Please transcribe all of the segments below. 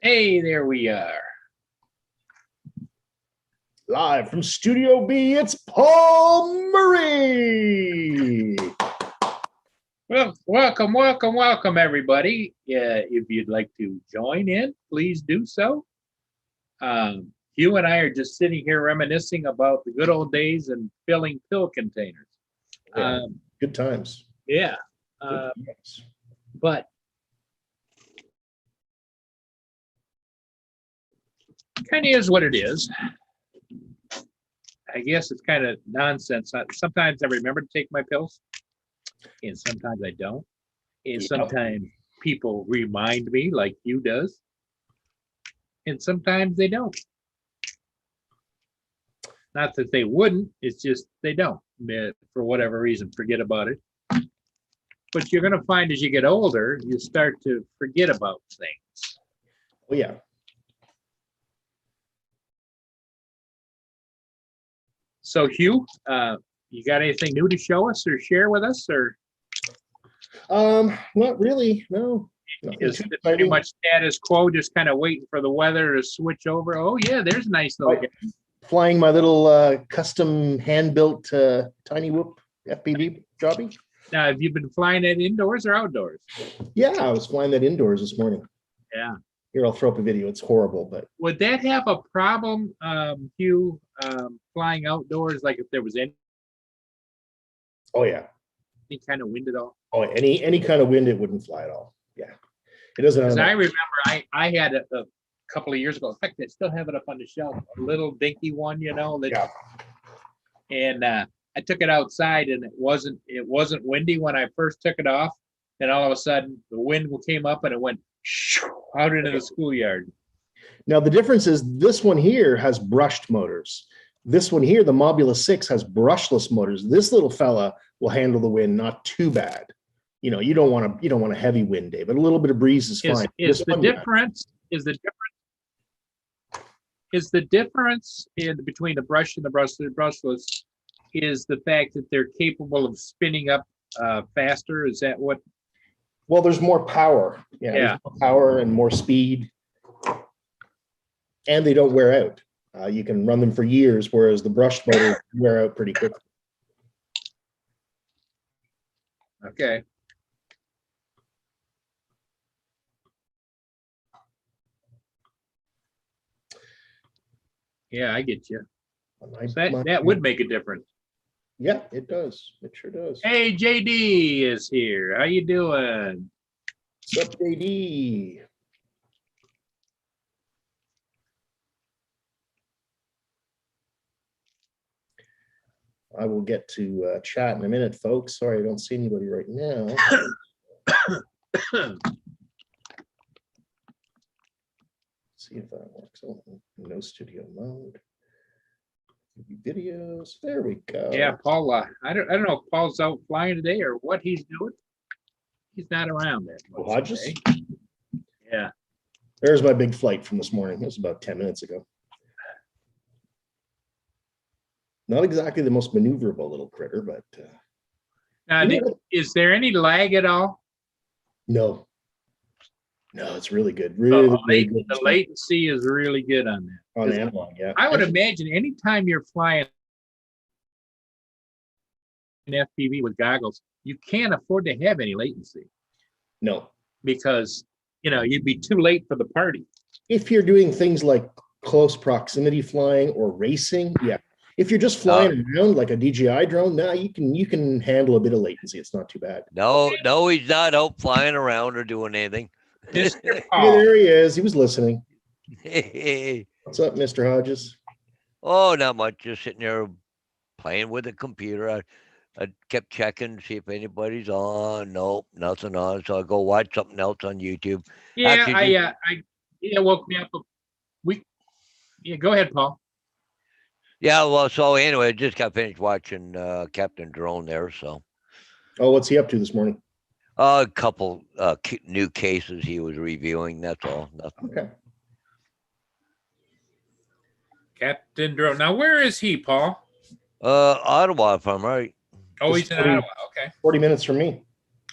Hey, there we are. Live from Studio B, it's Paul Murray. Well, welcome, everybody. If you'd like to join in, please do so. Hugh and I are just sitting here reminiscing about the good old days and filling pill containers. Yeah, good times. Yeah, Good times. but kind of is what it is. I guess it's kind of nonsense. Sometimes I remember to take my pills, and sometimes I don't. And sometimes people remind me, like you does, and sometimes they don't. Not that they wouldn't, it's just they don't. For whatever reason, forget about it. But you're going to find as you get older, you start to forget about things. Oh, yeah. So, Hugh, you got anything new to show us or share with us, or Not really. No. is it pretty much status quo, just kind of waiting for the weather to switch over? Oh, yeah, there's a nice little. Flying my little custom hand-built Tiny Whoop FPV jobby. Now, have you been flying it indoors or outdoors? Yeah, I was flying that indoors this morning. Yeah. Here, I'll throw up a video. It's horrible, but would that have a problem, Hugh, flying outdoors? Like if there was any? Oh yeah. Any kind of wind at all? Oh, any kind of wind, it wouldn't fly at all. Yeah, it doesn't. Because I remember I had a couple of years ago. In fact, I still have it up on the shelf. A little dinky one, you know. That, yeah. And I took it outside, and it wasn't windy when I first took it off. Then all of a sudden, the wind came up, and it went out into the schoolyard. Now the difference is this one here has brushed motors. This one here, the Mobula 6, has brushless motors. This little fella will handle the wind not too bad. You know, you don't want a heavy wind day, but a little bit of breeze is fine. Is the difference between the brush and the brushless is the fact that they're capable of spinning up faster? Is that what? Well, there's more power. Yeah. There's more power and more speed, and they don't wear out. You can run them for years, whereas the brushed motors wear out pretty quickly. Okay. Yeah, I get you. That would make a difference. Yeah, it does. It sure does. Hey, JD is here. How you doing? What's up, JD? I will get to chat in a minute, folks. Sorry, I don't see anybody right now. See if that works. Oh, no studio mode. Videos. There we go. Yeah, Paul. I don't know if Paul's out flying today or what he's doing. He's not around there. Hodges? Yeah. There's my big flight from this morning. It was about 10 minutes ago. Not exactly the most maneuverable little critter, but. Now, is there any lag at all? No. No, it's really good. Really good. The latency is really good on that. On analog, yeah. I would imagine anytime you're flying an FPV with goggles, you can't afford to have any latency. No. Because, you know, you'd be too late for the party. If you're doing things like close proximity flying or racing, yeah. If you're just flying around like a DJI drone, now you can handle a bit of latency. It's not too bad. No, he's not out flying around or doing anything. Yeah, there he is. He was listening. What's up, Mr. Hodges? Oh, not much. Just sitting there playing with the computer. I kept checking, see if anybody's on. Nope, nothing on. So I go watch something else on YouTube. Yeah, actually, I woke me up a week. Yeah, go ahead, Paul. Yeah, well, so anyway, I just got finished watching Captain Drone there. So. Oh, what's he up to this morning? A couple new cases he was reviewing. That's all. Nothing. Okay. Captain Drone. Now, where is he, Paul? Ottawa, if I'm right. Oh, he's in Ottawa. Okay. 40 minutes from me.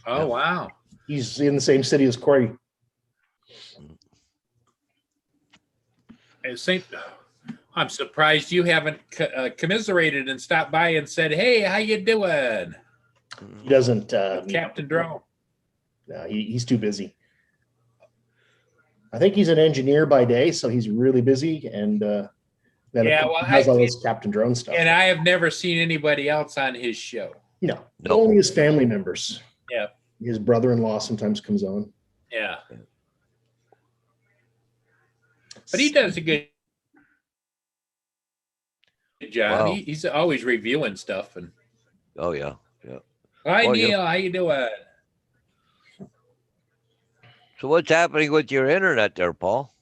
Oh, wow. He's in the same city as Corey. I'm surprised you haven't commiserated and stopped by and said, "Hey, how you doing?" He doesn't. Captain Drone. No, he's too busy. I think he's an engineer by day, so he's really busy, and then Yeah, of course, well, he has all this Captain Drone stuff. And I have never seen anybody else on his show. No, Nope. only his family members. Yeah. His brother-in-law sometimes comes on. Yeah. But he does a good job. Wow. He's always reviewing stuff. And Oh yeah, yeah. hi, Oh, Neil. yeah. How you doing? So what's happening with your internet there, Paul?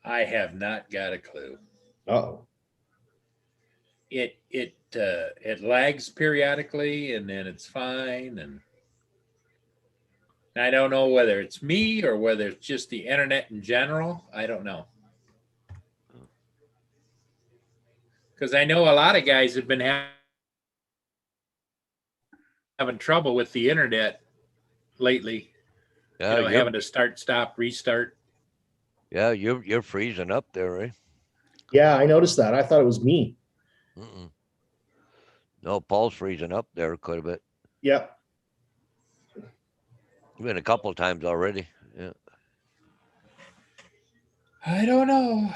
I have not got a clue. Oh, It lags periodically, and then it's fine. And I don't know whether it's me or whether it's just the internet in general. I don't know. Because I know a lot of guys have been having trouble with the internet lately. Yeah, you're, having to start, stop, restart. yeah, you're freezing up there, right? yeah, I noticed that. I thought it was me. Mm-mm. No, Paul's freezing up there quite a bit. Yeah. Been a couple of times already. Yeah. I don't know.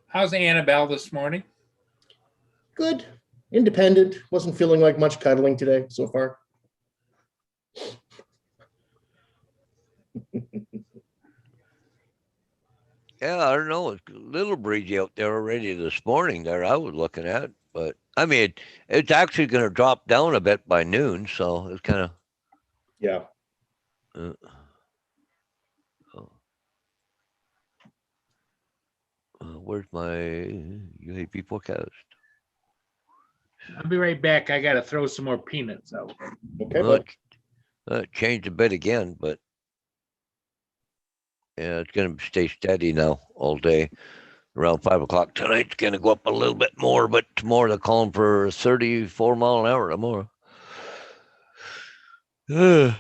How's Annabelle this morning? Good. Independent. Wasn't feeling like much cuddling today so far. Yeah, I don't know. It's a little breezy out there already this morning there I was looking at. But I mean, it's actually going to drop down a bit by noon. So it's kind of, Yeah. where's my UAP forecast? I'll be right back. I got to throw some more peanuts out. Okay. Well, But it changed a bit again, but yeah, it's going to stay steady now all day. Around 5 o'clock tonight, it's going to go up a little bit more, but tomorrow they're calling for 34 mile an hour tomorrow. Yeah.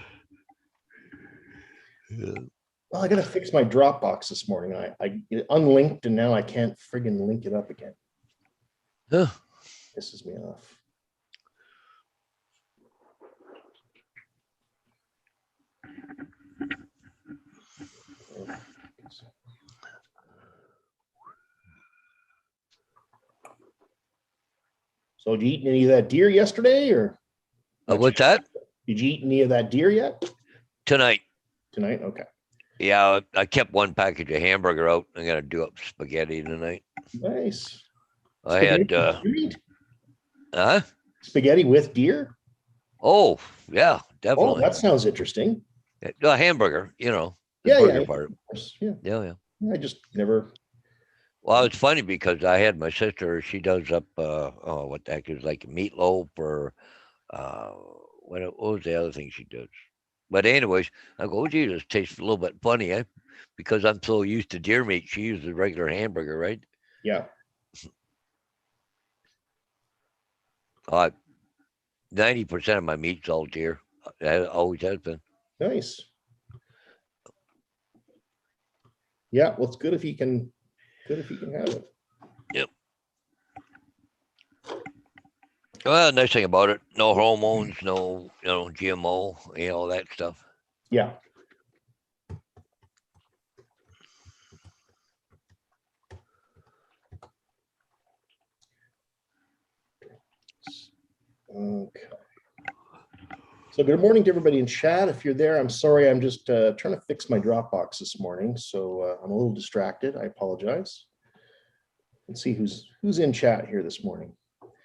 well, I got to fix my Dropbox this morning. I it unlinked and now I can't friggin' link it up again. Huh. Pisses me off. So did you eat any of that deer yesterday, or What's that? did you eat any of that deer yet? Tonight. Tonight? Okay. Yeah, I kept one package of hamburger out. I'm going to do up spaghetti tonight. Nice. I had, Spaghetti with deer? oh, yeah, Oh, definitely. that sounds interesting. A hamburger, the Yeah, burger yeah. part. Of course. Yeah. Yeah. I just never. Well, it's funny because I had my sister, she does up, oh, what the heck is like meatloaf or, what was the other thing she does? But anyways, I go, oh, gee, this tastes a little bit funny, eh? Because I'm so used to deer meat. She uses a regular hamburger, right? Yeah. 90% of my meat's all deer. It always has been. Nice. Yeah. Well, it's good if you can. Good if you can have it. Yep. Well, nice thing about it, no hormones, no, GMO, all that stuff. Yeah. Okay. So good morning to everybody in chat. If you're there, I'm sorry. I'm just trying to fix my Dropbox this morning. So I'm a little distracted. I apologize. Let's see who's in chat here this morning.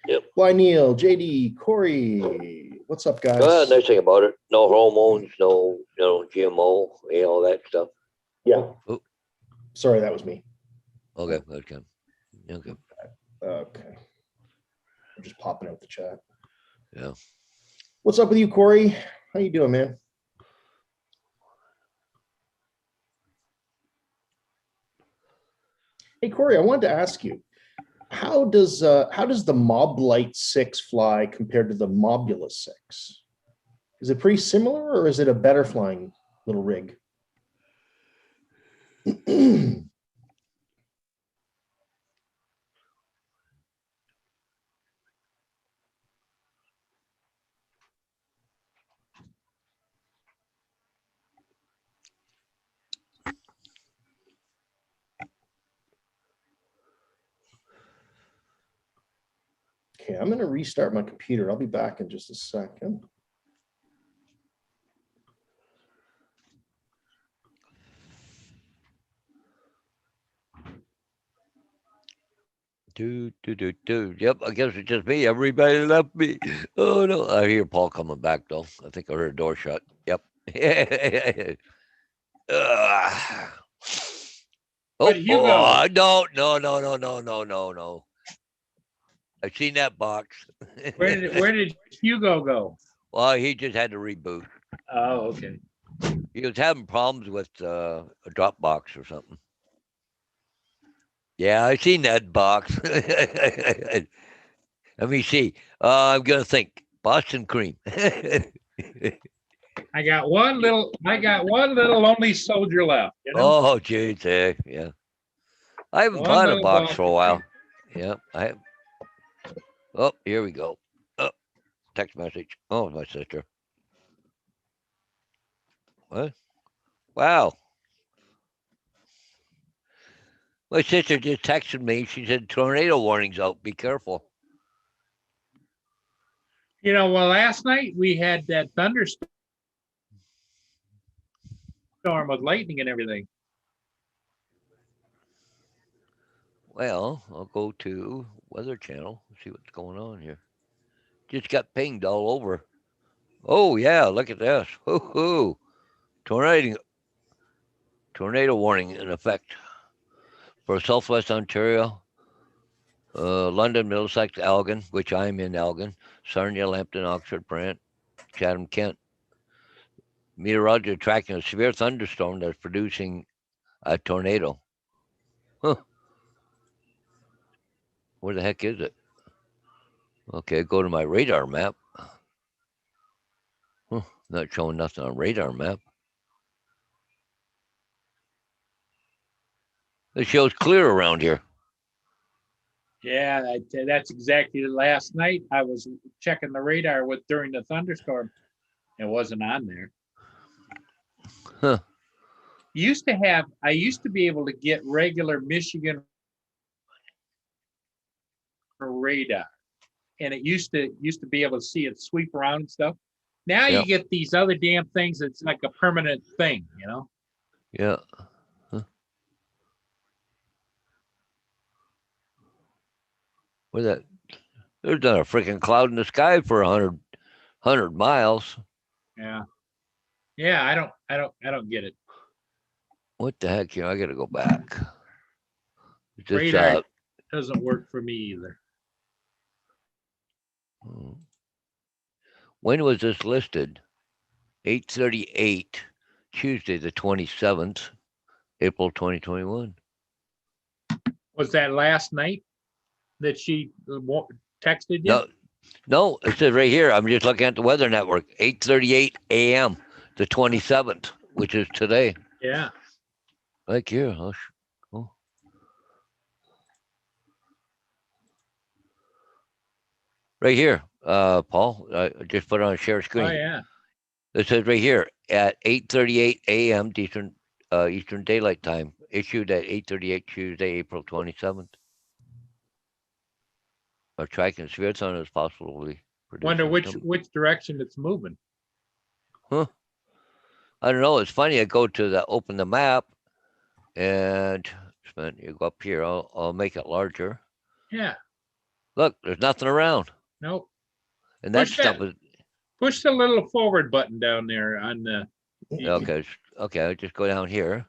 Yep. Why, Neil, JD, Corey. What's up, guys? Well, nice thing about it, no hormones, no, GMO, all that stuff. Yeah. Oh. Sorry, that was me. Okay. Okay. Okay. I'm just popping out the chat. Yeah. What's up with you, Corey? How you doing, man? Hey, Corey, I wanted to ask you, how does the Mob Light 6 fly compared to the Mobula 6? Is it pretty similar, or is it a better flying little rig? Okay, I'm going to restart my computer. I'll be back in just a second. Yep, I guess it's just me. Everybody left me. Oh no, I hear Paul coming back though. I think I heard a door shut. Yep. Ugh. Oh, But Hugo, no. I've seen that box. where did Hugo go? Well, he just had to reboot. Oh, okay. He was having problems with a Dropbox or something. Yeah, I seen that box. Let me see. I'm gonna think. Boston cream. I got one little lonely soldier left. You know? Oh, geez, yeah. I haven't One bought a little box for a Boston while. cream. Yeah, I. Oh, here we go. Oh, text message. Oh, my sister. What? Wow. My sister just texted me. She said tornado warnings out. Be careful. You know, well, last night we had that thunderstorm with lightning and everything. Well, I'll go to Weather Channel, see what's going on here. Just got pinged all over. Oh yeah, look at this. Hoo-hoo. Tornado warning in effect for Southwest Ontario, London, Middlesex, Elgin, which I'm in Elgin, Sarnia, Lambton, Oxford, Brant, Chatham, Kent. Meteorologists are tracking a severe thunderstorm that's producing a tornado. Huh. Where the heck is it? Okay, go to my radar map. Huh, not showing nothing on radar map. It shows clear around here. Yeah, that's exactly last night. I was checking the radar during the thunderstorm. It wasn't on there. Huh. I used to be able to get regular Michigan radar, and it used to be able to see it sweep around and stuff. Now Yep. you get these other damn things. It's like a permanent thing, you know. Yeah. Huh. Where that? There's not a freaking cloud in the sky for 100 miles. Yeah, yeah. I don't get it. What the heck? I got to go back. This, Radar doesn't work for me either. when was this listed? 8:38, Tuesday the 27th, April 2021. Was that last night that she texted you? No, it says right here. I'm just looking at the Weather Network. 8:38 a.m. the 27th, which is today. Yeah. Like here. Oh. Right here, Paul. I just put it on share screen. Oh yeah. It says right here at 8:38 a.m. Eastern Daylight Time, issued at 8:38 Tuesday, April 27th. Are tracking severe thunder is possibly. Wonder which direction it's moving. Huh. I don't know. It's funny. I go to open the map, and you go up here. I'll make it larger. Yeah. Look, there's nothing around. Nope. And that stuff is. Push the little forward button down there on the. Okay. I'll just go down here.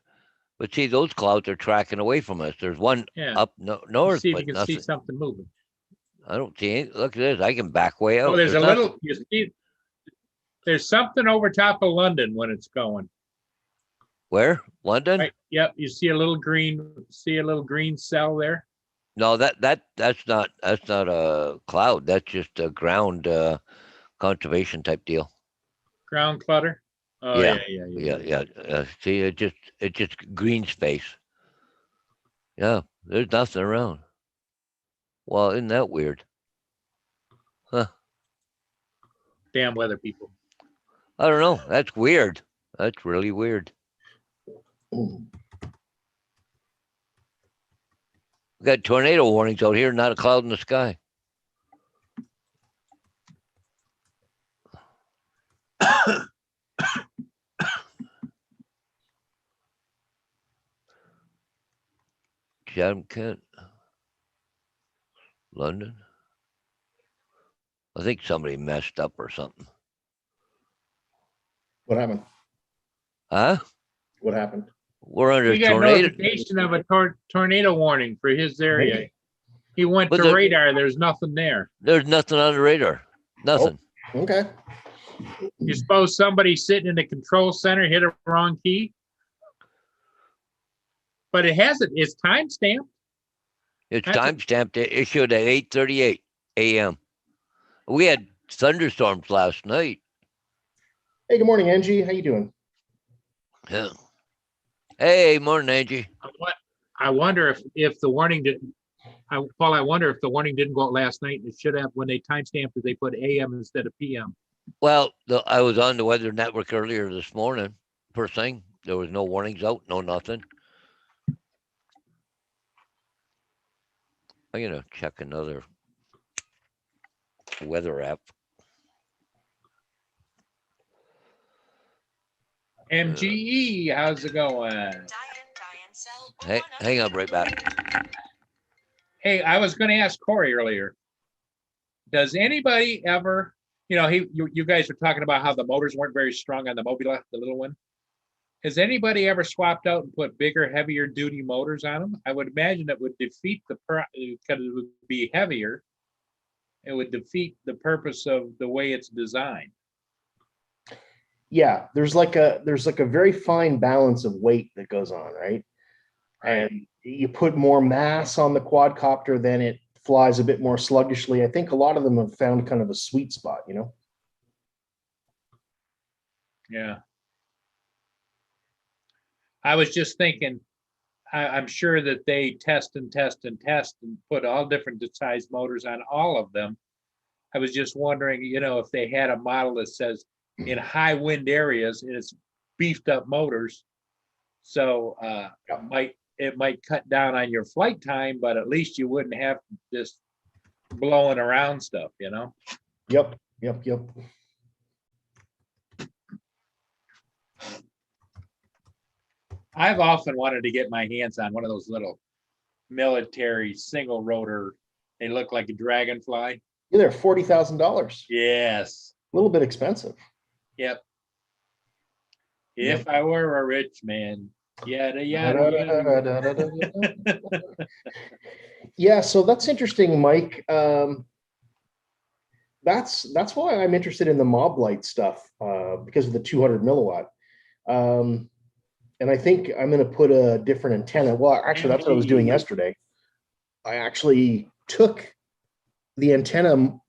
But see, those clouds are tracking away from us. There's one up north, see if but you can nothing. see something moving. I don't see any. Look at this. I can back way out. Oh, there's a little. You see, there's something over top of London when it's going. Where? London? Right. Yep. You see a little green. See a little green cell there. No, that's not a cloud. That's just a ground conservation type deal. Ground clutter. Oh, Yeah. yeah. See, it just green space. Yeah, there's nothing around. Well, isn't that weird? Huh? Damn weather people. I don't know. That's weird. That's really weird. We got tornado warnings out here, not a cloud in the sky. Chatham, Kent, London. I think somebody messed up or something. What happened? Huh? What happened? We're under We got tornado. notification of a tornado warning for his area. Hey. He went But to the- radar. There's nothing there. There's nothing on the radar. Nothing. Okay. You suppose somebody sitting in the control center hit a wrong key? But it hasn't. It's time stamped. It's That's a- time stamped. It issued at 8:38 a.m. We had thunderstorms last night. Hey, good morning, Angie. How you doing? Yeah. Hey, morning, Angie. I wonder if the warning didn't. Paul, I wonder if the warning didn't go out last night. It should have when they time stamped it. They put AM instead of PM. Well, I was on the Weather Network earlier this morning. First thing, there was no warnings out, no nothing. I'm gonna check another weather app. MGE, how's it going? Hey, hang on, right back. Hey, I was going to ask Corey earlier. Does anybody ever, you guys were talking about how the motors weren't very strong on the Mobula, the little one. Has anybody ever swapped out and put bigger, heavier duty motors on them? I would imagine it would defeat because it would be heavier. It would defeat the purpose of the way it's designed. Yeah, there's like a very fine balance of weight that goes on, right? And you put more mass on the quadcopter, then it flies a bit more sluggishly. I think a lot of them have found kind of a sweet spot, Yeah. I was just thinking, I'm sure that they test and put all different size motors on all of them. I was just wondering, if they had a model that says in high wind areas, and it's beefed up motors. So it might cut down on your flight time, but at least you wouldn't have this blowing around stuff, Yep. I've often wanted to get my hands on one of those little military single rotor. They look like a dragonfly. Yeah, they're $40,000. Yes. A little bit expensive. Yep. If I were a rich man. Yada, yada, yada. Yeah, so that's interesting, Mike. That's why I'm interested in the Mob Light stuff, because of the 200 milliwatt. And I think I'm going to put a different antenna. Well, actually, that's what I was doing yesterday. I actually took the antenna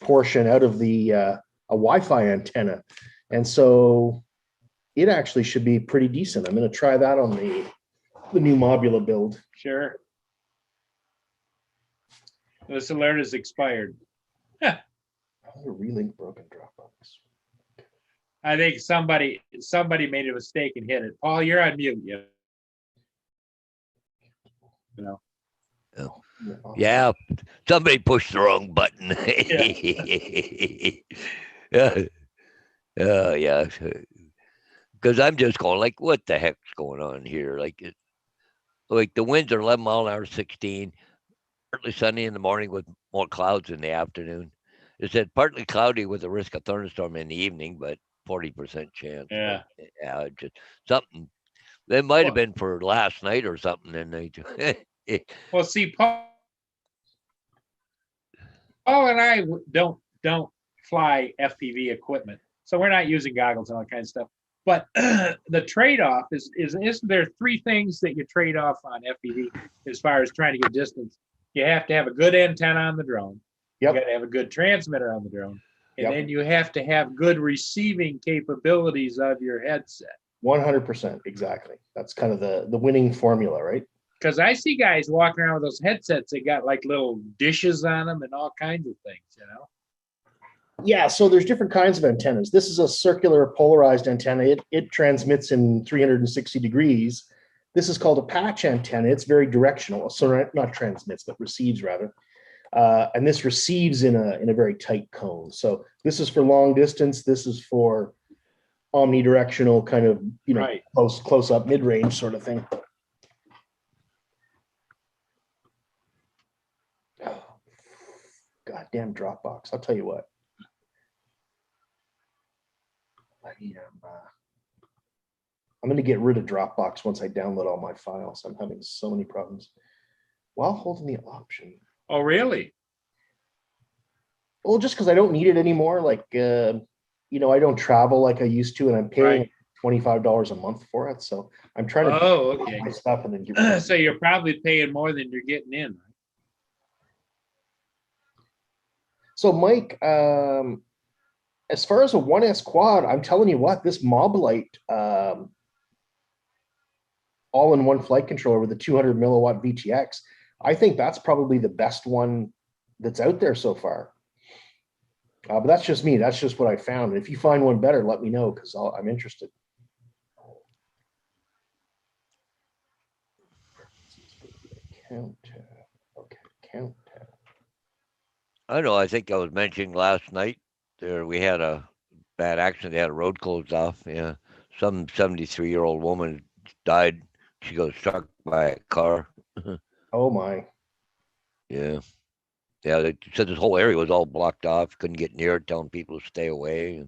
portion out of the a Wi-Fi antenna, and so it actually should be pretty decent. I'm going to try that on the new Mobula build. Sure. This alert is expired. Oh, relink broken Dropbox. I think somebody made a mistake and hit it. Paul, you're on mute. Yeah, somebody pushed the wrong button. Yeah. Because I'm just going like, what the heck's going on here? Like the winds are 11 mile an hour, 16, partly sunny in the morning with more clouds in the afternoon. It said partly cloudy with a risk of thunderstorm in the evening, but 40% chance. Yeah. Yeah, just something. It might have been for last night or something. And they Well, see, Paul and I don't fly FPV equipment, so we're not using goggles and all that kind of stuff. But the trade-off isn't there three things that you trade off on FPV as far as trying to get distance? You have to have a good antenna on the drone. Yep. You got to have a good transmitter on the drone, And Yep. then you have to have good receiving capabilities of your headset. 100%. Exactly. That's kind of the winning formula, right? Because I see guys walking around with those headsets, they got like little dishes on them and all kinds of things, you know? Yeah, so there's different kinds of antennas. This is a circular polarized antenna. It transmits in 360 degrees. This is called a patch antenna. It's very directional. So not transmits, but receives rather. And this receives in a very tight cone. So this is for long distance. This is for omnidirectional kind of, Right. close up mid range sort of thing. Goddamn Dropbox! I'll tell you what. I'm going to get rid of Dropbox once I download all my files. I'm having so many problems while holding the option. Oh, really? Well, just because I don't need it anymore. Like, I don't travel like I used to, and I'm paying $25 a month for it. So I'm trying to okay. my stuff and then get rid of it. So you're probably paying more than you're getting in. So Mike, as far as a 1S quad, I'm telling you what, this Mobilite all-in-one flight controller with a 200 milliwatt VTX, I think that's probably the best one that's out there so far. But that's just me. That's just what I found. And if you find one better, let me know because I'm interested. Count tab. Okay, count tab. I know. I think I was mentioning last night there we had a bad accident. They had a road closed off. Yeah, some 73-year-old woman died. She got struck by a car. Oh my. Yeah. Yeah, they said this whole area was all blocked off. Couldn't get near it, telling people to stay away.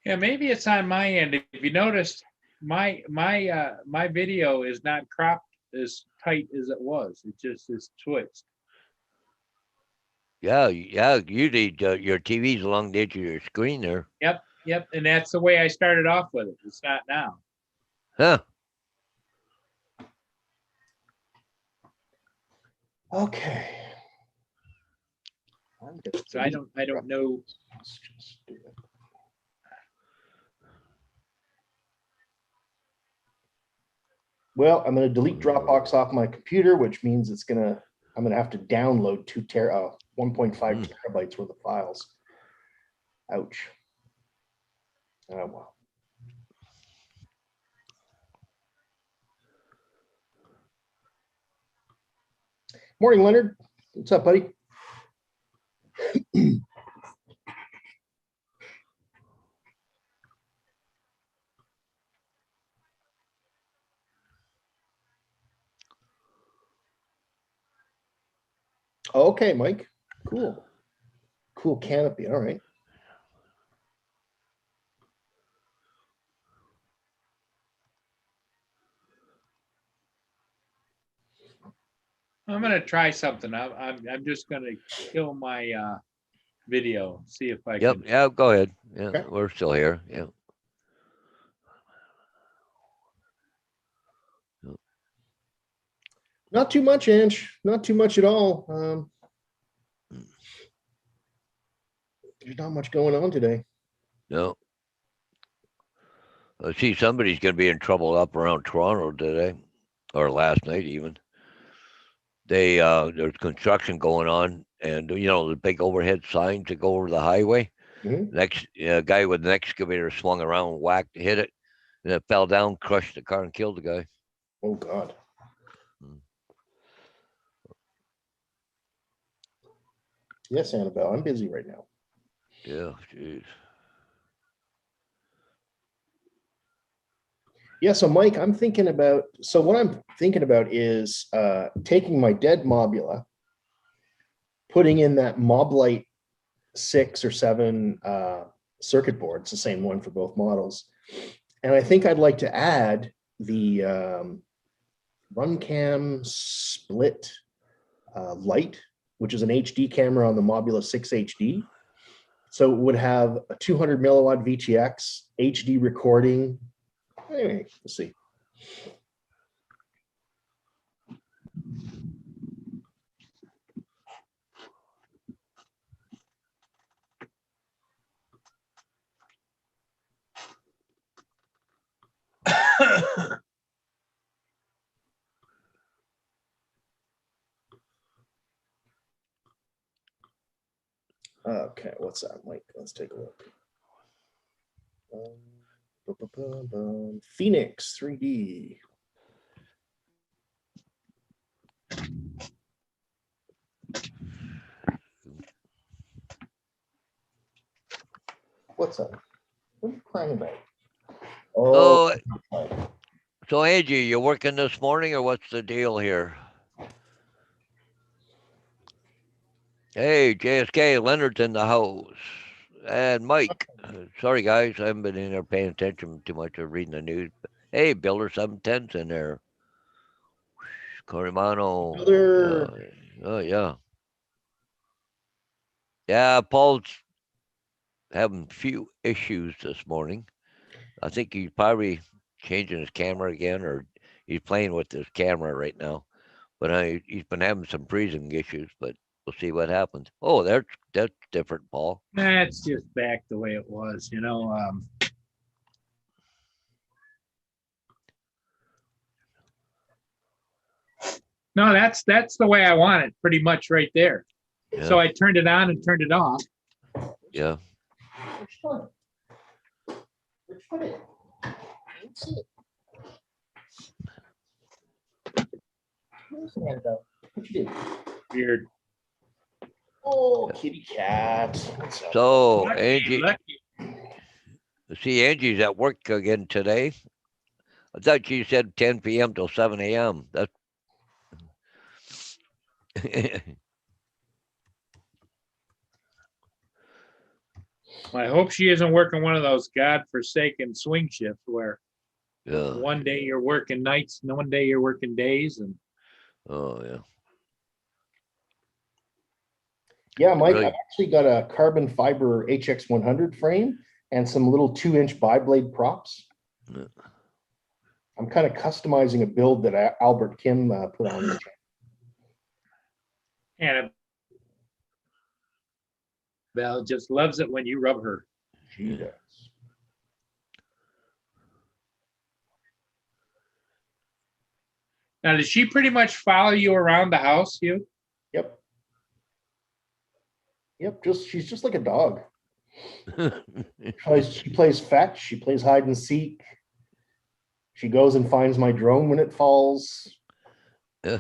Yeah, maybe it's on my end. If you noticed, my video is not cropped as tight as it was. It just is twitched. Yeah. Usually your TV's along the edge of your screen there. Yep. And that's the way I started off with it. It's not now. Huh. Okay. So I don't know. Let's just do it. Well, I'm going to delete Dropbox off my computer, which means I'm going to have to download 1.5 terabytes worth of files. Ouch. Oh, well. Morning, Leonard. What's up, buddy? Okay, Mike. Cool. Cool canopy. All right. I'm gonna try something. I'm just gonna kill my video. See if I Yep. can. Yeah. Go ahead. Yeah. Okay. We're still here. Yeah. Not too much, Ange. Not too much at all. There's not much going on today. No. I see somebody's going to be in trouble up around Toronto today, or last night even. There's construction going on, and the big overhead signs to go over the highway. Mhm. Next guy with an excavator swung around, whacked, hit it, and it fell down, crushed the car, and killed the guy. Oh, God. Yes, Annabelle. I'm busy right now. Yeah, jeez. Yeah, so Mike, what I'm thinking about is taking my dead Mobula, putting in that Moblite 6 or 7 circuit board. It's the same one for both models. And I think I'd like to add the RunCam split light, which is an HD camera on the Mobula 6 HD. So it would have a 200 milliwatt VTX, HD recording. Anyway, let's see. Okay, what's that, Mike? Let's take a look. Phoenix 3D. What's that? What are you crying about? Oh, So Angie, you working this morning or what's the deal here? Hey, JSK, Leonard's in the house. And Mike. Sorry guys, I haven't been in there paying attention too much or reading the news. Hey, Builder 710's in there. Corimano. Builder. Oh yeah. Yeah, Paul's having few issues this morning. I think he's probably changing his camera again, or he's playing with his camera right now. But he's been having some freezing issues, but we'll see what happens. Oh, that's different, Paul. That's just back the way it was, No, that's the way I want it, pretty much right there. Yeah. So I turned it on and turned it off. Yeah. Which one? Which one is it? I don't see it. Where's the hand though? What you do? Weird. Oh, kitty cat. What's up? So Lucky, Angie, lucky. see Angie's at work again today. I thought she said 10 p.m. till 7 a.m. That's I hope she isn't working one of those godforsaken swing shifts where yeah. one day you're working nights and one day you're working days. And Oh yeah. Yeah, Mike, Really? I've actually got a carbon fiber HX100 frame and some little 2-inch bi-blade props. Yeah. I'm kind of customizing a build that Albert Kim put on the channel. Annabelle just loves it when you rub her. She does. Now, does she pretty much follow you around the house, Hugh? Yep. Yep, she's just like a dog. She plays fetch, she plays hide and seek. She goes and finds my drone when it falls. Oh,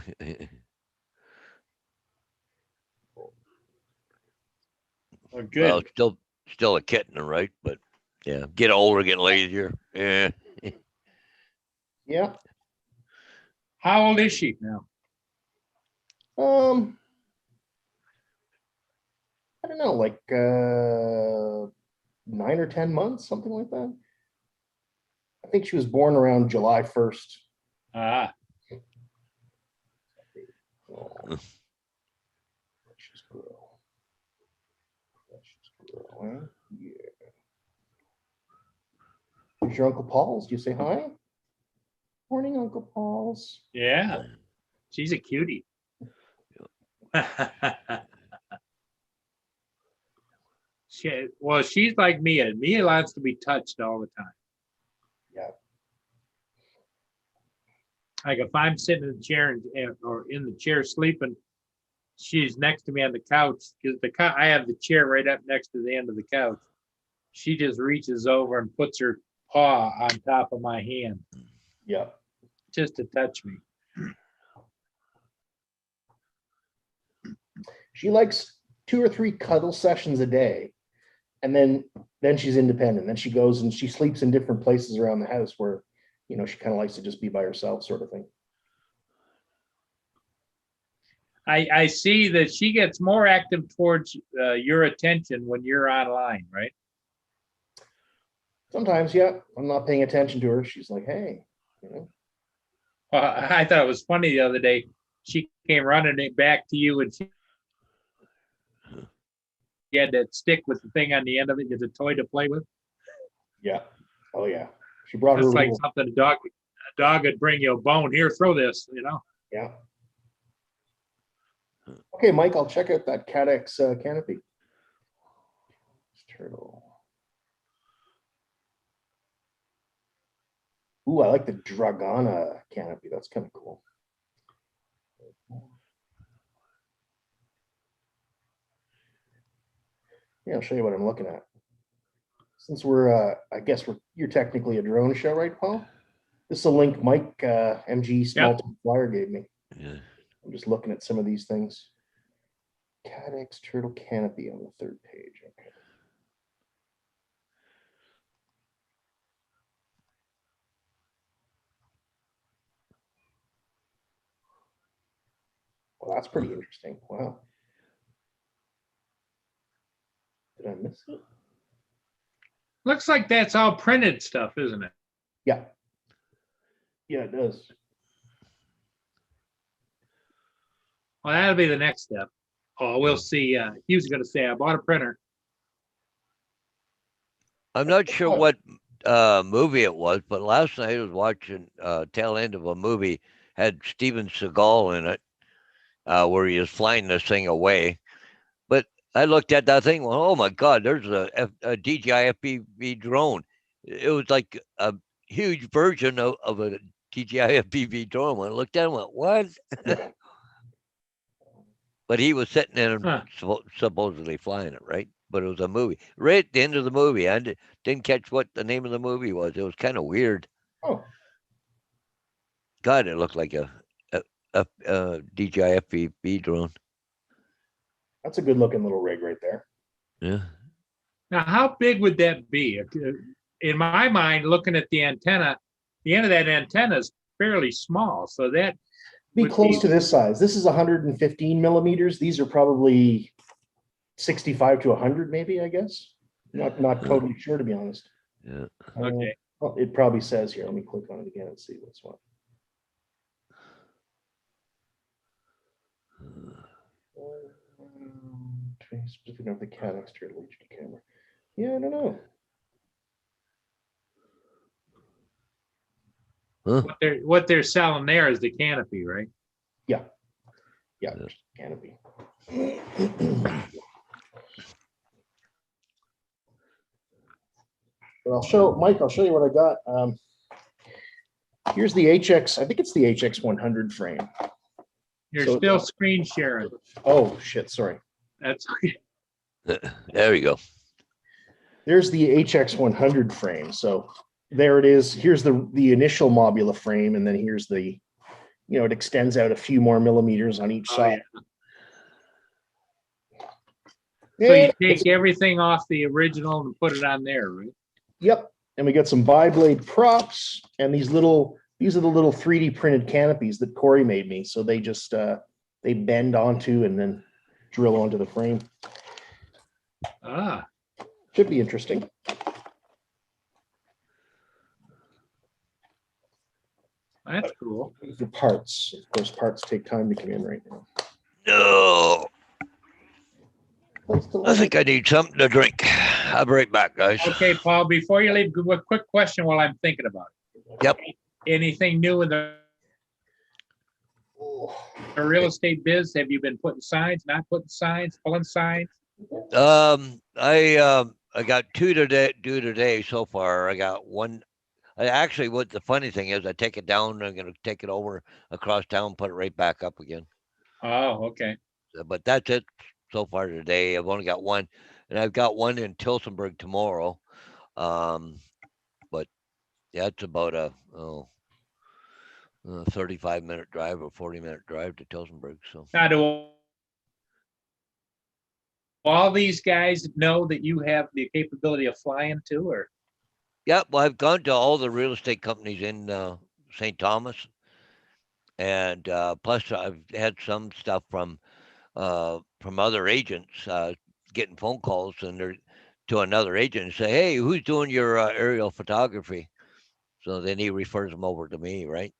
good. Well, still a kitten, right? But yeah, get older, get lazier. Yeah. Yeah. How old is she now? I don't know, like 9 or 10 months, something like that. I think she was born around July 1st. Ah, Oh. Precious girl. Precious girl, eh? Yeah. Here's your Uncle Paul's. Do you say hi? Morning, Uncle Paul's. yeah. She's a cutie. She's like Mia. Mia likes to be touched all the time. Yeah. Like if I'm sitting in the chair or in the chair sleeping, she's next to me on the couch because I have the chair right up next to the end of the couch. She just reaches over and puts her paw on top of my hand. Yeah. Just to touch me. She likes 2 or 3 cuddle sessions a day. And then she's independent. Then she goes and she sleeps in different places around the house where, she kind of likes to just be by herself, sort of thing. I see that she gets more active towards your attention when you're online, right? Sometimes, yeah, I'm not paying attention to her. She's like, hey, Well, I thought it was funny the other day. She came running it back to you and she had that stick with the thing on the end of it as a toy to play with. Yeah. Oh, yeah. She brought It's her like little, something a dog would bring you a bone. Here, throw this, yeah. Okay, Mike, I'll check out that Cadex canopy. Turtle. Ooh, I like the Dragana canopy. That's kind of cool. Yeah, I'll show you what I'm looking at. Since we're, I guess you're technically a drone show, right, Paul? This is a link Mike, MG Small Flyer gave me. Yeah. I'm just looking at some of these things. Cadex turtle canopy on the third page. Okay. Well, that's pretty interesting. Wow. Did I miss it? Looks like that's all printed stuff, isn't it? Yeah. Yeah, it does. Well, that'll be the next step. Oh, we'll see. He was going to say, I bought a printer. I'm not sure what movie it was, but last night I was watching tail end of a movie, had Steven Seagal in it, where he was flying this thing away. But I looked at that thing, well, oh my God, there's a DJI FPV drone. It was like a huge version of a DJI FPV drone. When I looked at it, I went, what? Yeah. But he was sitting in and supposedly flying it, right? But it was a movie. Right at the end of the movie, I didn't catch what the name of the movie was. It was kind of weird. Oh. God, it looked like a DJI FPV drone. That's a good looking little rig right there. Yeah. Now, how big would that be? In my mind, looking at the antenna, the end of that antenna is fairly small. So that Be would close be- to this size. This is 115 millimeters. These are probably 65 to 100, maybe, I guess. Not totally sure, to be honest. Yeah. Okay. Well, it probably says here. Let me click on it again and see what's what. Specific of the Cadex turtle HD camera. Yeah, I don't know. Huh. What they're selling there is the canopy, right? Yeah, Yeah. just canopy. But I'll show Mike. I'll show you what I got. Here's the HX. I think it's the HX 100 frame. You're So- still screen sharing. Oh shit! Sorry. That's There we go. There's the HX 100 frame. So there it is. Here's the initial Mobula frame, and then here's the, it extends out a few more millimeters on each Oh, side. so you And take everything off the original and put it on there, right? Yep. And we got some bi-blade props, and these are the little 3D printed canopies that Corey made me. So they just they bend onto and then drill onto the frame. Ah, Should be interesting. that's cool. The parts, of course, parts take time to come in right now. No, I think I need something to drink. I'll be right back, guys. Okay, Paul, before you leave, a quick question while I'm thinking about it. Yep. Anything new in the real estate biz? Have you been putting signs, not putting signs, pulling signs? I got two today so far. I got one. Actually, what the funny thing is, I take it down. I'm gonna take it over across town, put it right back up again. Oh, okay. But that's it so far today. I've only got one, and I've got one in Tilsonburg tomorrow. But yeah, it's about a 35-minute drive or 40-minute drive to Tilsonburg. So Now, do all these guys know that you have the capability of flying too, or? yeah, well, I've gone to all the real estate companies in St. Thomas, and plus I've had some stuff from other agents getting phone calls, and they're to another agent and say, "Hey, who's doing your aerial photography?" So then he refers them over to me, right?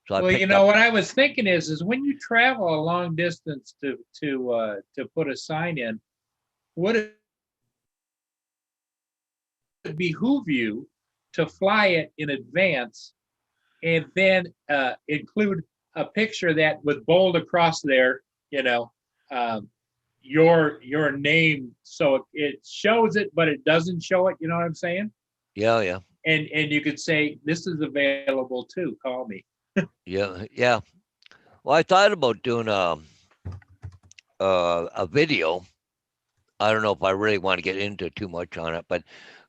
So Well, picked up- what I was thinking is when you travel a long distance to put a sign in, would it behoove you to fly it in advance and then include a picture that with bold across there, your name, so it shows it, but it doesn't show it. You know what I'm saying? Yeah. And you could say, this is available too, call me. Yeah, yeah. Well, I thought about doing a video. I don't know if I really want to get into too much on it, but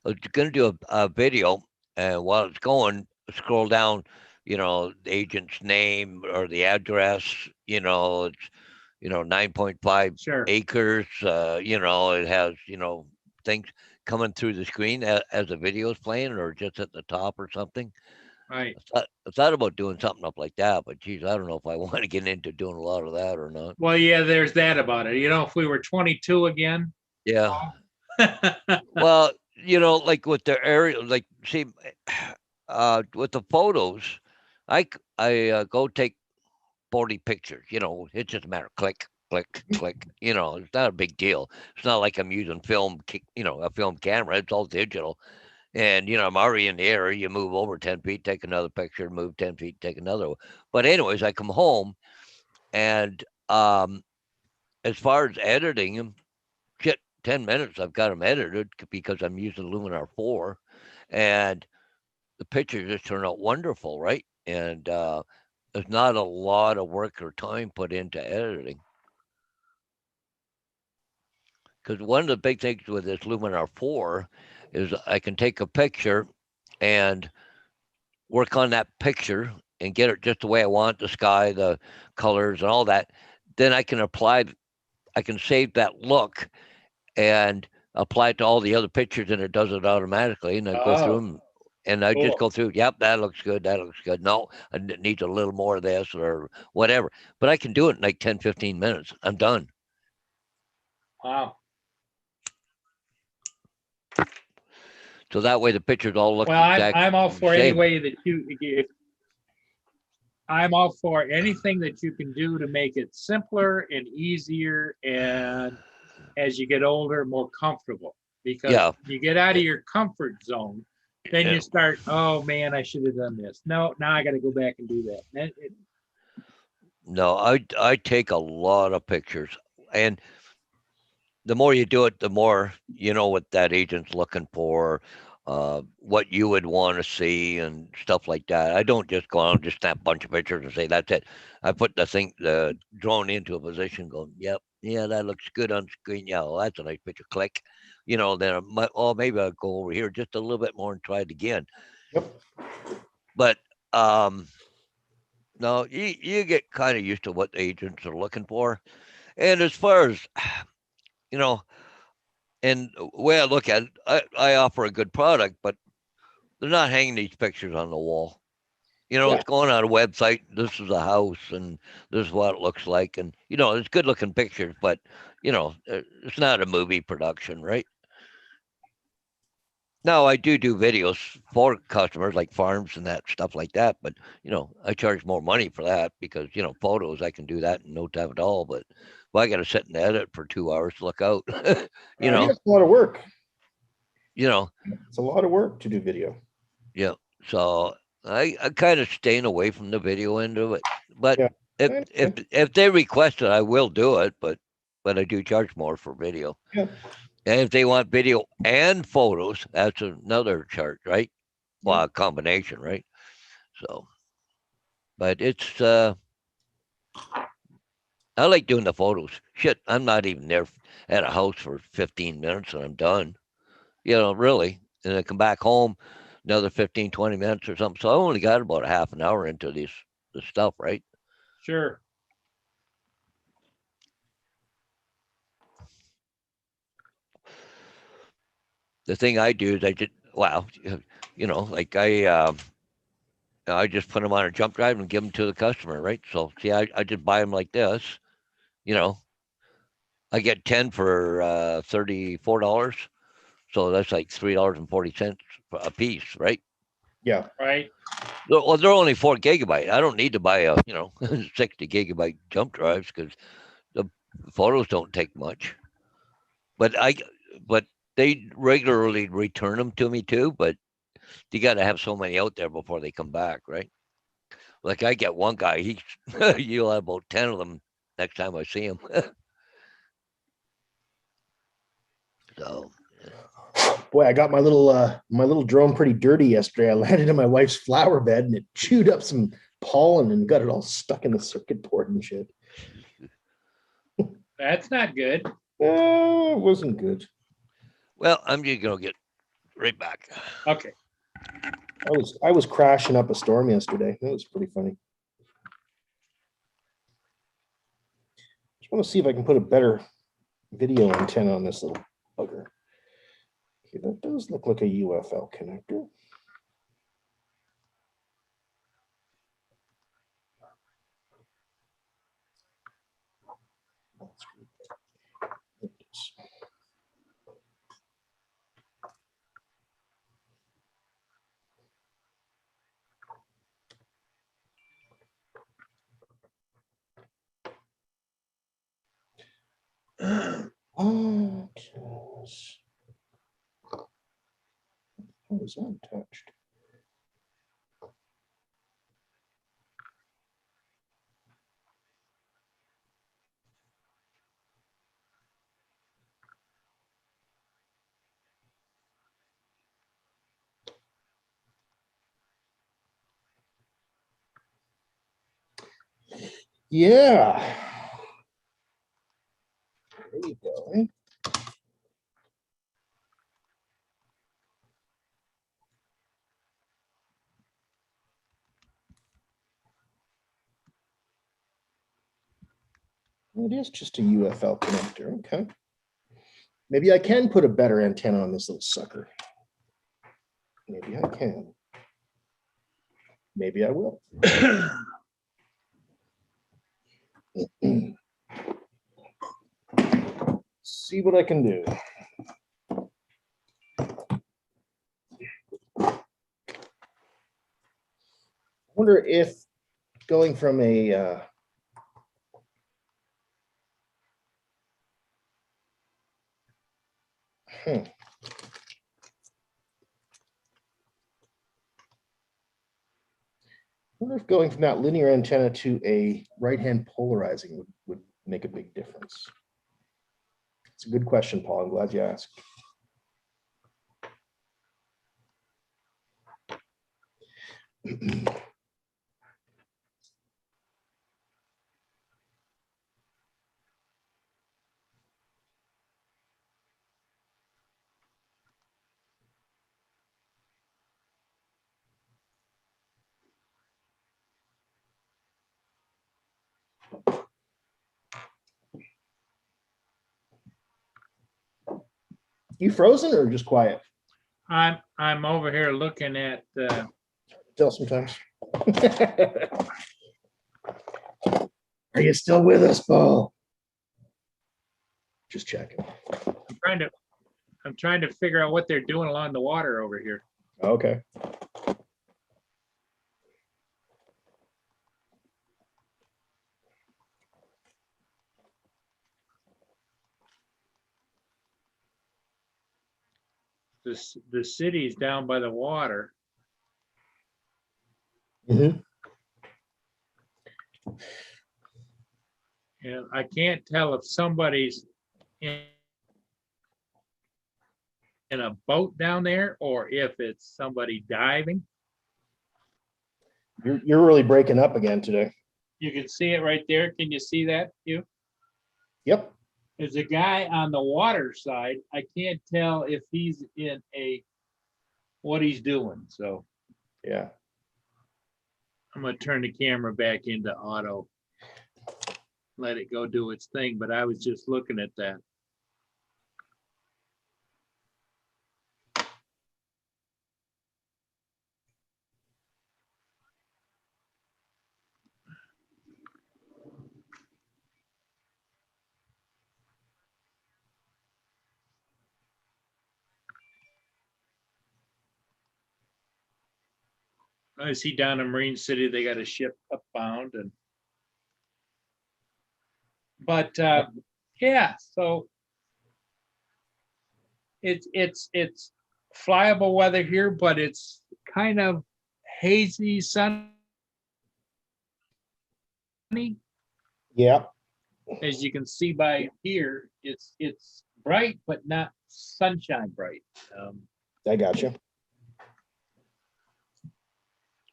I was going to do a video, and while it's going, scroll down, the agent's name or the address. It's 9.5 Sure. acres. It has things coming through the screen as the video is playing, or just at the top or something. Right. I thought about doing something up like that, but geez, I don't know if I want to get into doing a lot of that or not. Well, yeah, there's that about it. If we were 22 again. Yeah. Well, like with the area, like see, with the photos, I go take 40 pictures. It's just a matter of click, click, click. It's not a big deal. It's not like I'm using a film camera. It's all digital. And I'm already in the area. You move over 10 feet, take another picture. Move 10 feet, take another one. But anyways, I come home, and as far as editing them, shit, 10 minutes I've got them edited because I'm using Luminar 4, and the pictures just turn out wonderful, right? And there's not a lot of work or time put into editing. Because one of the big things with this Luminar 4 is I can take a picture and work on that picture and get it just the way I want, the sky, the colors, and all that. Then I can save that look and apply it to all the other pictures, and it does it automatically. And I go through them, and I just go through. Yep, that looks good. That looks good. No, it needs a little more of this or whatever. But I can do it in like 10, 15 minutes. I'm done. Wow. So that way the pictures all look Well, exactly I'm all for the any same. way that I'm all for anything that you can do to make it simpler and easier, and as you get older, more comfortable. Because Yeah. you get out of your comfort zone, then Yeah. you start, oh man, I should have done this. No, now I got to go back and do that. No, I take a lot of pictures, and the more you do it, the more you know what that agent's looking for, what you would want to see, and stuff like that. I don't just go out and just snap a bunch of pictures and say that's it. I put the drone into a position, going, yep, yeah, that looks good on screen. Yeah, well, that's a nice picture. Click, then maybe I'll go over here just a little bit more and try it again. Yep. But no, you get kind of used to what the agents are looking for, and as far as and the way I look at it, I offer a good product, but they're not hanging these pictures on the wall. It's going on a website. This is a house, and this is what it looks like, and it's good looking pictures, but it's not a movie production, right? Now I do videos for customers like farms and that stuff like that, but I charge more money for that because photos I can do that in no time at all. But I got to sit and edit for 2 hours to look out. Yeah, it's a lot of work. It's a lot of work to do video. Yeah, so I kind of staying away from the video end of it. But if they request it, I will do it. But I do charge more for video. Yeah. And if they want video and photos, that's another charge, right? Well, a combination, right? So, but it's I like doing the photos. Shit, I'm not even there at a house for 15 minutes and I'm done. Really. And I come back home another 15, 20 minutes or something. So I only got about a half an hour into this stuff, right? Sure. The thing I do is I just, like I just put them on a jump drive and give them to the customer, right? So see, I just buy them like this, I get 10 for $34. So that's like $3.40 a piece, right? Yeah. Right. Well, they're only 4 gigabyte. I don't need to buy a 60 gigabyte jump drives because the photos don't take much. But they regularly return them to me too. But you got to have so many out there before they come back, right? Like I get one guy, you'll have about 10 of them next time I see him. So. Boy, I got my little drone pretty dirty yesterday. I landed in my wife's flower bed and it chewed up some pollen and got it all stuck in the circuit board and shit. That's not good. Oh, it wasn't good. Well, I'm just gonna get right back. Okay. I was crashing up a storm yesterday. That was pretty funny. Just want to see if I can put a better video antenna on this little bugger. Okay, that does look like a UFL connector. There it is. Oh, yes. How is that attached? Yeah. There you go. It is just a UFL connector. Okay. Maybe I can put a better antenna on this little sucker. Maybe I can. Maybe I will. See what I can do. I wonder if going from a I wonder if going from that linear antenna to a right-hand polarizing would make a big difference. It's a good question, Paul. I'm glad you asked. You frozen or just quiet? I'm over here looking at Tell sometimes. Are you still with us, Paul? Just checking. I'm trying to figure out what they're doing along the water over here. Okay. The city's down by the water. Mhm. And I can't tell if somebody's in a boat down there or if it's somebody diving. You're really breaking up again today. You can see it right there. Can you see that? Yep. There's a guy on the water side. I can't tell if he's in what he's doing. So Yeah. I'm gonna turn the camera back into auto. Let it go do its thing, but I was just looking at that. I see down in Marine City, they got a ship upbound but yeah, so it's flyable weather here, but it's kind of hazy, sunny. Yeah. As you can see by here, it's bright, but not sunshine bright. I got you.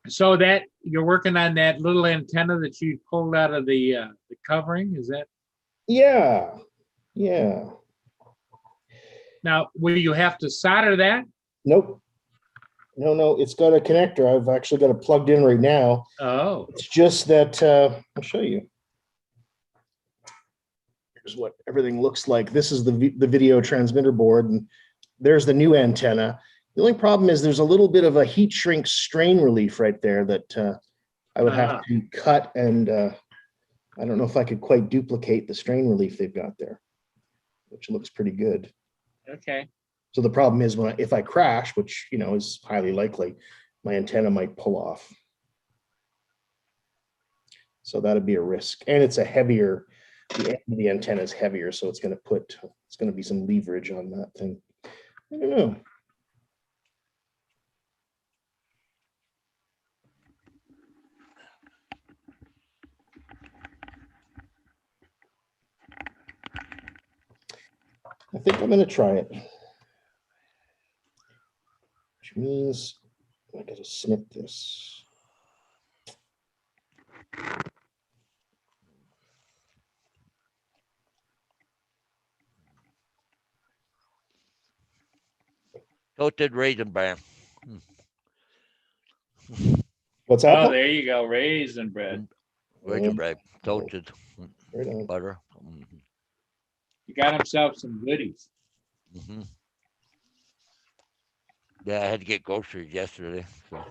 So that you're working on that little antenna that you pulled out of the covering, is that? Yeah. Yeah. Now, will you have to solder that? Nope. No, it's got a connector. I've actually got it plugged in right now. Oh, It's just that I'll show you. Here's what everything looks like. This is the video transmitter board, and there's the new antenna. The only problem is there's a little bit of a heat shrink strain relief right there that I would have to cut, and I don't know if I could quite duplicate the strain relief they've got there, which looks pretty good. okay. So the problem is if I crash, which is highly likely, my antenna might pull off. So that'd be a risk, and it's a heavier. The end of the antenna is heavier, so it's going to be some leverage on that thing. I don't know. I think I'm going to try it, which means I got to snip this. Toasted raisin bran. What's that? Oh, there you go, raisin bread. Raisin bread. Toasted Right on. butter. You got himself some goodies. Mm-hmm. Yeah, I had to get groceries yesterday. So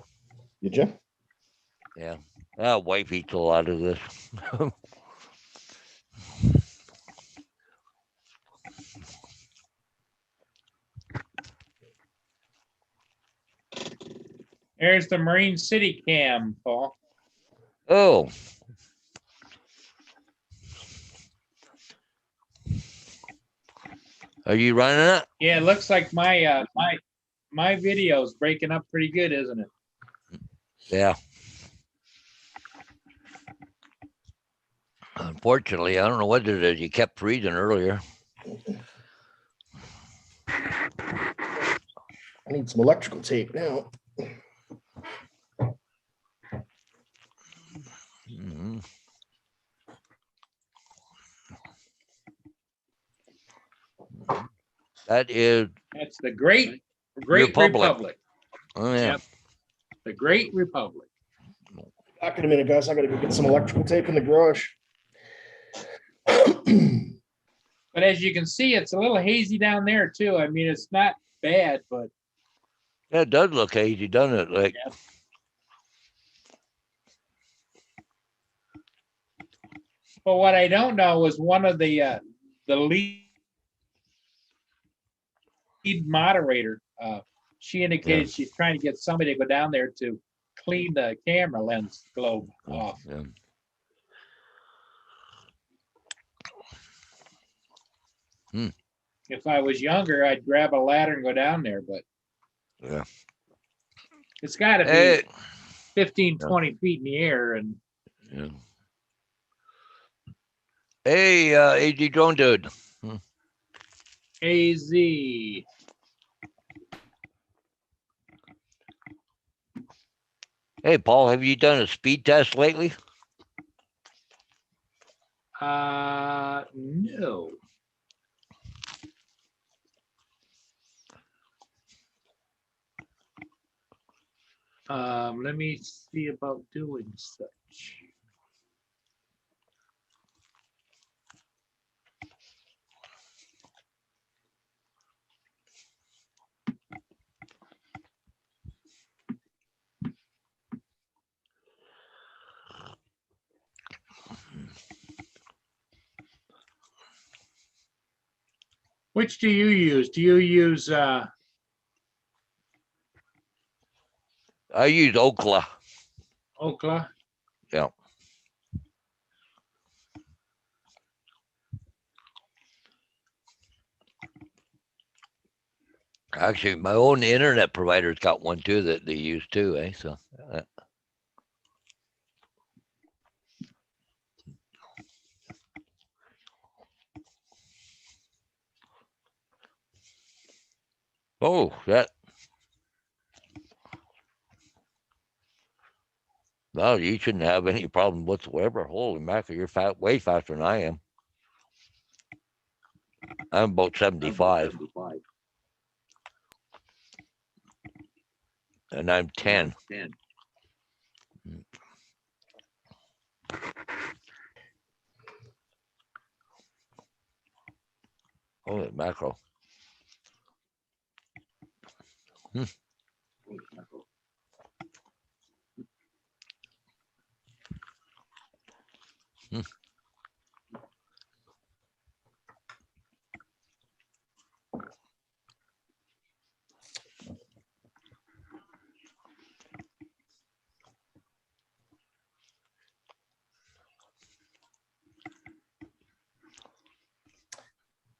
Did you? yeah. Wife eats a lot of this. There's the Marine City cam, Paul. Oh. Are you running it? Yeah, it looks like my video is breaking up pretty good, isn't it? Yeah. Unfortunately, I don't know what it is. You kept freezing earlier. I need some electrical tape now. Mm-hmm. That's the Great Republic. Oh yeah. Yep. The Great Republic. Back in a minute, guys. I got to go get some electrical tape in the garage. But as you can see, it's a little hazy down there too. I mean, it's not bad, but Yeah, it does look hazy, doesn't it? Like, yeah. But what I don't know is one of the lead moderator. She indicated she's trying to get somebody to go down there to clean the camera lens globe off. Yeah. If I was younger, I'd grab a ladder and go down there, but Yeah. it's got to be Hey. 15, 20 feet in the air. And Yeah. Hey, AG Drone Dude. AZ. Hey, Paul, have you done a speed test lately? No. Let me see about doing such. Which do you use? Do you use I use Okla. Okla? Yeah. Actually, my own internet provider's got one too that they use too, eh? So. Oh, that. No, you shouldn't have any problem whatsoever. Holy mackerel, you're way faster than I am. I'm about 75 and I'm 10. Holy mackerel.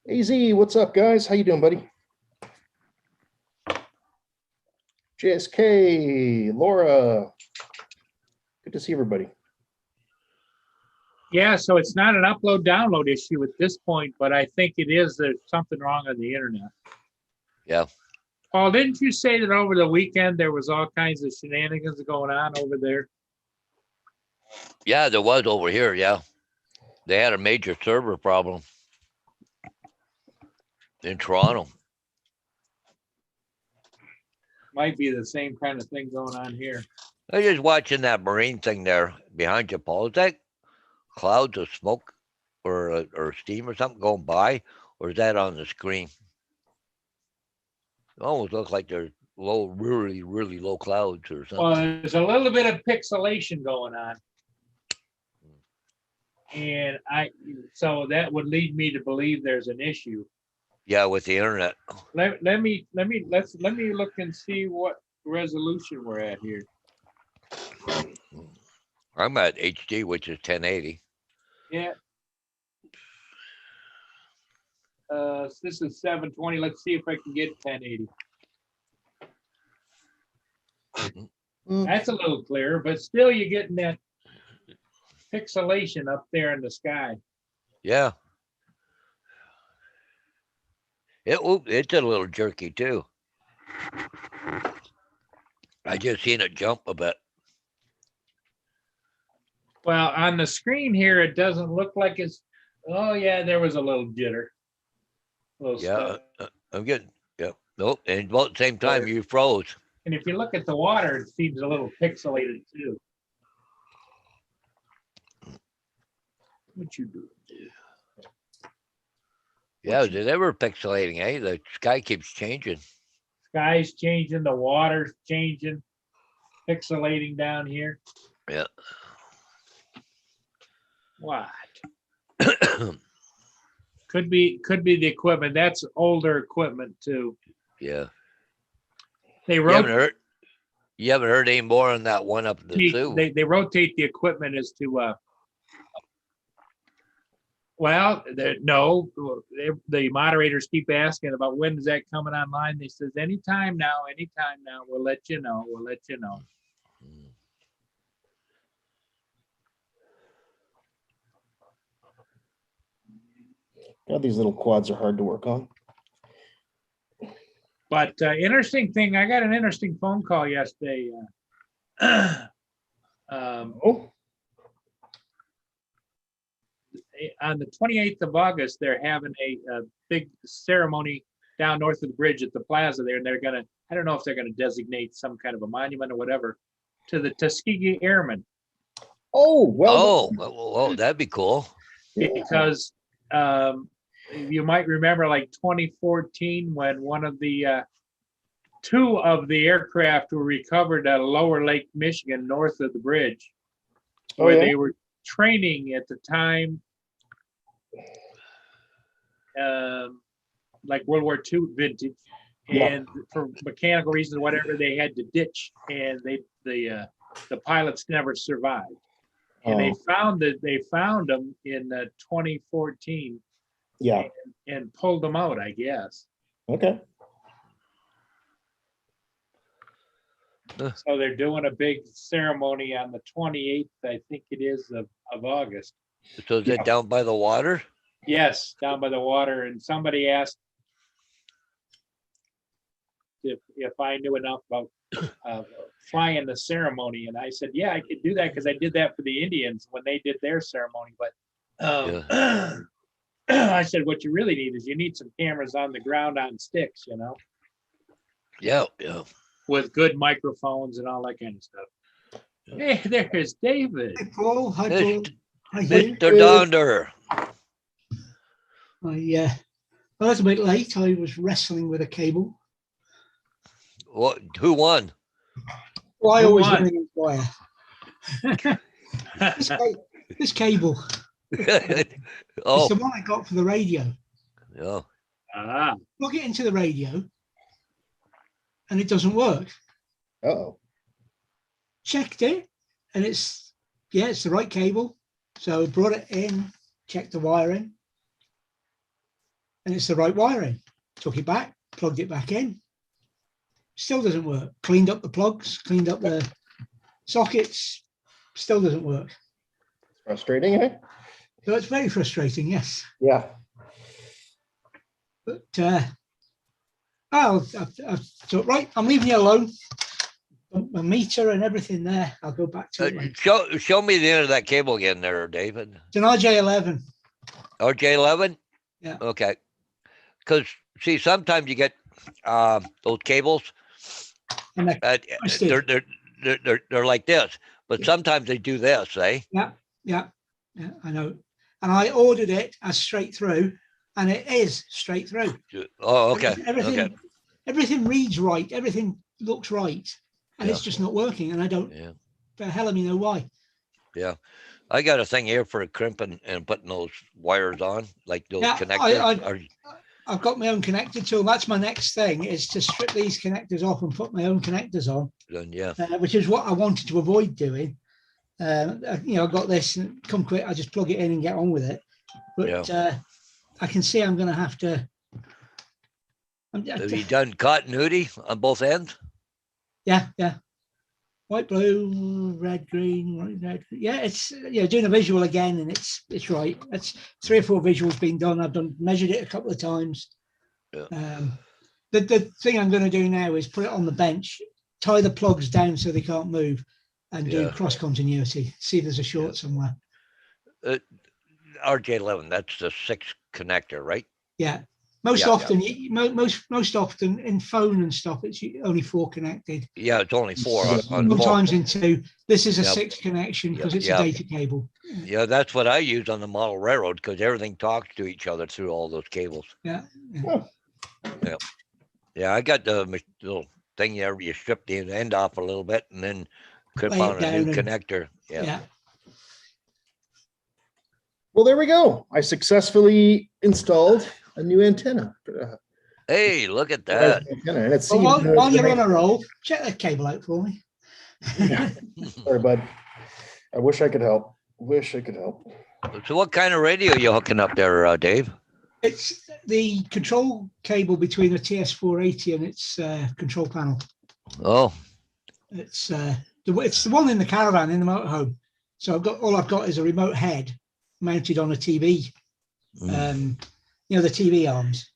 AZ, what's up, guys? How you doing, buddy? JSK, Laura. Good to see everybody. Yeah, so it's not an upload download issue at this point, but I think it is, there's something wrong on the internet. Yeah. Paul, didn't you say that over the weekend there was all kinds of shenanigans going on over there? Yeah, there was over here. Yeah. They had a major server problem in Toronto. Might be the same kind of thing going on here. I was just watching that marine thing there behind you, Paul. Is that clouds of smoke or steam or something going by, or is that on the screen? It almost looks like there's low, really, really low clouds or something. Well, there's a little bit of pixelation going on. And so that would lead me to believe there's an issue. Yeah, with the internet. Let me look and see what resolution we're at here. I'm at HD, which is 1080. Yeah. This is 720. Let's see if I can get 1080. That's a little clearer, but still you're getting that pixelation up there in the sky. Yeah. It's a little jerky too. I just seen it jump a bit. Well, on the screen here, it doesn't look like it's. Oh yeah, there was a little jitter. Yeah, I'm getting. Yeah. Nope. And about the same time, you froze. And if you look at the water, it seems a little pixelated too. What you doing? Yeah, is it ever pixelating? Eh? The sky keeps changing. Sky's changing, the water's changing, pixelating down here. Yeah. What? Could be the equipment. That's older equipment too. Yeah. They You haven't heard any more on that one up at the zoo. They rotate the equipment as to well, no, the moderators keep asking about when is that coming online. They says anytime now, we'll let you know. God, these little quads are hard to work on. But interesting thing, I got an interesting phone call yesterday. On the 28th of August, they're having a big ceremony down north of the bridge at the plaza there, and they're gonna, I don't know if they're gonna designate some kind of a monument or whatever to the Tuskegee Airmen. Oh, well. Oh, that'd be cool. Because you might remember like 2014 when one of the two of the aircraft were recovered at Lower Lake, Michigan, north of the bridge, where they were training at the time, like World War II vintage, and for mechanical reasons, whatever, they had to ditch, and the pilots never survived. And they found them in 2014. Yeah. And pulled them out, I guess. Okay. So they're doing a big ceremony on the 28th, I think it is, of August. So is it down by the water? Yes, down by the water. And somebody asked if I knew enough about flying the ceremony, and I said, yeah, I could do that because I did that for the Indians when they did their ceremony. But I said, what you really need is you need some cameras on the ground on sticks, you know, Yeah. with good microphones and all that kind of stuff. Hey, there's David. Hi, Paul. Hi, Mr. Paul. Hi, Hugh. Mr. Donder. I was a bit late. I was wrestling with a cable. What? Who won? Well, I Who always won? win against wire. This cable Oh, is the one I got for the radio. yeah. Ah, Plug it into the radio, and it doesn't work. Uh-oh. Checked it, and it's the right cable. So brought it in, checked the wiring, and it's the right wiring. Took it back, plugged it back in. Still doesn't work. Cleaned up the plugs, cleaned up the sockets. Still doesn't work. Frustrating, eh? So it's very frustrating, yes. Yeah. But I've thought, right, I'm leaving you alone. My meter and everything there. I'll go back to it later. Show me the end of that cable again there, David. It's an RJ11. RJ11? Yeah. Okay. Because, see, sometimes you get those cables, And they're like this, but Yeah. sometimes they do this, eh? Yeah, I know. And I ordered it as straight through, and it is straight through. Oh, okay. Everything, Okay. everything reads right. Everything looks right, and it's just not working. And I don't, Yeah. the hell of me know why. Yeah. I got a thing here for crimping and putting those wires on, like those Yeah, connectors. I've got my own connector tool. That's my next thing, is to strip these connectors off and put my own connectors on, Yeah. which is what I wanted to avoid doing. I got this, and come quick, I just plug it in and get on with it. But I can see I'm going to have to. Have you done continuity on both ends? Yeah. White, blue, red, green, white, red. Yeah, it's doing a visual again, and it's right. It's 3 or 4 visuals being done. I've measured it a couple of times. Yeah. The thing I'm going to do now is put it on the bench, tie the plugs down so they can't move, and do cross continuity. See if there's a short somewhere. RJ11, that's the 6 connector, right? Yeah. Most Yeah, often in phone and stuff, it's only 4 connected. Yeah, it's only 4 on Sometimes phone. in 2. This is a Yep. 6 connection because it's Yep. a data cable. Yeah, that's what I use on the model railroad because everything talks to each other through all those cables. Yeah. Yeah, I got the little thing there where you strip the end off a little bit and then clip Lay it on a down new and- connector. Yeah. Well, there we go. I successfully installed a new antenna. Hey, look at that. Antenna, and it Well, seems while you're on a roll, check that cable out for me. Sorry, bud. I wish I could help. So what kind of radio you hooking up there, Dave? It's the control cable between the TS480 and its control panel. Oh, It's the one in the caravan in the motorhome. So all I've got is a remote head mounted on a TV. The TV arms,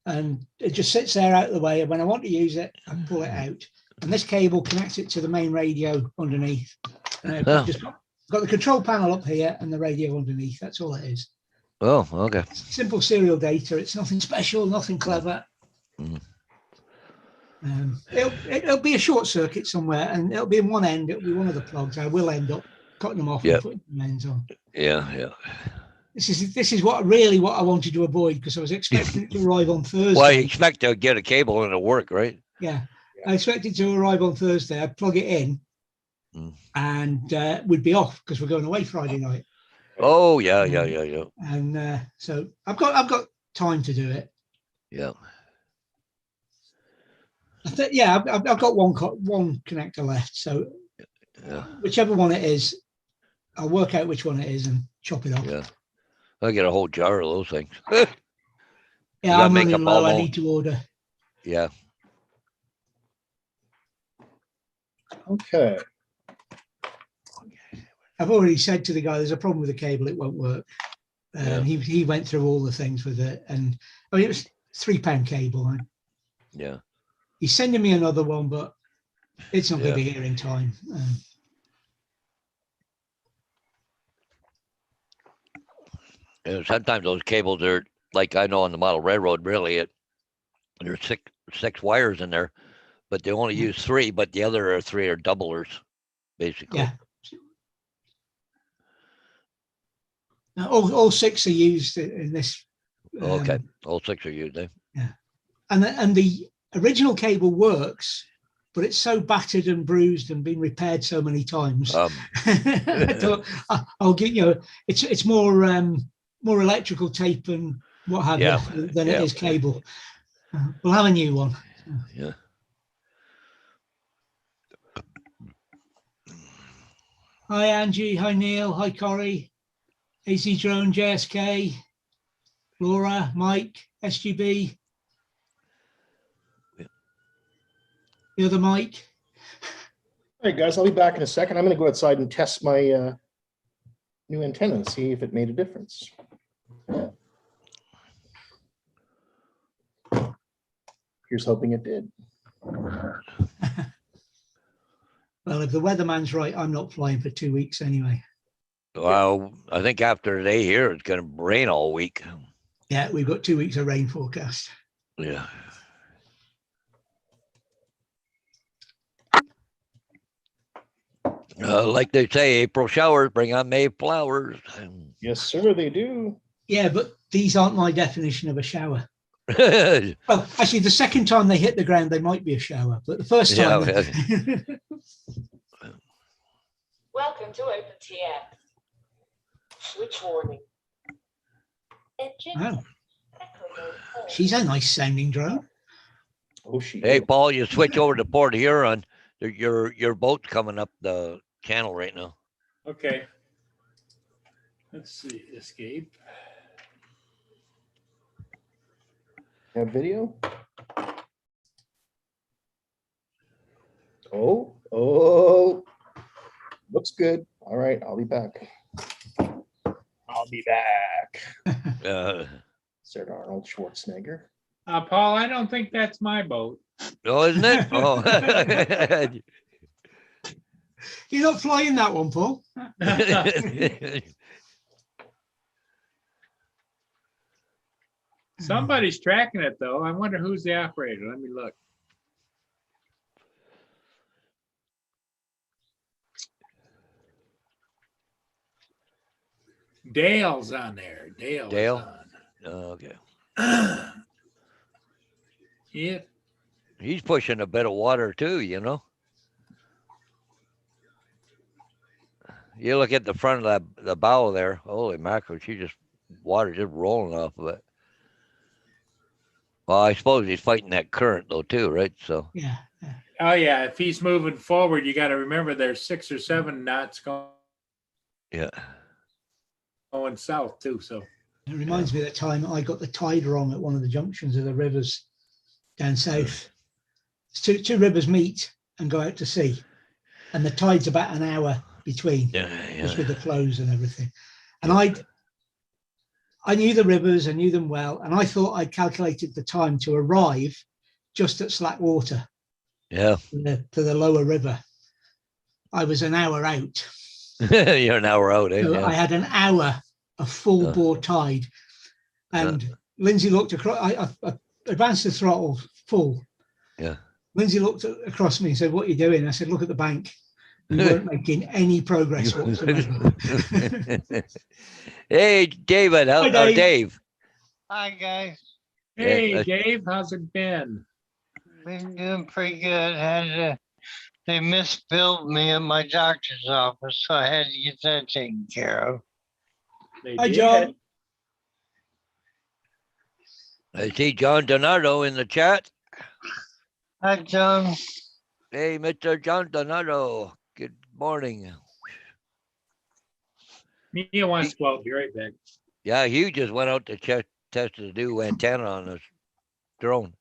and it just sits there out of the way. And when I want to use it, I pull it out, and this cable connects it to the main radio underneath. And I've just got the control panel up here and the radio underneath. That's all it is. oh, okay. Simple serial data. It's nothing special, nothing clever. It'll be a short circuit somewhere, and it'll be in one end. It'll be one of the plugs. I will end up cutting them off and putting the ends on. Yeah. This is what I wanted to avoid, because I was expecting it to arrive on Thursday. Well, you expect to get a cable and it'll work, right? Yeah. I expected to arrive on Thursday. I'd plug it in and we'd be off because we're going away Friday night. Oh, yeah. And so I've got time to do it. Yeah. I've got one connector left. So whichever one it is, I'll work out which one it is and chop it off. Yeah. I get a whole jar of those things. Yeah, I'm running low. I need to order. Yeah. Okay. I've already said to the guy, there's a problem with the cable, it won't work. He went through all the things with it, and I mean, it was £3 cable. Yeah. he's sending me another one, but it's not going Yeah. to be here in time. Sometimes those cables are like I know on the model railroad. Really, there's six wires in there, but they only use 3. But the other 3 are doublers, basically. Yeah. All 6 are used in this. Okay, all 6 are used. Eh? And the original cable works, but it's so battered and bruised and been repaired so many times. I thought I'll get it's more electrical tape and what have you than it is cable. We'll have a new one. Yeah. Hi Angie, hi Neil, hi Corey, AC Drone, JSK, Laura, Mike, SGB. The other Mike. All right, guys, I'll be back in a second. I'm going to go outside and test my new antenna and see if it made a difference. Here's hoping it did. Well, if the weatherman's right, I'm not flying for 2 weeks anyway. Well, I think after today here, it's going to rain all week. Yeah, we've got 2 weeks of rain forecast. Yeah. Like they say, April showers bring on May flowers. Yes, sir, they do. Yeah, but these aren't my definition of a shower. Well, actually, the second time they hit the ground, they might be a shower, but the first time. Welcome to OpenTM. Switch warning. Wow. She's a nice sounding drone. Oh, she Hey, is. Paul, you switch over to Port Huron. Your boat's coming up the channel right now. Okay. Let's see, escape. Have video? Oh, looks good. All right, I'll be back. I'll be back. Said Arnold Schwarzenegger. Paul, I don't think that's my boat. Oh, isn't it? Oh. You're not flying that one, Paul. Somebody's tracking it though. I wonder who's the operator. Let me look. Dale's on there. Dale. Dale? Okay. Yeah. He's pushing a bit of water too, you know. You look at the front of the bow there. Holy mackerel, water just rolling off of it. Well, I suppose he's fighting that current though too, right? So Yeah. Oh yeah. If he's moving forward, you got to remember there's 6 or 7 knots going south too. So It reminds me of the time I got the tide wrong at one of the junctions of the rivers down south. Two rivers meet and go out to sea, and the tide's about an hour between, just with the flows and everything. And I knew the rivers, I knew them well, and I thought I'd calculated the time to arrive just at slack water. Yeah. To the lower river. I was an hour out. You're an hour out, eh? So Yeah. I had an hour of full bore tide, and Lindsay looked across. I advanced the throttle full. Yeah. Lindsay looked across me and said, "What are you doing?" I said, "Look at the bank. We weren't making any progress whatsoever." Hey, David. Hi, Dave. Dave. Hi guys, Hey, Dave, how's it been? been doing pretty good. They misbilled me at my doctor's office, so I had to get that taken care of. They Hi, did. John. I see John Donato in the chat. Hi John. Hey, Mr. John Donato. Good morning. Mia wants to go out. Be right back. Yeah, Hugh just went out to test the new antenna on his drone.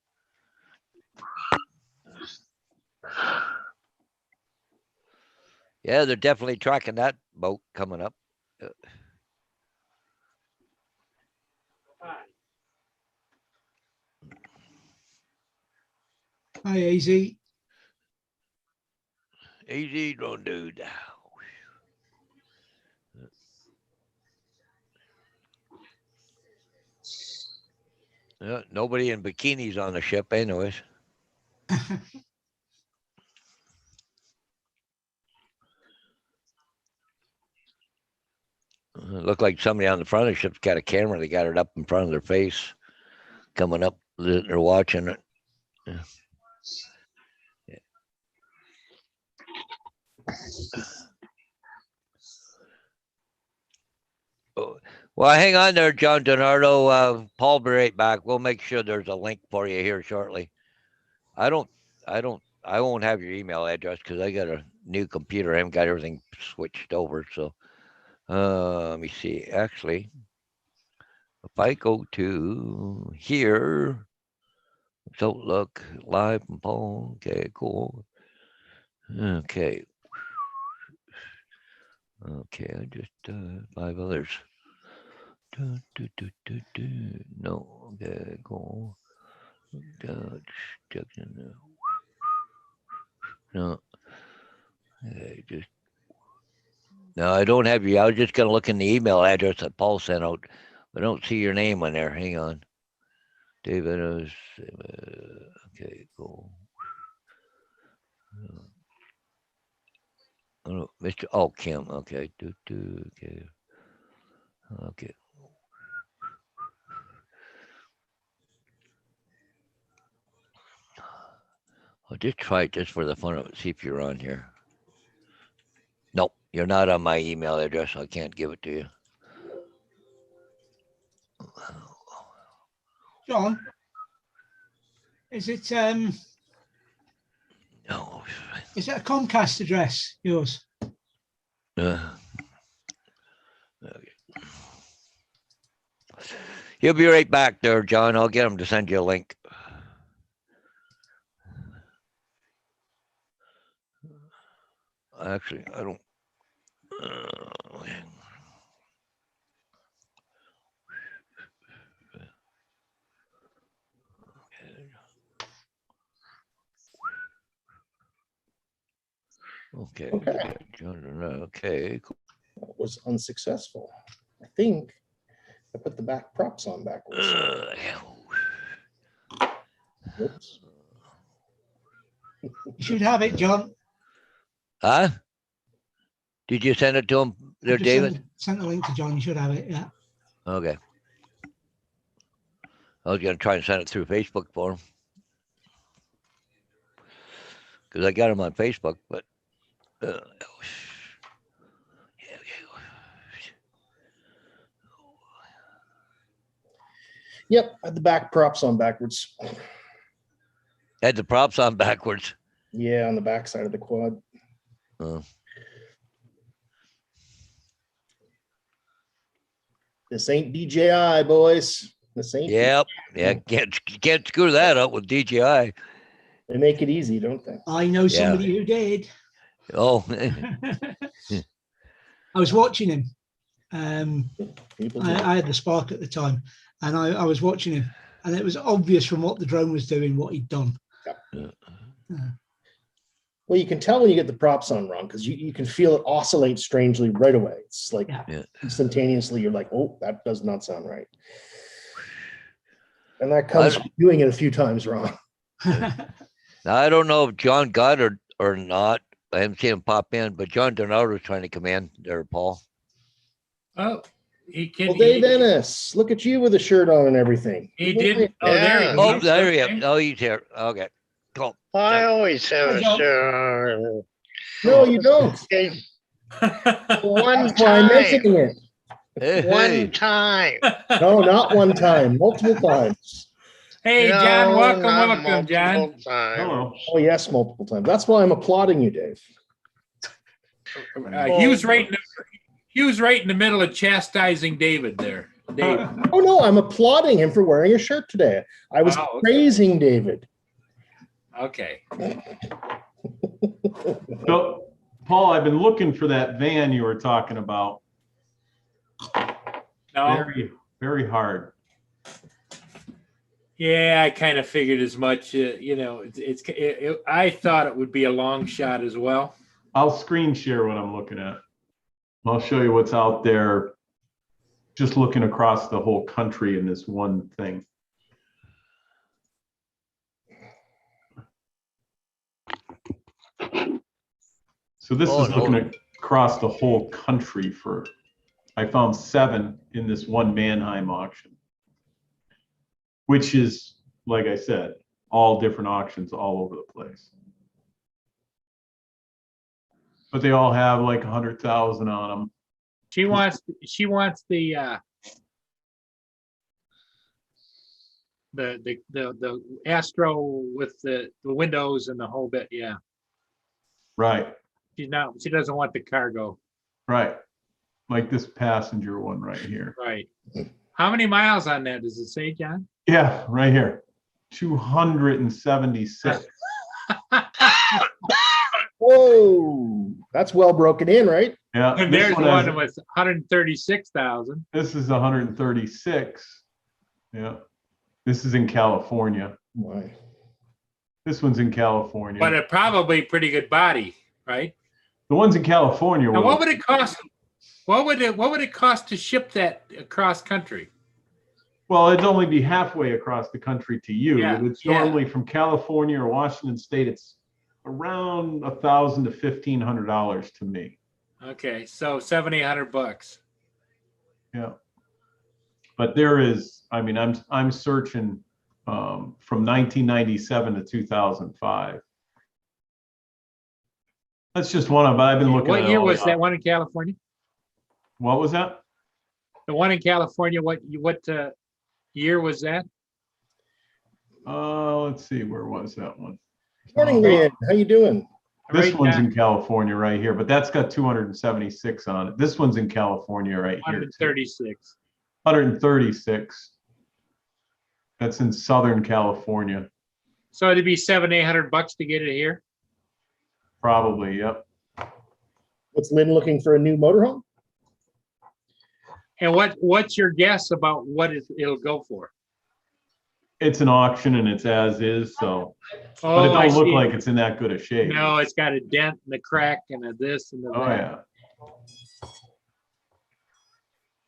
Yeah, they're definitely tracking that boat coming up. Hi, Easy. Easy, don't do that. Yeah, nobody in bikinis on the ship anyways. Look like somebody on the front of the ship's got a camera. They got it up in front of their face, coming up. They're watching it. Yeah. Oh, well, hang on there, John Donardo. Paul, be right back. We'll make sure there's a link for you here shortly. I won't have your email address because I got a new computer. I haven't got everything switched over. So, let me see. Actually, if I go to here, so look live from Paul. Okay, cool. Okay. Okay, I just 5 others. No, okay, cool. No, okay, just no. I don't have you. I was just gonna look in the email address that Paul sent out. I don't see your name on there. Hang on, David. Okay, cool. Oh, Mr. Oh, Kim. Okay, okay, okay. I'll just try it just for the fun of it. See if you're on here. Nope, you're not on my email address. So I can't give it to you. John, is it No. is it a Comcast address, yours? Okay. He'll be right back there, John. I'll get him to send you a link. Actually, I don't. Okay. Okay. John, okay. Cool. That was unsuccessful. I think I put the back props on backwards. Oops. You should have it, John. Huh? Did you send it to him there, I've just David? Sent the link to John. You should have it. Yeah. Okay. I was gonna try and send it through Facebook for him because I got him on Facebook, but Yep, I had the back props on backwards. had the props on backwards. Yeah, on the back side of the quad. Oh. This ain't DJI, boys. This ain't. Yep. Yeah, can't screw that up with DJI. They make it easy, don't they? I know somebody who did. Oh. I was watching him. People do. I had the Spark at the time, and I was watching him, and it was obvious from what the drone was doing what he'd done. Well, you can tell when you get the props on wrong because you can feel it oscillate strangely right away. It's like instantaneously, you're like, oh, that does not sound right. And that comes from doing it a few times wrong. Now, I don't know if John got it or not. I haven't seen him pop in, but John Donardo was trying to come in there, Paul. Oh, he can. Well, Dave Ennis, look at you with a shirt on and everything. He didn't. Oh, there he Yeah. Oh, goes. there he Okay. is. Oh, he's here. Okay. Cool. I always have a John. shirt. No, you don't. Okay, one That's why I'm time. mentioning it. Hey, One time. No, not one time, multiple times. Hey, No, John, welcome, not welcome, John. multiple times. Oh, yes, multiple times. That's why I'm applauding you, Dave. He was right in the middle of chastising David there. Dave. Oh, no, I'm applauding him for wearing a shirt today. I was Oh, okay. praising David. Okay. So, Paul, I've been looking for that van you were talking about. No, Very, very hard. Yeah, I kind of figured as much. I thought it would be a long shot as well. I'll screen share what I'm looking at. I'll show you what's out there. Just looking across the whole country in this one thing. So this Oh, is looking across the whole country for, I found 7 in this one Manheim auction, which is, like I said, all different auctions all over the place. But they all have like 100,000 on them. She wants the Astro with the windows and the whole bit. Yeah. Right, She doesn't want the cargo. right. Like this passenger one right here. Right. How many miles on that does it say, John? Yeah, right here. 276. Whoa, that's well broken in, right? Yeah. And this there's one one has- with 136,000. This is 136. Yeah. This is in California. Why? This one's in California. But a probably pretty good body, right? The ones in California Now, were, what would it cost? What would it cost to ship that across country? well, it'd only be halfway across the country to you. Yeah, It's yeah. normally from California or Washington State, it's around $1,000 to $1,500 to me. Okay, so $700-800. Yeah. But there is, I mean, I'm searching from 1997 to 2005. That's just one of, I've been looking at. What year all was the- that one in California? What was that? The one in California, what year was that? Let's see, where was that one? Morning, Uh, Lynn. How you doing? This Right one's down- in California right here, but that's got 276 on it. This one's in California right here. too. 136. 136. That's in Southern California, So it'd be $700-800 to get it here. probably. Yep. What's Lynn looking for a new motorhome? And what's your guess about what it'll go for? It's an auction and it's as is, so, but it Oh, I don't look see. like it's in that good a shape. No, it's got a dent and a crack and a this and a Oh, that. yeah.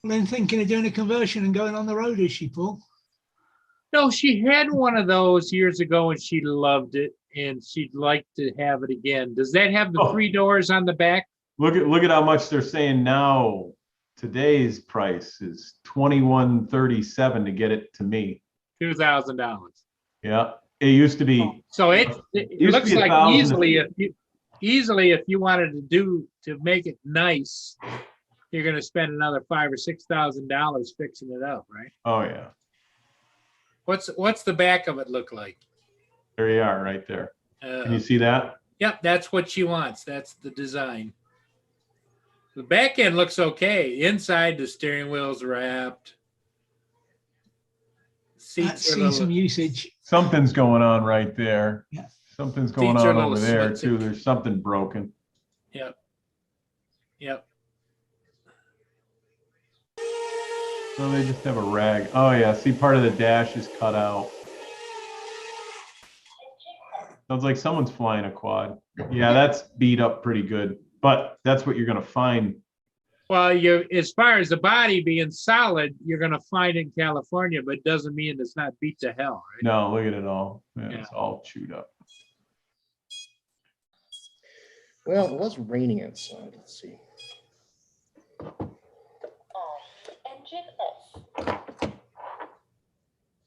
Lynn thinking of doing a conversion and going on the road, is she, Paul? No, she had one of those years ago and she loved it and she'd like to have it again. Does that have the Oh. 3 doors on the back? Look at how much they're saying now. Today's price is $2,137 to get it to me. $2,000. Yeah, it used to be. So it Used to looks be like 1,000. easily if you wanted to make it nice, you're gonna spend another $5,000 or $6,000 fixing it up, right? Oh, yeah. What's the back of it look like? There you are, right there. Can you Uh, see that? Yep, that's what she wants. That's the design. The back end looks okay. Inside, the steering wheel's wrapped. That's Seats are seen some little, usage. Something's going on right there. Yeah. Something's going Seats are on a over little there switzy. too. There's something broken. yep. No, they just have a rag. Oh, yeah. See, part of the dash is cut out. Sounds like someone's flying a quad. Yeah, that's beat up pretty good, but that's what you're going to find. Well, as far as the body being solid, you're gonna find in California, but it doesn't mean it's not beat to hell, right? No, look at it all. Yeah, Yeah. It's all chewed up. Well, it was raining outside. Let's see. Engine off.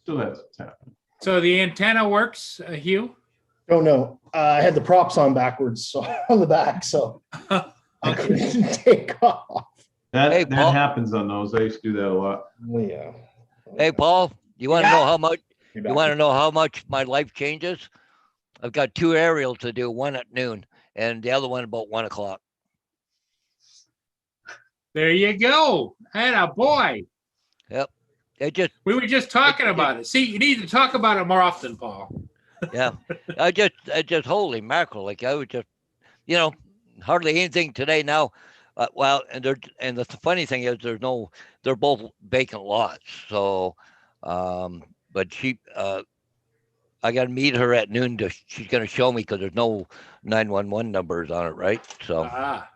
So that's what's happening. So the antenna works, Hugh? Oh, no. I had the props on backwards, so on the back, so I Okay. couldn't take off. That Hey, that Paul. happens on those. I used to do that a lot. Well, yeah. Hey, Paul, you want to Yeah. know how much? Be You back. want to know how much my life changes? I've got 2 aerials to do, one at noon and the other one about 1 o'clock. There you go. And a boy. It just, We were just talking about it. See, you need to talk about it more often, Paul. yeah, I just holy mackerel, like I was just, hardly anything today now. Well, and the funny thing is they're both vacant lots. So, but I got to meet her at noon. She's going to show me because there's no 911 numbers on it, right? Ah,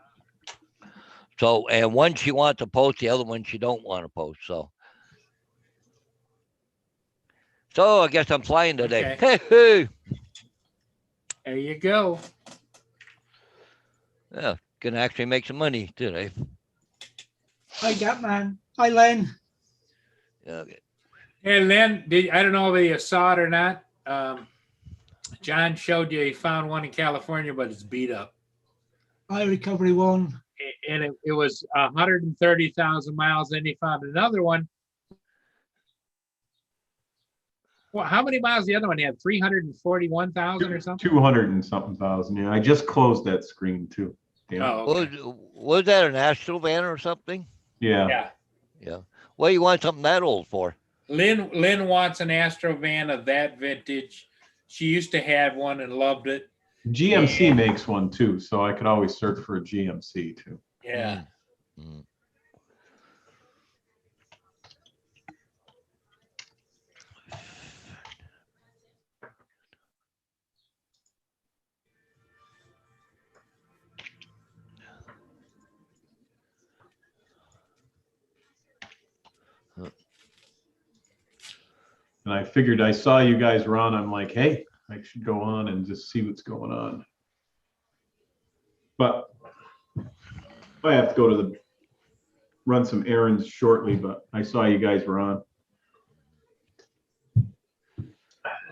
And one she wants to post, the other one she don't want to post. So I guess I'm flying today. there you go. Yeah, gonna actually make some money today. Hi, Gapman. Hi, Len. Okay. And then I don't know whether you saw it or not. John showed you he found one in California, but it's beat up. Hi, Recovery One. And it was 130,000 miles. Then he found another one. Well, how many miles the other one had? 341,000 or something? 200 and something thousand. Yeah, I just closed that screen too. Damn. Oh, okay. Was that an Astro van or something? Yeah. Yeah. Yeah. What do you want something that old for? Lynn wants an Astro van of that vintage. She used to have one and loved it. GMC makes one too, so I could always search for a GMC too. Yeah. Mm. And I figured I saw you guys were on. I'm like, hey, I should go on and just see what's going on. But I have to go to run some errands shortly, but I saw you guys were on.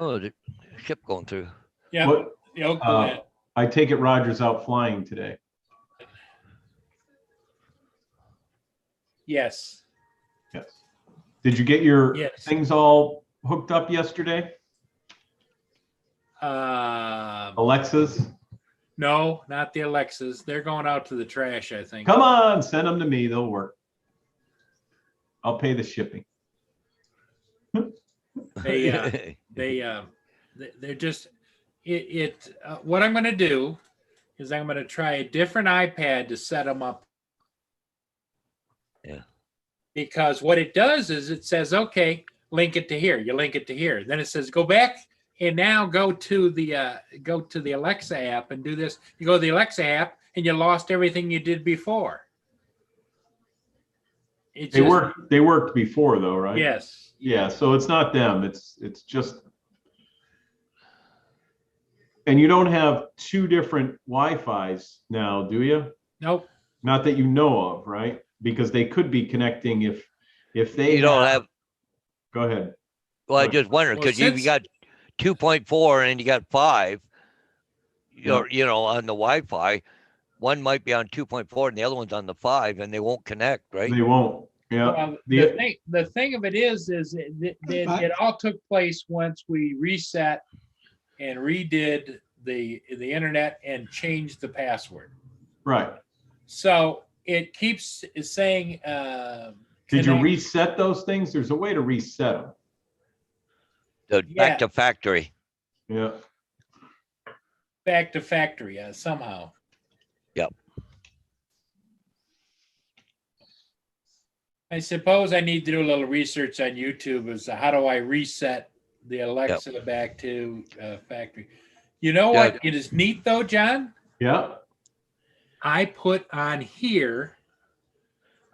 Oh, the ship going through. Yeah. What, Yeah. I take it Roger's out flying today. Yes. Yes. Did you get your Yes. things all hooked up yesterday? Alexas? No, not the Alexas. They're going out to the trash, I think. Come on, send them to me. They'll work. I'll pay the shipping. They're just what I'm going to do is I'm going to try a different iPad to set them up. Yeah. Because what it does is it says, okay, link it to here. You link it to here. Then it says, go back and now go to the Alexa app and do this. You go to the Alexa app and you lost everything you did before. They worked before though, right? Yes. Yeah, so it's not them. It's just, and you don't have two different Wi-Fis now, do you? Nope. Not that you know of, right? Because they could be connecting if they You don't have. Go ahead. Well, I just wondered Well, because you got 2.4 and you got 5. You know, on the Wi-Fi, one might be on 2.4 and the other one's on the 5, and they won't connect, right? They won't. Yeah. Well, the thing of it is it all took place once we reset and redid the internet and changed the password. Right. So it keeps saying. Did you connect. reset those things? There's a way to reset them. Back to factory. Yeah. Back to factory somehow. Yep. I suppose I need to do a little research on YouTube as to how do I reset the Alexa back to factory. You know what? It is neat though, John. Yeah. I put on here,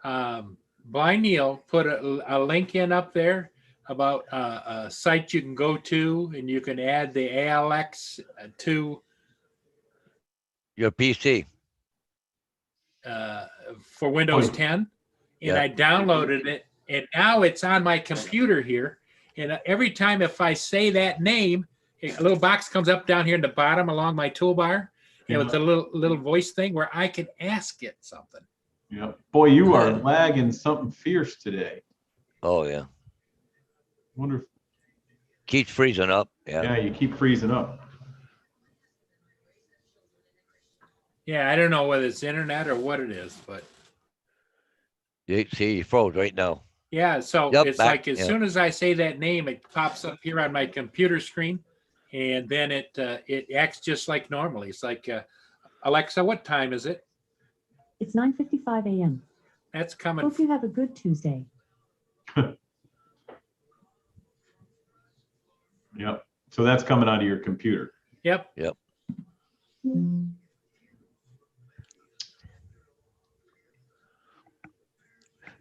by Neil, put a link in up there about a site you can go to, and you can add the ALX to Your PC. For Windows 10. And I downloaded it, and now it's on my computer here. And every time if I say that name, a little box comes up down here in the bottom along my toolbar, with a little voice thing where I can ask it something. Yeah. Boy, you are lagging something fierce today. Oh yeah. Wonder if Keeps freezing up. yeah, you keep freezing up. Yeah, I don't know whether it's internet or what it is, but You see, you froze right now. yeah. So Yep, it's back, like as soon as I say that name, it pops up here on my computer screen, and then it acts just like normally. It's like Alexa, what time is it? It's 9:55 a.m. That's coming. Hope you have a good Tuesday. Yep. So that's coming out of your computer. Yep.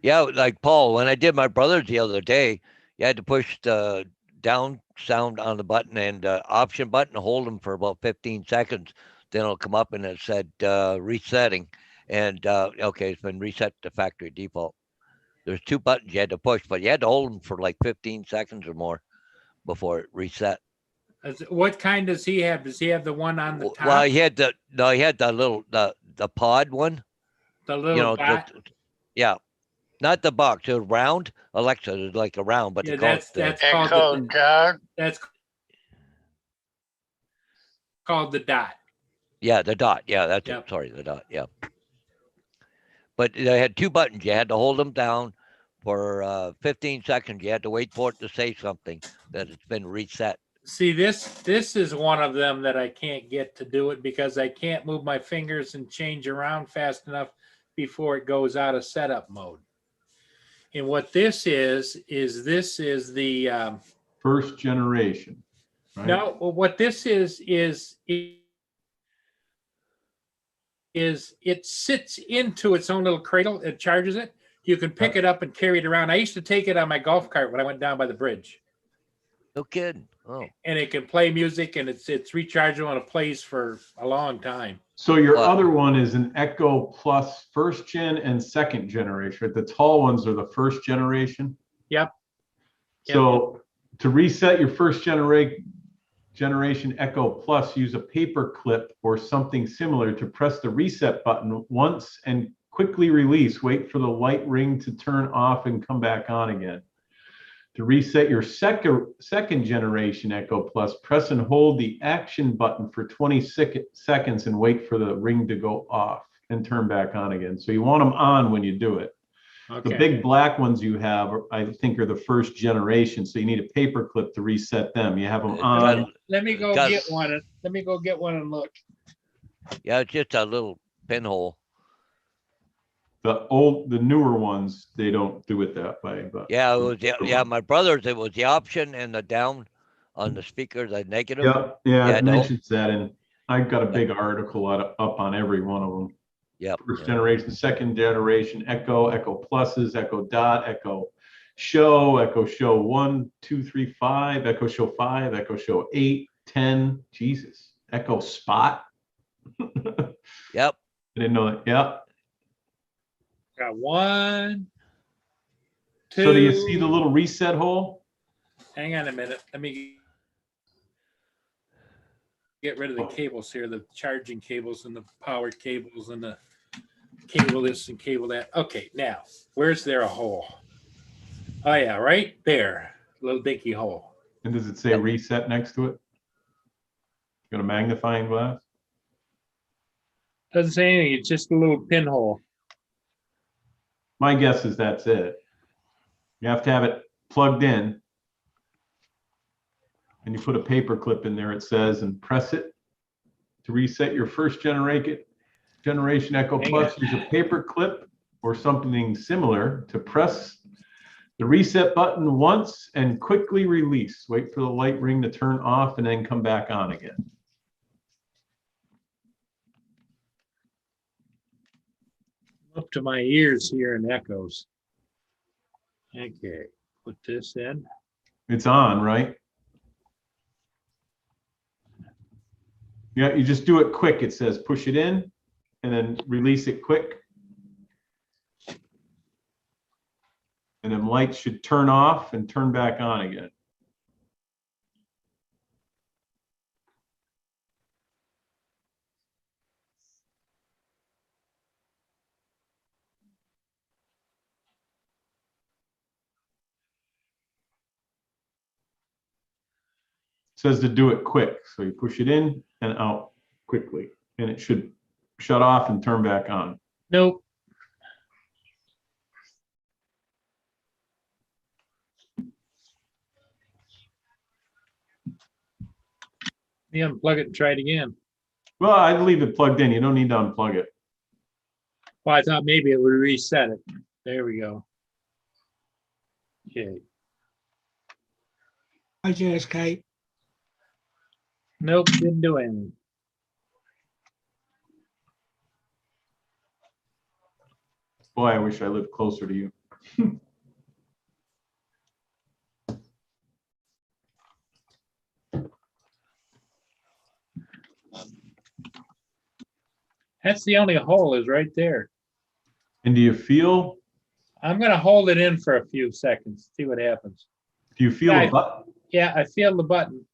Yeah, like Paul, when I did my brother's the other day, you had to push the down sound on the button and option button, hold them for about 15 seconds. Then it'll come up and it said resetting. And okay, it's been reset to factory default. There's 2 buttons you had to push, but you had to hold them for like 15 seconds or more before it reset. What kind does he have? Does he have the one on the top? Well, he had the little the pod one. The little dot? Yeah, not the box. It was round. Alexa is like a round, but Yeah, they call that's called Echo the, dot. that's called the dot. yeah, the dot. Yeah, that's Yep. it. Sorry, the dot. Yeah. But they had 2 buttons. You had to hold them down for 15 seconds. You had to wait for it to say something that it's been reset. See, this is one of them that I can't get to do it because I can't move my fingers and change around fast enough before it goes out of setup mode. And what this is this is the First generation. Right? no, well, what this is it sits into its own little cradle. It charges it. You can pick it up and carry it around. I used to take it on my golf cart when I went down by the bridge. No kidding. Oh, And it can play music, and it's rechargeable, and it plays for a long time. So your Wow. other one is an Echo Plus first gen and second generation. Right? The tall ones are the first generation. Yep. So to reset your first generation Echo Plus, use a paper clip or something similar to press the reset button once and quickly release. Wait for the light ring to turn off and come back on again. To reset your second generation Echo Plus, press and hold the action button for 20 seconds and wait for the ring to go off and turn back on again. So you want them on when you do it. Okay. The big black ones you have, I think, are the first generation. So you need a paper clip to reset them. You have them on. Let me go Got- get one. Let me go get one and look. yeah, it's just a little pinhole. The newer ones, they don't do it that way. But Yeah, it was. Yeah, my brother's. It was the option and the down on the speaker, the negative. yeah, Yeah, it no. mentions that, and I've got a big article up on every one of them. Yep. First generation, second generation, Echo, Echo Pluses, Echo Dot, Echo Show 1, 2, 3, 5, Echo Show 5, Echo Show 8, 10, Jesus, Echo Spot. Yep. I didn't know that. Yeah. Got 1, 2. So do you see the little reset hole? Hang on a minute. Let me get rid of the cables here, the charging cables and the power cables and the cable this and cable that. Okay, now, where's there a hole? Oh yeah, right there, little dinky hole. And does it say reset next to it? Got a magnifying glass? Doesn't say anything, it's just a little pinhole. My guess is that's it. You have to have it plugged in. And you put a paper clip in there, it says, and press it to reset your first generation Echo Hang Plus. Use a paper clip or something similar to press the reset button once and quickly release. Wait for the light ring to turn off and then come back on again. Up to my ears here in echoes. Okay, put this in. It's on, right? Yeah, you just do it quick. It says push it in and then release it quick. And then lights should turn off and turn back on again. It says to do it quick. So you push it in and out quickly, and it should shut off and turn back on. Nope. Yeah, unplug it and try it again. Well, I'd leave it plugged in. You don't need to unplug it. Well, I thought maybe it would reset it. There we go. Okay. Hi, JSK. Nope, didn't do anything. Boy, I wish I lived closer to you. That's the only hole is right there. And do you feel I'm gonna hold it in for a few seconds, see what happens. a button? Yeah, I feel the button.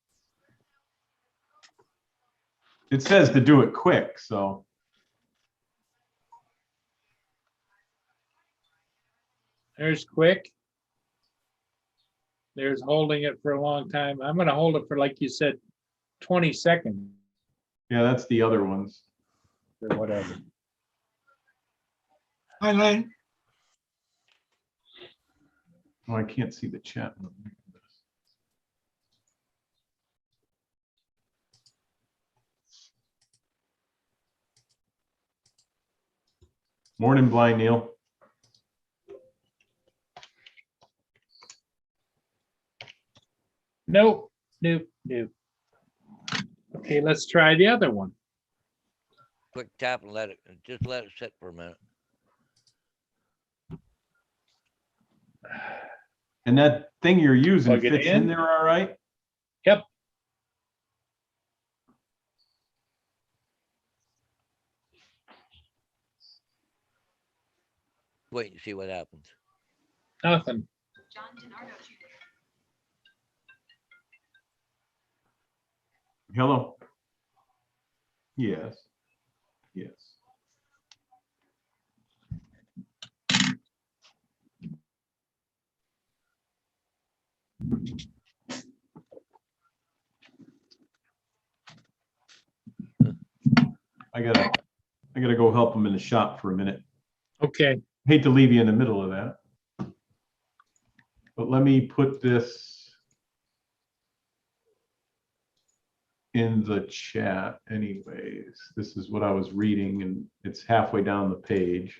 It says to do it quick, so. There's quick. There's holding it for a long time. I'm gonna hold it for, like you said, 20 seconds Yeah, that's the other ones. or whatever. Hi, Len. Oh, I can't see the chat. Morning, Blind Neil. Nope, nope, nope. Okay, let's try the other one. Quick tap and just let it sit for a minute. And that thing you're using Plug it fits in. in there all right? Yep. Wait and see what happens. Nothing. Hello? Yes. Yes. I gotta go help him in the shop for a minute. Okay, Hate to leave you in the middle of that. But let me put this in the chat anyways. This is what I was reading and it's halfway down the page.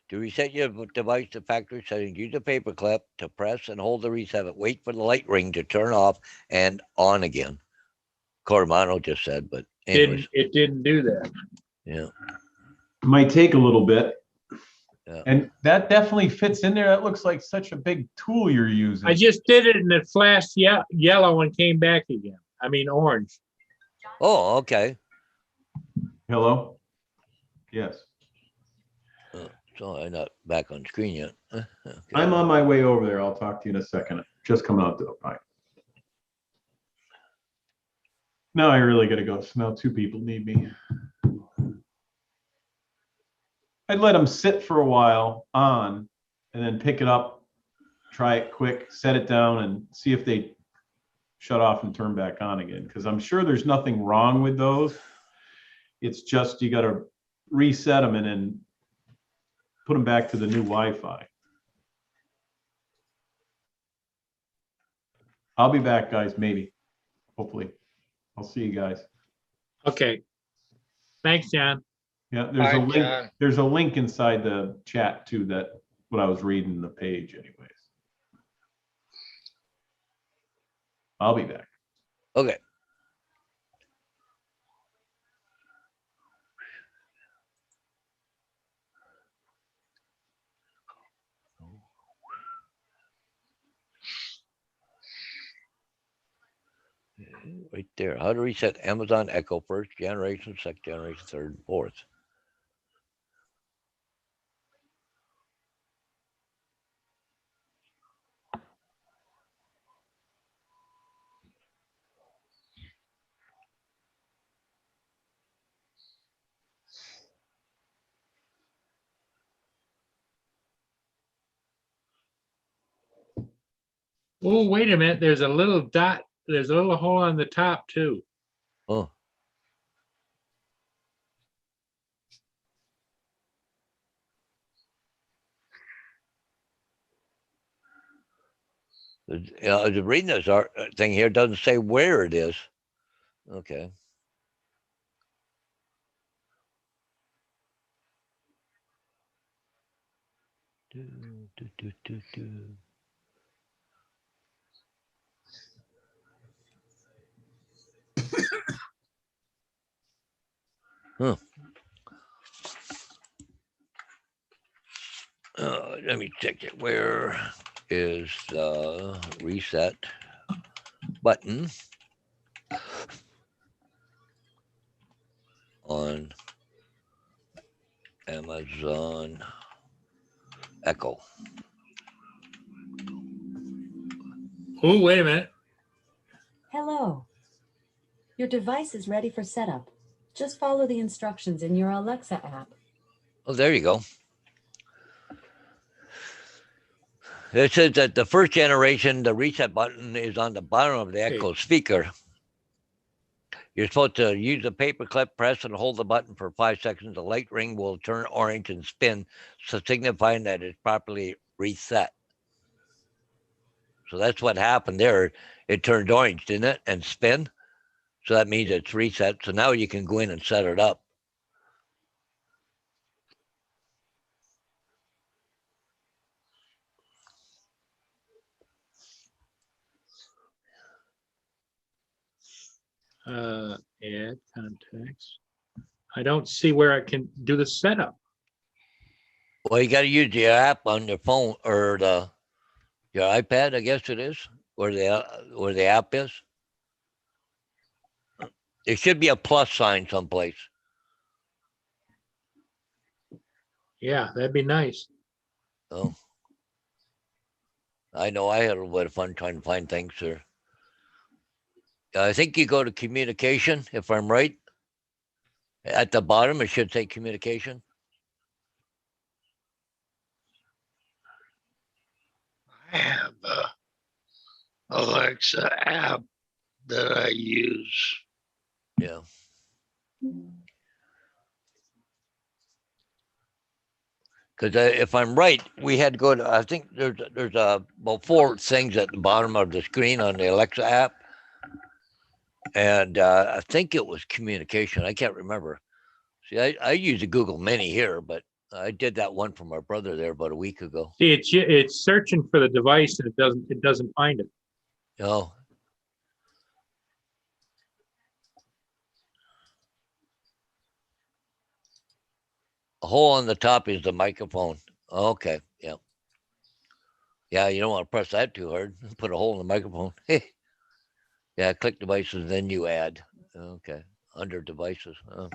To reset your device to factory settings, use a paper clip to press and hold the reset button. Wait for the light ring to turn off and on again. Cormano just said, but anyways, it didn't do that. yeah. Might take a little bit. Yeah. And that definitely fits in there. That looks like such a big tool you're using. I just did it and it flashed yellow and came back again. I mean, orange. Oh, okay. Hello? Yes. So I'm not back on screen yet. Okay. I'm on my way over there. I'll talk to you in a second. Just come out though. Bye. Now I really gotta go. So now two people need me. I'd let them sit for a while on and then pick it up, try it quick, set it down and see if they shut off and turn back on again. Because I'm sure there's nothing wrong with those. It's just you gotta reset them and then put them back to the new Wi-Fi. I'll be back, guys, maybe, hopefully. I'll see you guys. Okay. Thanks, John. Yeah, there's a Bye, link. John. There's a link inside the chat too, that what I was reading the page anyways. I'll be back. Okay. Right there. How to reset Amazon Echo first generation, second generation, third, and fourth. Oh, wait a minute. There's a little dot. There's a little hole on the top too. Oh, the reading this thing here doesn't say where it is. Okay. Huh. Let me check it. Where is the reset button on Amazon Echo? Oh, wait a minute. Hello. Your device is ready for setup. Just follow the instructions in your Alexa app. Oh, there you go. It says that the first generation, the reset button is on the bottom of the Echo speaker. You're supposed to use a paper clip, press and hold the button for 5 seconds. The light ring will turn orange and spin, so signifying that it's properly reset. So that's what happened there. It turned orange, didn't it? And spin. So that means it's reset. So now you can go in and set it up. Add contacts. I don't see where I can do the setup. Well, you got to use the app on your phone or your iPad, I guess it is, where the app is. There should be a plus sign someplace. Yeah, that'd be nice. Oh, I know I had a little bit of fun trying to find things there. I think you go to communication, if I'm right. At the bottom, it should say communication. I have a Alexa app that I use. Yeah. Because if I'm right, we had to go to, I think there's about 4 things at the bottom of the screen on the Alexa app. And I think it was communication. I can't remember. See, I use a Google Mini here, but I did that one for my brother there about a week ago. See, it's searching for the device and it doesn't find it. Oh. A hole on the top is the microphone. Okay, yeah. Yeah, you don't want to press that too hard. Put a hole in the microphone. Yeah, click devices, then you add. Okay, under devices. Oh.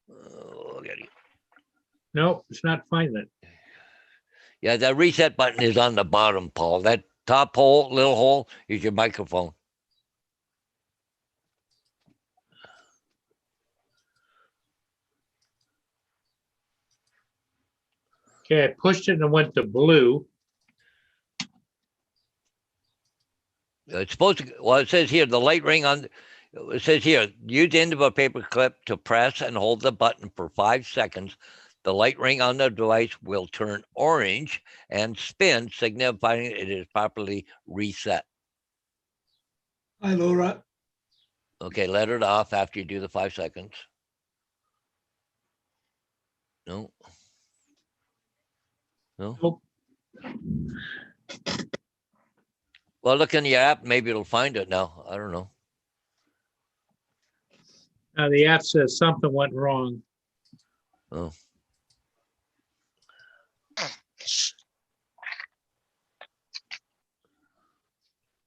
Look at you. Nope, it's not finding it. Yeah, that reset button is on the bottom, Paul. That top hole, little hole, is your microphone. Okay, I pushed it and it went to blue. It's supposed to, well, it says here, the light ring on, it says here, use the end of a paper clip to press and hold the button for 5 seconds. The light ring on the device will turn orange and spin, signifying it is properly reset. Hi, Laura. Okay, let it off after you do the 5 seconds. No. No. Nope. Well, look in the app. Maybe it'll find it now. I don't know. The app says something went wrong. Oh.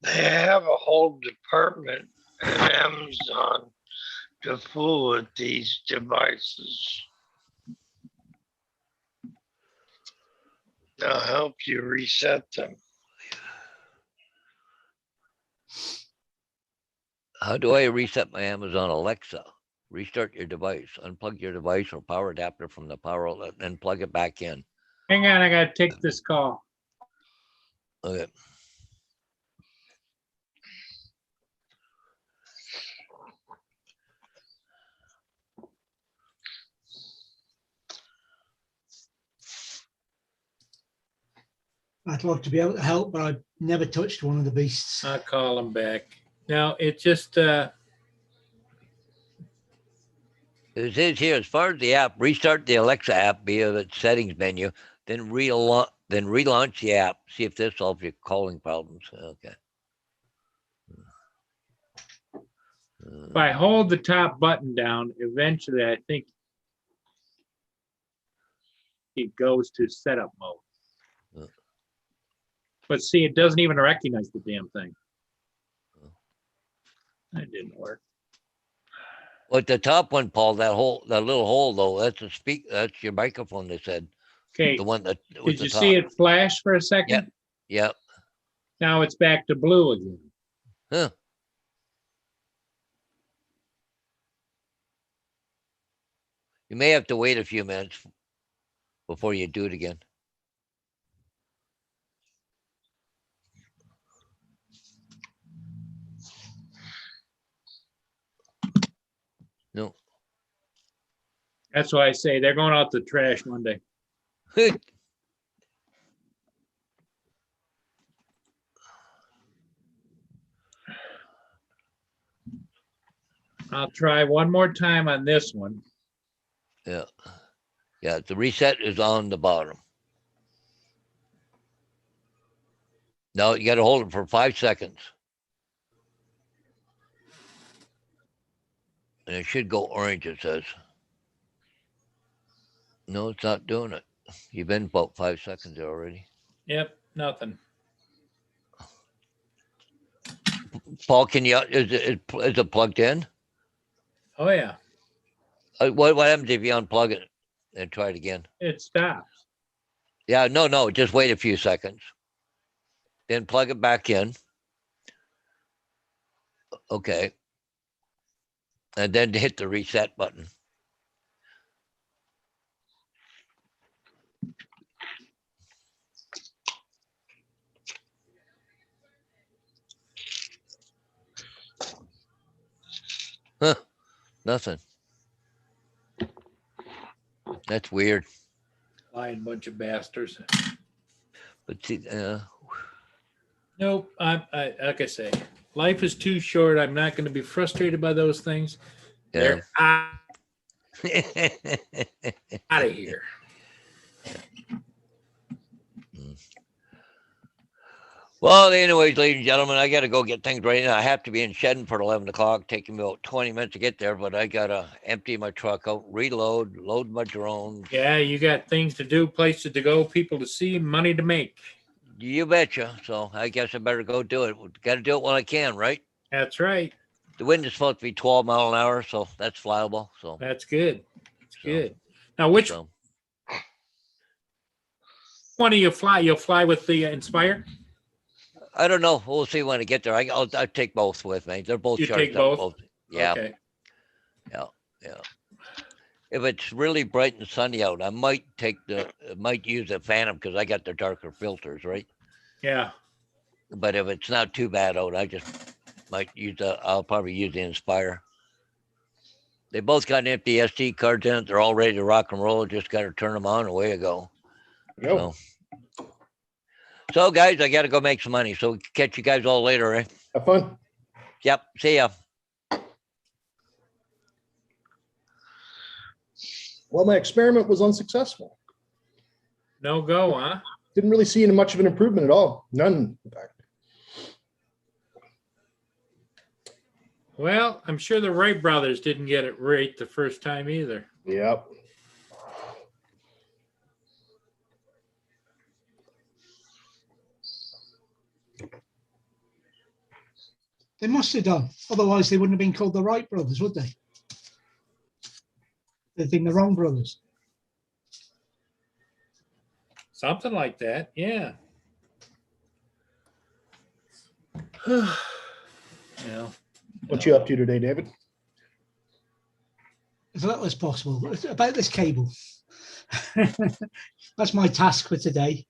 They have a whole department at Amazon to fool with these devices. They'll help you reset them. How do I reset my Amazon Alexa? Restart your device. Unplug your device or power adapter from the power outlet, then plug it back in. Hang on, I gotta take this call. Okay. I'd love to be able to help, but I've never touched one of the beasts. I'll call him back. Now, it just, It says here, as far as the app, restart the Alexa app via the settings menu, then relaunch the app. See if this solves your calling problems. Okay. If I hold the top button down, eventually I think it goes to setup mode. Yeah. But see, it doesn't even recognize the damn thing. That didn't work. Well, the top one, Paul, that little hole though, that's your microphone, they said. Okay, The one that was did the you top. see it flash for a second? Yep. Now it's back to blue again. Huh. You may have to wait a few minutes before you do it again. No. That's why I say they're going out the trash Monday. I'll try one more time on this one. Yeah. Yeah, the reset is on the bottom. No, you got to hold it for 5 seconds. And it should go orange, it says. No, it's not doing it. You've been about 5 seconds there already. Yep, nothing. Paul, is it plugged in? Oh yeah, What happens if you unplug it and try it again? it stops. Yeah, no, just wait a few seconds. Then plug it back in. Okay. And then hit the reset button. Huh, nothing. That's weird. Lying bunch of bastards. But see, Nope. I like I say, life is too short. I'm not going to be frustrated by those things. yeah. They're out of here. Well, anyways, ladies and gentlemen, I got to go get things ready. Now, I have to be in Shedden for 11 o'clock, taking me about 20 minutes to get there, but I got to empty my truck out, load my drones. Yeah, you got things to do, places to go, people to see, money to make. You betcha. So I guess I better go do it. Got to do it while I can, right? That's right. The wind is supposed to be 12 mile an hour, so that's flyable. So That's good. That's So- good. Now, which so, one do you fly? You'll fly with the Inspire? I don't know. We'll see when I get there. I'll take both with me. They're both You charged take up. both? Yeah. Okay. Yeah. If it's really bright and sunny out, I might use the Phantom because I got the darker filters, right? Yeah. But if it's not too bad out, I just might I'll probably use the Inspire. They both got empty SD cards in it. They're all ready to rock and roll. Just got to turn them on. Away you go. Go. So guys, I got to go make some money. So catch you guys all later, eh? Have fun. Yep. See ya. Well, my experiment was unsuccessful. No go, huh? Didn't really see much of an improvement at all. None, in fact. Well, I'm sure the Wright brothers didn't get it right the first time either. Yep. They must have done. Otherwise, they wouldn't have been called the Wright brothers, would they? They'd been the wrong brothers. Something like that. Yeah. Yeah. What you up to today, David? As little as possible. It's about this cable. That's my task for today.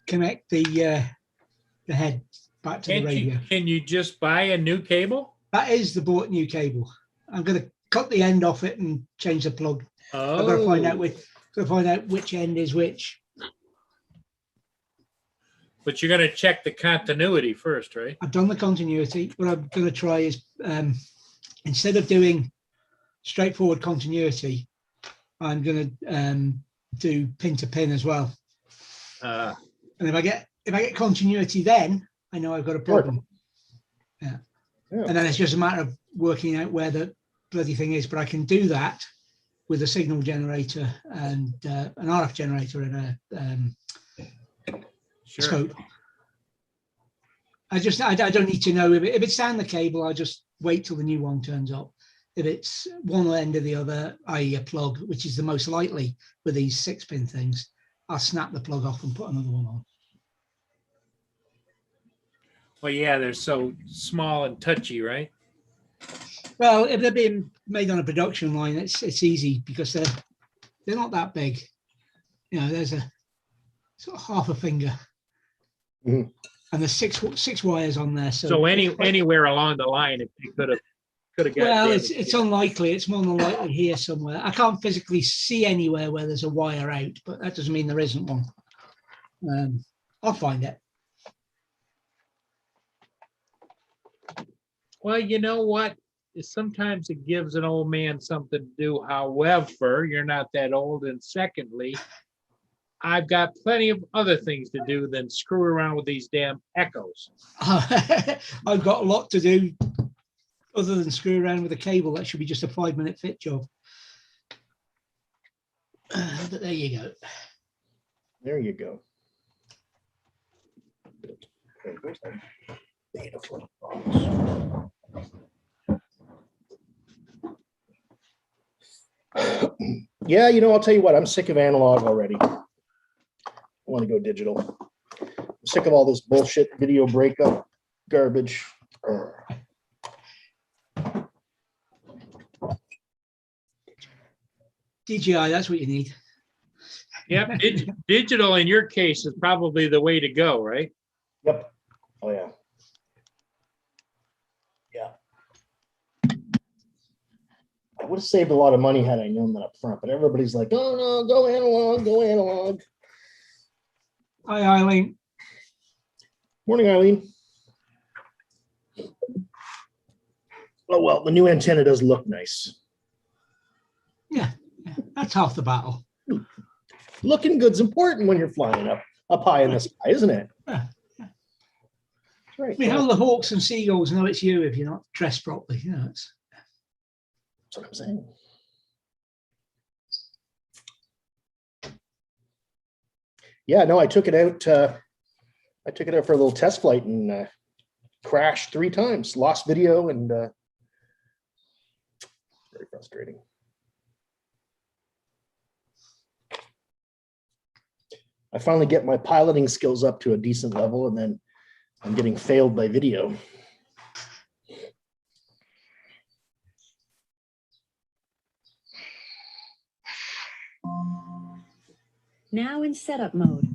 Connect the head back to the radio. Can you just buy a new cable? That is the bought new cable. I'm going to cut the end off it and change the plug. Oh, I've got to find out which end is which. but you're going to check the continuity first, right? I've done the continuity. What I'm going to try is instead of doing straightforward continuity, I'm going to do pin to pin as well. Uh, And if I get continuity, then I know I've got a problem. Yeah. Yeah. And then it's just a matter of working out where the bloody thing is. But I can do that with a signal generator and an RF generator and a sure. scope. I don't need to know if it's down the cable. I'll just wait till the new one turns up. If it's one end or the other, i.e. a plug, which is the most likely with these 6-pin things, I'll snap the plug off and put another one on. Well, yeah, they're so small and touchy, right? Well, if they're being made on a production line, it's easy because they're not that big. You know, there's a sort of half a finger, Mhm. and there's six wires on there. So anywhere along the line, if they could have got. Well, it's unlikely. It's more than likely here somewhere. I can't physically see anywhere where there's a wire out, but that doesn't mean there isn't one. I'll find it. Well, you know what? Sometimes it gives an old man something to do. However, you're not that old. And secondly, I've got plenty of other things to do than screw around with these damn echoes. I've got a lot to do other than screw around with a cable. That should be just a 5-minute fit job. But there you go. There you go. Okay, where's that data flow box? Yeah, you know, I'll tell you what, I'm sick of analog already. I want to go digital. I'm sick of all this bullshit video breakup garbage. DJI, that's what you need. Yep, digital in your case is probably the way to go, right? Yep. Oh, yeah. Yeah. I would have saved a lot of money had I known that up front, but everybody's like, oh, no, go analog, go analog. Hi, Eileen. Morning, Eileen. Oh, well, the new antenna does look nice. Yeah, that's half the battle. Looking good's important when you're flying up high in the sky, isn't it? Yeah. That's right. I mean, how the hawks and seagulls know it's you if you're not dressed properly? You know, That's what I'm saying. Yeah, no, I took it out. I took it out for a little test flight and crashed 3 times. Lost video and very frustrating. I finally get my piloting skills up to a decent level, and then I'm getting failed by video. Now in setup mode.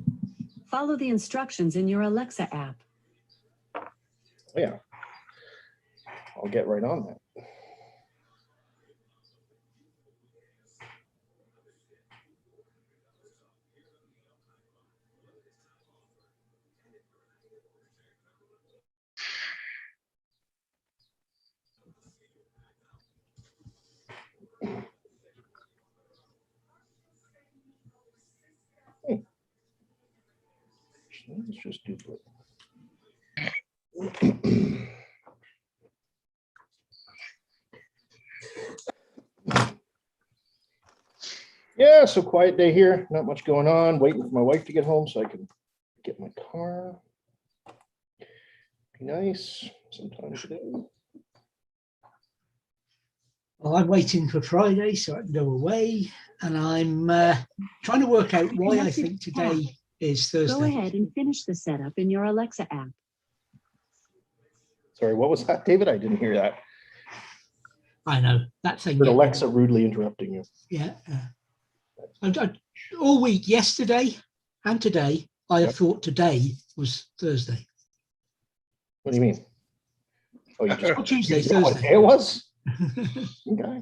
Follow the instructions in your Alexa app. Oh, yeah, I'll get right on that. Let's just do it. Yeah, so quiet day here. Not much going on. Waiting for my wife to get home so I can get my car. Be nice sometime today. well, I'm waiting for Friday so I can go away, and I'm trying to work out why I think today is Thursday. Go ahead and finish the setup in your Alexa app. Sorry, what was that, David? I didn't hear that. I know that thing. Heard Alexa rudely interrupting you. Yeah. All week, yesterday and today, I have thought today was Thursday. What do you mean? Oh, you just Not Tuesday, you know what Thursday. day it was? Okay.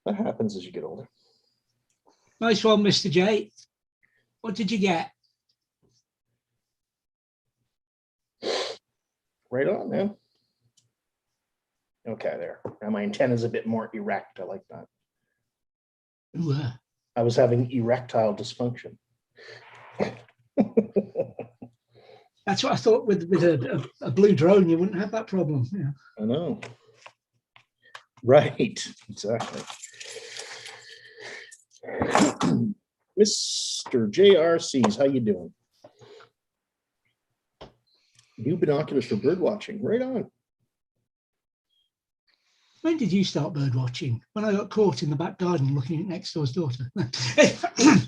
That happens as you get older. Nice one, Mr. J. What did you get? Right on, man. Okay, there. Now my antenna's a bit more erect. I like that. Ooh, I was having erectile dysfunction. that's what I thought with a blue drone, you wouldn't have that problem. Yeah. I know. Right, exactly. Mr. JRCs, how you doing? New binoculars for bird watching. Right on. When did you start bird watching? When I got caught in the back garden looking at next door's daughter.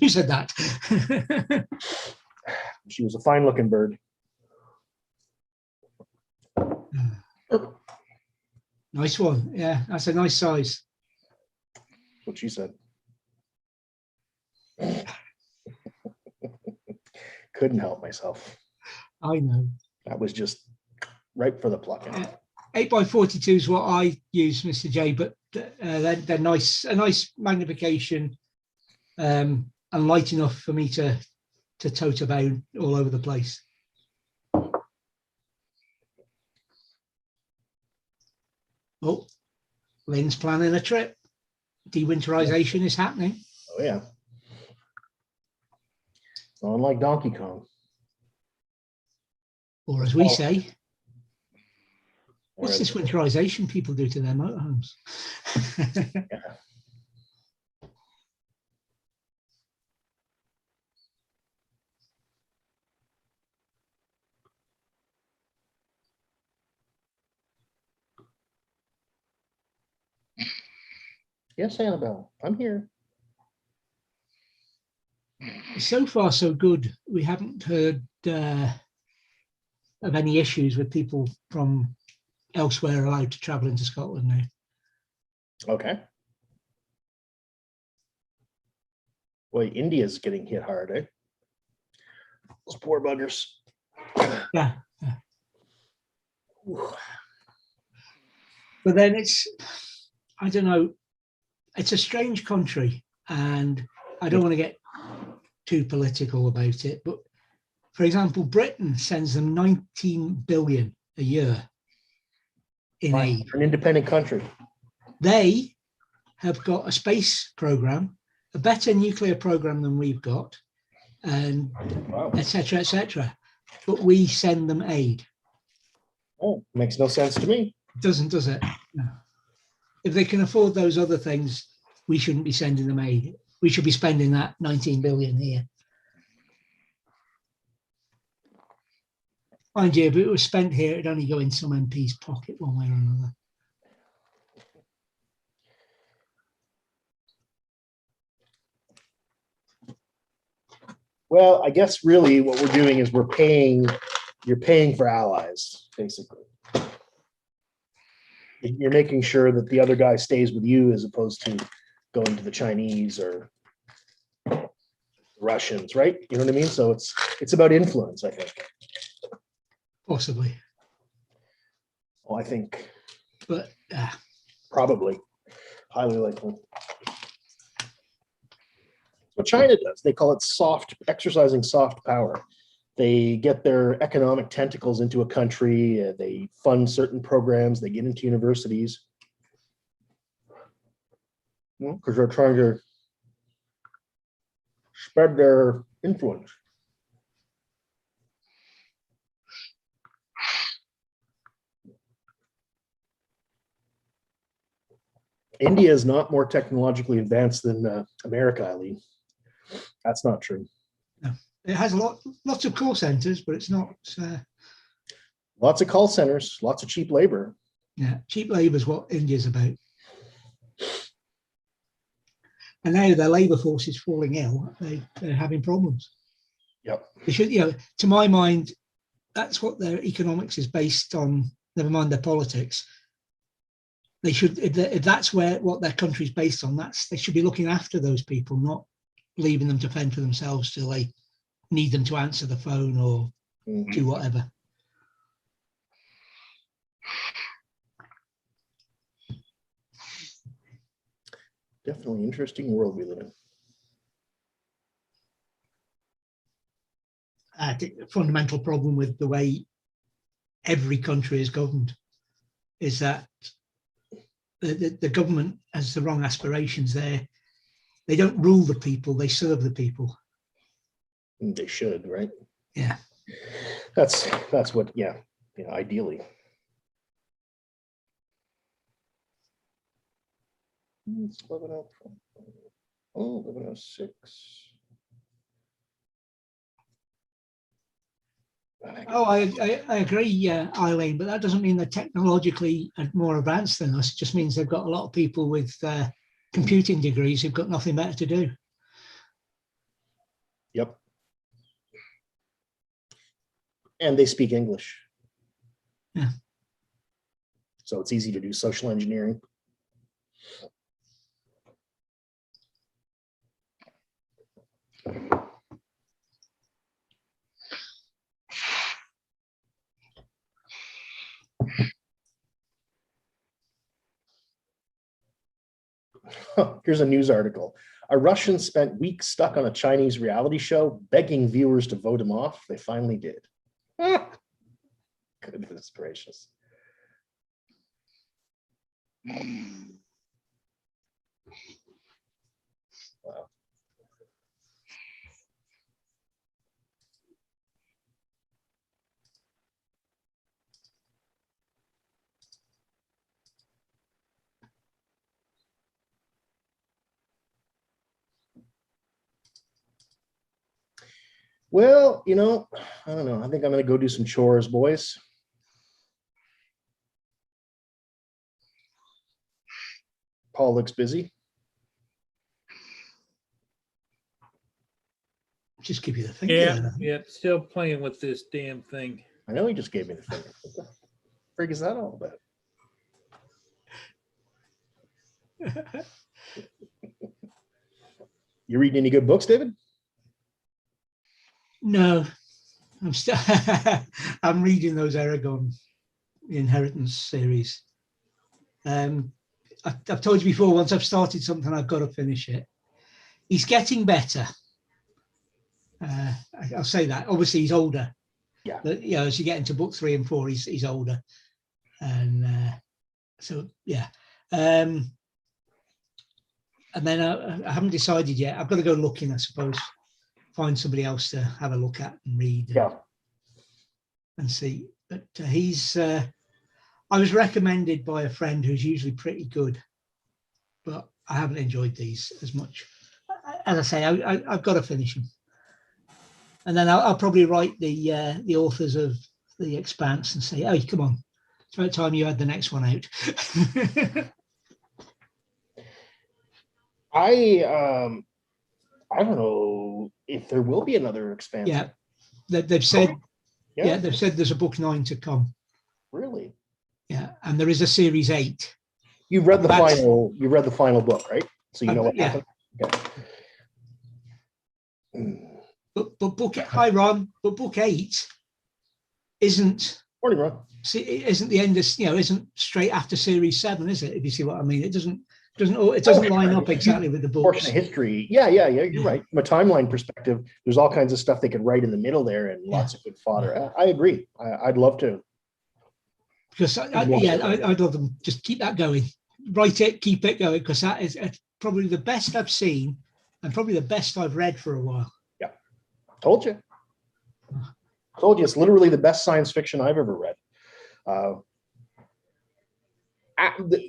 You said that. She was a fine looking bird. Nice one. Yeah, that's a nice size. What she said. Couldn't help myself. I know. That was just right for the plucking. 8x42 is what I use, Mr. J, but they're nice, a nice magnification and light enough for me to tote about all over the place. Oh, Lynn's planning a trip. Dewinterization is happening. Oh yeah. Not unlike Donkey Kong. Or as we say, Or what's as- this winterization people do to their motorhomes? Yes, Annabelle, I'm here. So far, so good. We haven't heard of any issues with people from elsewhere allowed to travel into Scotland now. Okay. Well, India's getting hit hard, eh? Those poor buggers. Yeah. Ooh. But then I don't know, it's a strange country, and I don't want to get too political about it, but for example, Britain sends them 19 billion a year in Right, aid. for an independent country. They have got a space program, a better nuclear program than we've got, and Wow. etc., etc. But we send them aid. Oh, makes no sense to me. Doesn't, does it? No. If they can afford those other things, we shouldn't be sending them aid. We should be spending that 19 billion here. Mind you, if it was spent here, it'd only go in some MP's pocket one way or another. Well, I guess really what we're doing is you're paying for allies, basically. You're making sure that the other guy stays with you as opposed to going to the Chinese or Russians, right? You know what I mean? So it's about influence, I think. Possibly. Well, I think But probably, highly likely. What China does, they call it exercising soft power. They get their economic tentacles into a country, they fund certain programs, they get into universities. Because they're trying to spread their influence. India is not more technologically advanced than America, Eileen. That's not true. it has lots of call centers, but it's not. Lots of call centers, lots of cheap labor. Yeah, cheap labor is what India's about. And now their labor force is falling ill. They're having problems. Yep. They should, to my mind, that's what their economics is based on. Never mind their politics. They should, if that's what their country's based on, they should be looking after those people, not leaving them to fend for themselves till they need them to answer the phone or do whatever. Definitely interesting world we live in. I think the fundamental problem with the way every country is governed is that the government has the wrong aspirations there. They don't rule the people, they serve the people. They should, right? Yeah. That's what, yeah, ideally. It's 11:04. Oh, 11:06. Oh, I agree, Eileen, but that doesn't mean they're technologically more advanced than us. It just means they've got a lot of people with computing degrees who've got nothing better to do. Yep. And they speak English. Yeah. So it's easy to do social engineering. Here's a news article. A Russian spent weeks stuck on a Chinese reality show, begging viewers to vote him off. They finally did. Goodness gracious. Wow. Well, I don't know. I think I'm going to go do some chores, boys. Paul looks busy. Just give you the finger. Yeah, Then. yeah, still playing with this damn thing. I know he just gave me the finger. What the frig is that all about? You reading any good books, David? No, I'm still. I'm reading those Aragon Inheritance series. I've told you before. Once I've started something, I've got to finish it. He's getting better. I'll say that. Obviously, he's older. Yeah. But, as you get into book 3 and 4, he's older, and so yeah. And then I haven't decided yet. I've got to go looking, I suppose. Find somebody else to have a look at and read. Yeah. And see. But he's. I was recommended by a friend who's usually pretty good, but I haven't enjoyed these as much. As I say, I've got to finish them, and then I'll probably write the authors of The Expanse and say, "Oh, come on, it's about time you had the next one out." I don't know if there will be another expansion. Yeah, they've said. Yeah. They've said there's a book 9 to come. Really? Yeah, and there is a series 8. You've read the final. You read the final book, right? So you know what yeah. happened. Okay. But book hi Ron, but book 8 isn't. Morning, Ron. See, isn't the end of isn't straight after series 7, is it? If you see what I mean, it doesn't line up exactly with the books. Portion of history. Yeah. You're right. From a timeline perspective, there's all kinds of stuff they could write in the middle there, and lots of good fodder. I agree. I'd love to. Because I'd love them just keep that going. Write it, keep it going, because that is probably the best I've seen, and probably the best I've read for a while. Yeah, told you. It's literally the best science fiction I've ever read.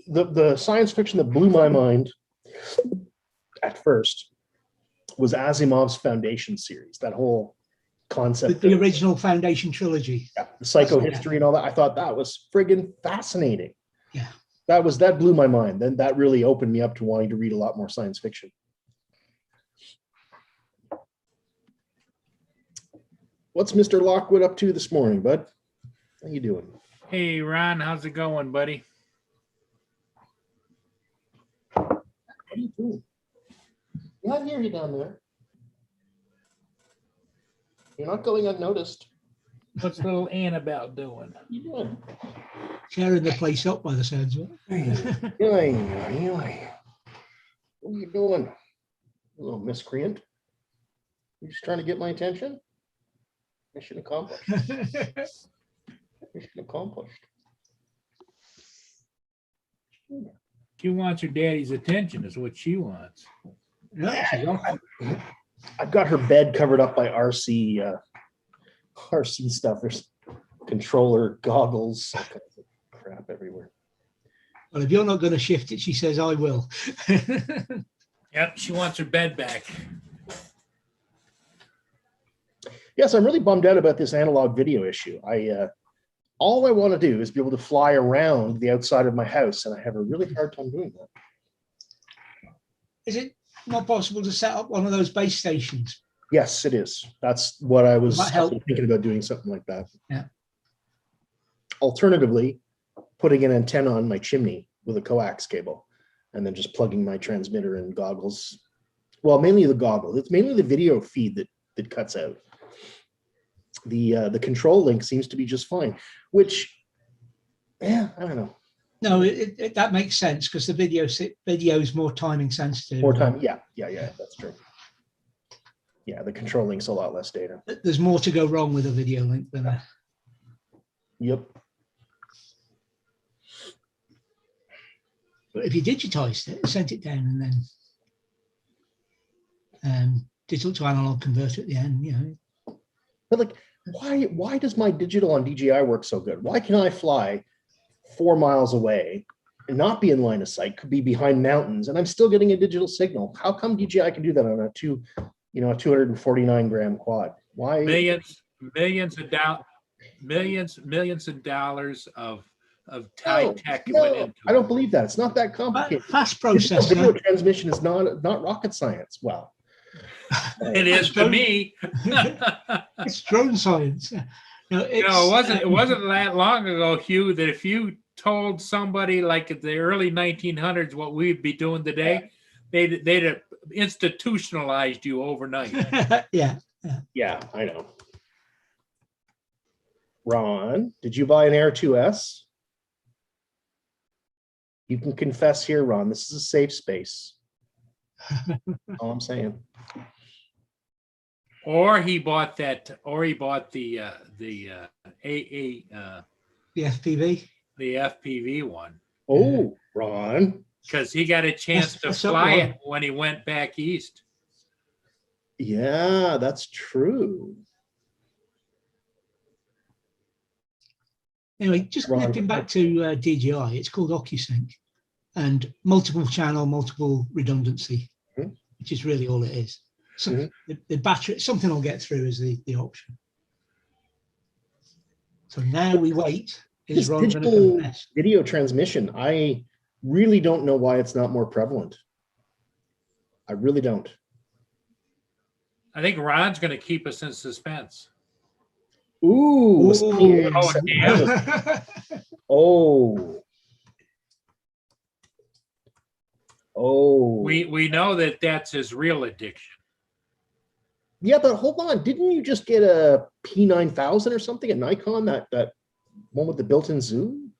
The science fiction that blew my mind at first was Asimov's Foundation series. That whole concept, the original Foundation trilogy, the psychohistory and all that. I thought that was friggin' fascinating. Yeah, that blew my mind. Then that really opened me up to wanting to read a lot more science fiction. What's Mr. Lockwood up to this morning, bud? How you doing? Hey, Ron, how's it going, buddy? What are you doing? Yeah, I hear you down there. You're not going unnoticed. What's little Annabelle doing? What are you doing? tearing the place up by the sounds of it. What are you doing? A little miscreant. You just trying to get my attention? Mission accomplished. Mission accomplished. She wants her daddy's attention is what she wants. No, she's off. I've got her bed covered up by RC stuff. There's controller, goggles, all kinds of crap everywhere. Well, if you're not going to shift it, she says, I will. Yep, she wants her bed back. Yes, I'm really bummed out about this analog video issue. All I want to do is be able to fly around the outside of my house, and I have a really hard time doing that. Is it not possible to set up one of those base stations? Yes, it is. That's what I was Might help. thinking about, doing something like that. Yeah. Alternatively, putting an antenna on my chimney with a coax cable and then just plugging my transmitter and goggles. Well, mainly the goggle. It's mainly the video feed that cuts out. The control link seems to be just fine, which, yeah, I don't know. No, that makes sense because the video is more timing sensitive. More time. Yeah, that's true. Yeah, the control link's a lot less data. There's more to go wrong with a video link than a. Yep. But if you digitized it, sent it down, and then digital to analog converter at the end, you know. But like, why does my digital on DJI work so good? Why can I fly 4 miles away and not be in line of sight, could be behind mountains, and I'm still getting a digital signal? How come DJI can do that on a 249 gram quad? Why? Millions of dollars of high tech went into I don't believe that. It's not that complicated. Fast Video processor. transmission is not rocket science. Well, it is to me. It's drone science. No, it wasn't that long ago, Hugh, that if you told somebody like at the early 1900s what we'd be doing today, they'd have institutionalized you overnight. Yeah. Yeah, I know. Ron, did you buy an Air 2S? You can confess here, Ron. This is a safe space. All I'm saying. Or he bought the FPV. The FPV one. Oh, Ron. Because he got a chance to That's fly something. it when he went back east. Yeah, that's true. Anyway, just Ron. connecting back to DJI, it's called OcuSync, and multiple channel, multiple redundancy, which is really all it is. So the battery, something will get through is the option. So now we wait. Is This Ron going to digital confess? video transmission, I really don't know why it's not more prevalent. I really don't. I think Ron's going to keep us in suspense. Ooh. Ooh. Oh, yeah. Oh. Oh. We know that that's his real addiction. Yeah, but hold on. Didn't you just get a P9000 or something at Nikon, that one with the built-in zoom?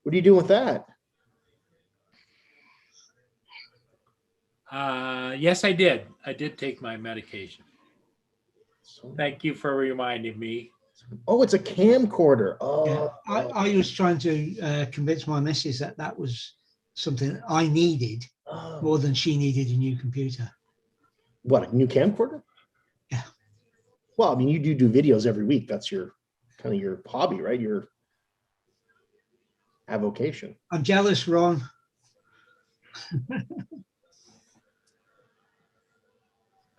What are you doing with that? Yes, I did. I did take my medication. So, Thank you for reminding me. oh, it's a camcorder. Yeah, Oh, I was trying to convince my missus that was something I needed oh. more than she needed a new computer. What, a new camcorder? Yeah. Well, I mean, you do videos every week. That's your kind of your hobby, right? Your avocation. I'm jealous, Ron.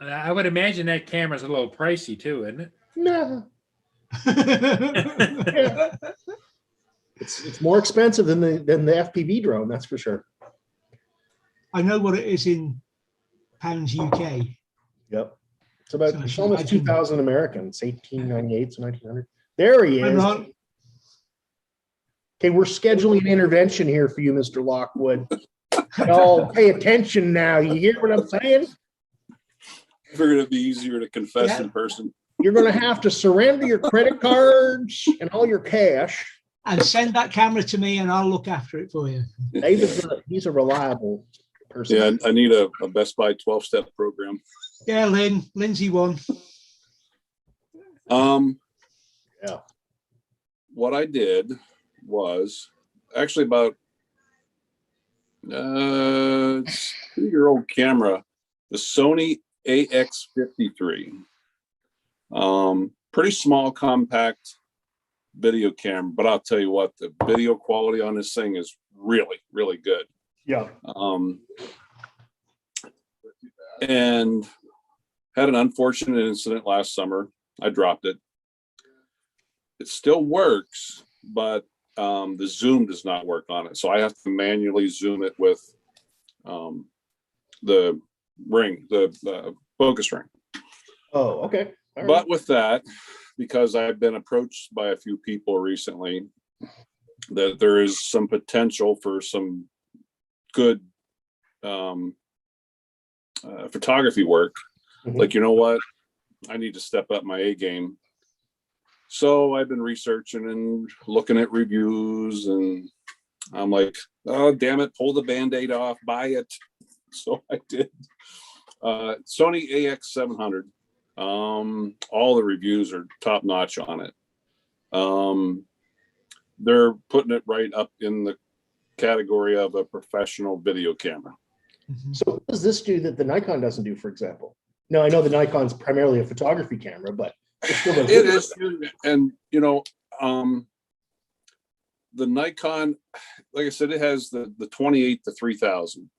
I would imagine that camera's a little pricey too, isn't it? No, it's more expensive than the FPV drone, that's for sure. I know what it is in pounds UK. Yep. It's about So it's I almost can- 2,000 American. It's 1898 to 1900. There he Hi, is. Ron. Okay, we're scheduling an intervention here for you, Mr. Lockwood. Y'all pay attention now. You hear what I'm saying? Figured it'd be easier to confess Yeah. in person. You're going to have to surrender your credit cards and all your cash. And send that camera to me and I'll look after it for you. He's a reliable person. Yeah, I need a Best Buy 12-step program. Yeah, Lindsay won. Yeah. What I did was actually about It's a 2-year-old camera, the Sony AX53. Pretty small, compact video camera, but I'll tell you what, the video quality on this thing is really, really good. Yeah. And had an unfortunate incident last summer. I dropped it. It still works, but the zoom does not work on it. So I have to manually zoom it with the ring, the focus ring. Oh, okay. All right. But with that, because I've been approached by a few people recently, that there is some potential for some good photography work. Mhm. Like, you know what? I need to step up my A game. So I've been researching and looking at reviews, and I'm like, oh, damn it, pull the Band-Aid off, buy it. So I did. Sony AX700. All the reviews are top notch on it. They're putting it right up in the category of a professional video camera. So what does this do that the Nikon doesn't do, for example? No, I know the Nikon's primarily a photography camera, but it still does. It is, and you know, the Nikon, like I said, it has the 28 to 3000.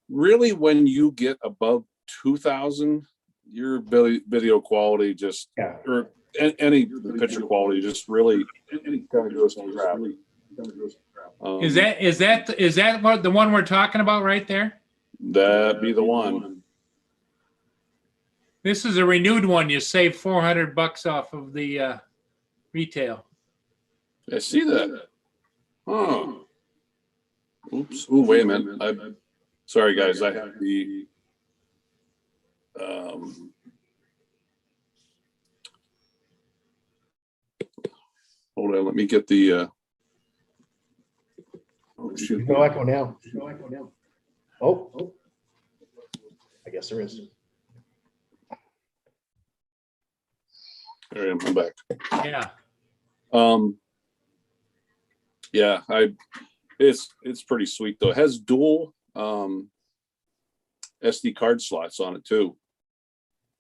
Really, when you get above 2000, your video quality just, Yeah. or any picture quality just really kind of goes to crap. Is that what the one we're talking about right there? That be the one? This is a renewed one. You save $400 off of the retail. I see that. Oh. Oops. Oh, wait a minute. Sorry, guys. I have the. Hold on. Let me get the. Oh shoot. No echo now. Oh. I guess there is. There I am. I'm back. Yeah. Yeah, it's pretty sweet though. It has dual SD card slots on it too.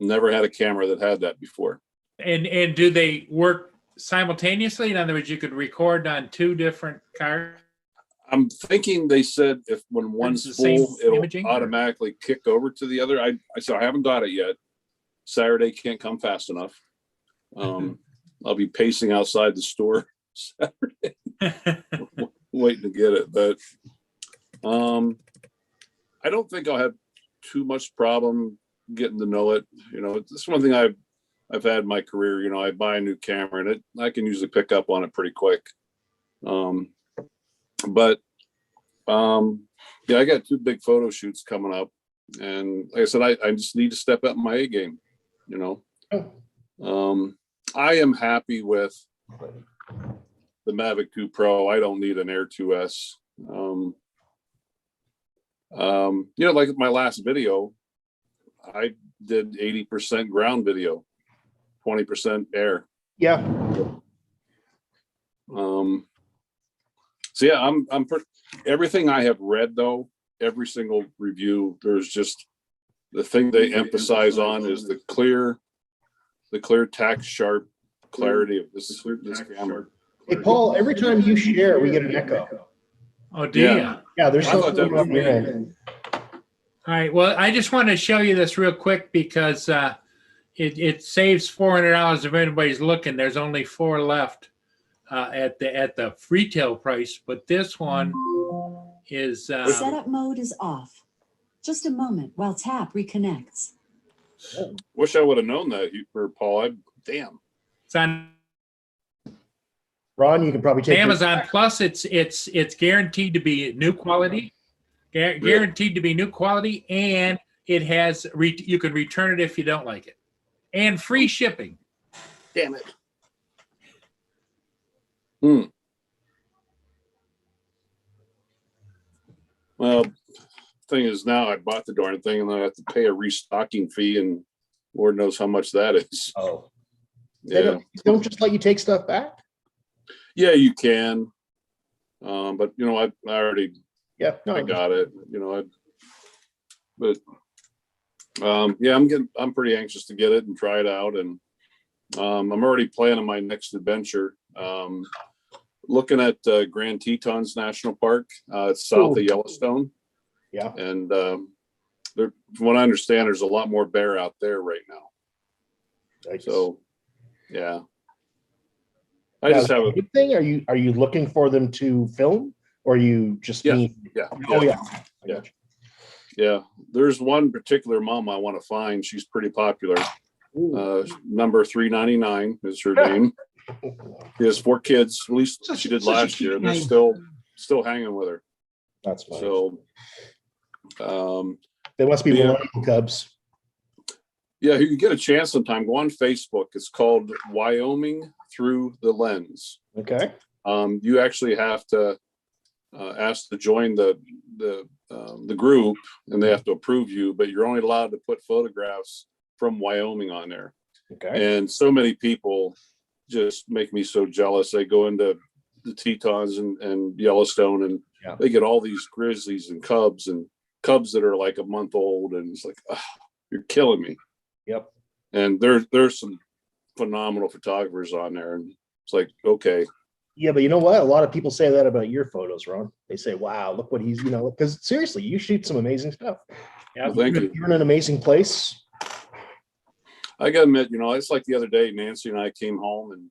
Never had a camera that had that before. And do they work simultaneously? In other words, you could record on two different cards. I'm thinking they said if when one's the same full, it'll imaging, or? automatically kick over to the other. I haven't got it yet. Saturday can't come fast enough. I'll be pacing outside the store Saturday, waiting to get it. But I don't think I'll have too much problem getting to know it. You know, it's one thing I've had in my career. You know, I buy a new camera and I can usually pick up on it pretty quick. But yeah, I got 2 big photo shoots coming up, and like I said, I just need to step up my A game. You know, I am happy with the Mavic 2 Pro. I don't need an Air 2S. You know, like my last video, I did 80% ground video, 20% air. Yeah. So yeah, I'm everything I have read though, every single review, there's just the thing they emphasize on is the clear tack sharp clarity of this camera. Hey, Paul, every time you share, we get an echo. Oh, do you? Yeah, there's I thought something that was on your me. end. All right. Well, I just want to show you this real quick because it saves $400 if anybody's looking. There's only 4 left at the retail price, but this one is Setup mode is off. Just a moment while tap reconnects. Wish I would have known that for Paul. Damn. it's on Ron, you can probably take Amazon Plus. It's guaranteed to be new quality, guaranteed to be new quality, and it has you can return it if you don't like it, and free shipping. Damn it. Well, thing is now I bought the darn thing and then I have to pay a restocking fee, and Lord knows how much that is. Oh. They Yeah. don't just let you take stuff back? Yeah, you can. But you know, I already Yeah, no, I got it, you know, yeah, I'm pretty anxious to get it and try it out. And I'm already planning my next adventure. Looking at Grand Tetons National Park. It's south of Yellowstone. Yeah. And there, from what I understand, there's a lot more bear out there right now. Nice. So, yeah. I Now, just have a good thing. Are you looking for them to film, or are you just Yeah. mean? yeah. Oh yeah. I Yeah. got you. Yeah, there's one particular mom I want to find. She's pretty popular. Number 399 is her name. She has 4 kids. At least she did such a last cute year. They're name. still hanging with her. That's funny. So, They must be yeah. millennial cubs. yeah, if you get a chance sometime, go on Facebook. It's called Wyoming Through the Lens. Okay. You actually have to ask to join the group, and they have to approve you, but you're only allowed to put photographs from Wyoming on there. Okay. And so many people just make me so jealous. They go into the Tetons and Yellowstone, and Yeah. they get all these grizzlies and cubs that are like a month old, and it's like, oh, you're killing me. Yep. And there's some phenomenal photographers on there, and it's like, okay. Yeah, but you know what? A lot of people say that about your photos, Ron. They say, "Wow, look what he's," because seriously, you shoot some amazing stuff. Yeah, thank you. You're in an amazing place. I gotta admit, it's like the other day, Nancy and I came home, and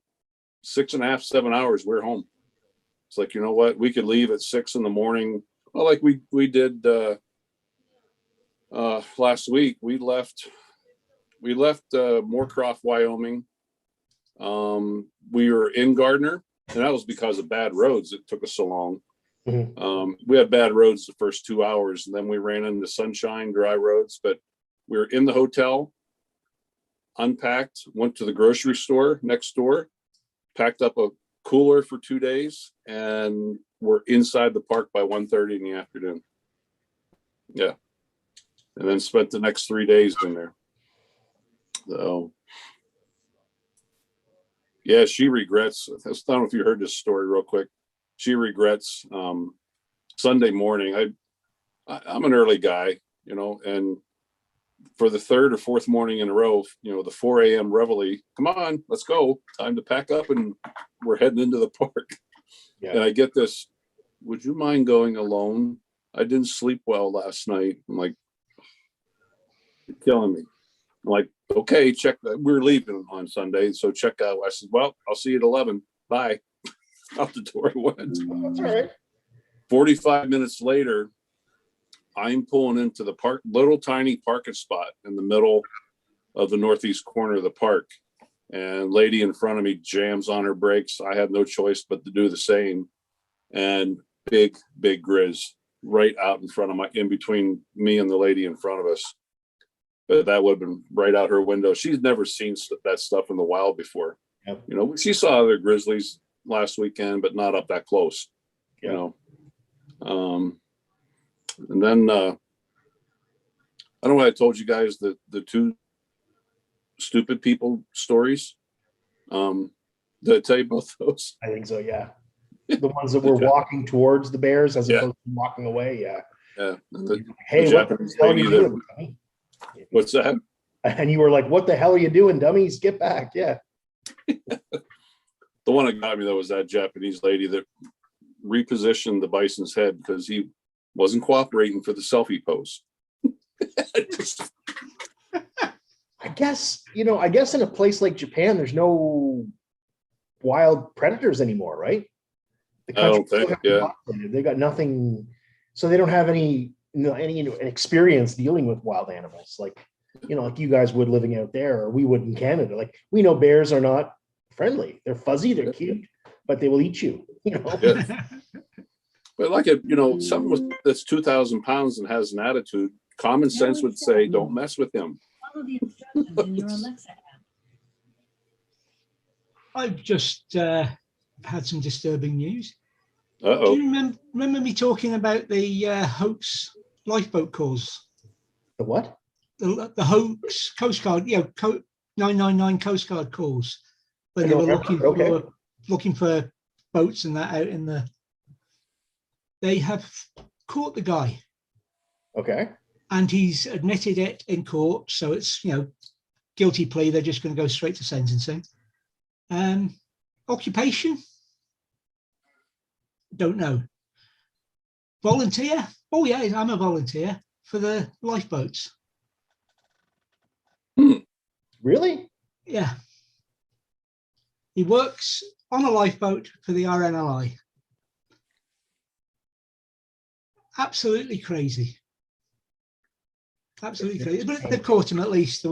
6.5, 7 hours, we're home. It's like, you know what? We could leave at 6 in the morning. Well, like we did last week. We left Moorcroft, Wyoming. We were in Gardner, and that was because of bad roads. It took us so long. We had bad roads the first 2 hours, and then we ran into sunshine, dry roads. But we were in the hotel, unpacked, went to the grocery store next door, packed up a cooler for 2 days, and we're inside the park by 1:30 in the afternoon. Yeah. And then spent the next 3 days in there. So, yeah, she regrets. I don't know if you heard this story real quick. She regrets Sunday morning. I'm an early guy, and for the 3rd or 4th morning in a row, the 4 a.m. reveille, come on, let's go. Time to pack up, and we're heading into the park. Yeah. And I get this, would you mind going alone? I didn't sleep well last night. I'm like, you're killing me. I'm like, okay, check. We're leaving on Sunday, so check out. I said, well, I'll see you at 11. Bye. Out the door I went. That's all right. 45 minutes later, I'm pulling into the park, little tiny parking spot in the middle of the northeast corner of the park. And lady in front of me jams on her brakes. I had no choice but to do the same. And big grizz right out in front of in between me and the lady in front of us. But that would have been right out her window. She's never seen that stuff in the wild before. Yep. She saw other grizzlies last weekend, but not up that close. Yeah. And then I don't know what I told you guys, the 2 stupid people stories. Did I tell you both those? I think so. Yeah. The ones that were walking towards the bears as opposed to walking away. Yeah. Yeah. And Hey, what the Japanese hell are you lady doing, dummy? what's that? And you were like, "What the hell are you doing, dummies? Get back!" Yeah. The one that got me though was that Japanese lady that repositioned the bison's head because he wasn't cooperating for the selfie pose. I guess in a place like Japan, there's no wild predators anymore, right? The I don't country's think, still yeah. populated. They got nothing, so they don't have any experience dealing with wild animals like you guys would living out there, or we would in Canada. Like, we know bears are not friendly. They're fuzzy, they're cute, but they will eat you. Yeah. But like something that's 2,000 pounds and has an attitude, common sense would say, don't mess with him. Follow the instructions in your Alexa app. I've just had some disturbing news. Do Uh-oh. you remember me talking about the hoax lifeboat calls? The what? The hoax Coast Guard, 999 Coast Guard calls when I they were don't remember. Okay. looking for boats and that out in the. They have caught the guy, Okay. and he's admitted it in court. So it's, guilty plea. They're just going to go straight to sentencing. Occupation? Don't know. Volunteer? Oh yeah, I'm a volunteer for the lifeboats. Really? Yeah. He works on a lifeboat for the RNLI. Absolutely crazy. Absolutely crazy. But they caught him at least.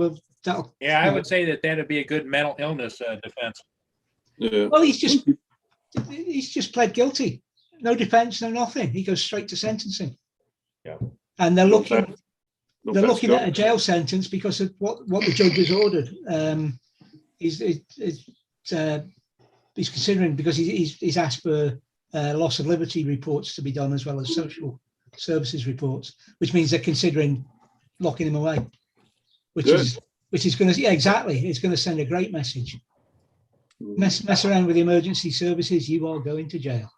Yeah, I would say that that'd be a good mental illness defense. Yeah. Well, he's just pled guilty. No defense, no nothing. He goes straight to sentencing. Yeah. And they're looking No they're past looking at a go. jail sentence because of what the judge has ordered. He's considering, because he's asked for loss of liberty reports to be done as well as social services reports, which means they're considering locking him away, which Good. is going to, yeah, exactly. It's going to send a great message. Mess around with the emergency services, you are going to jail.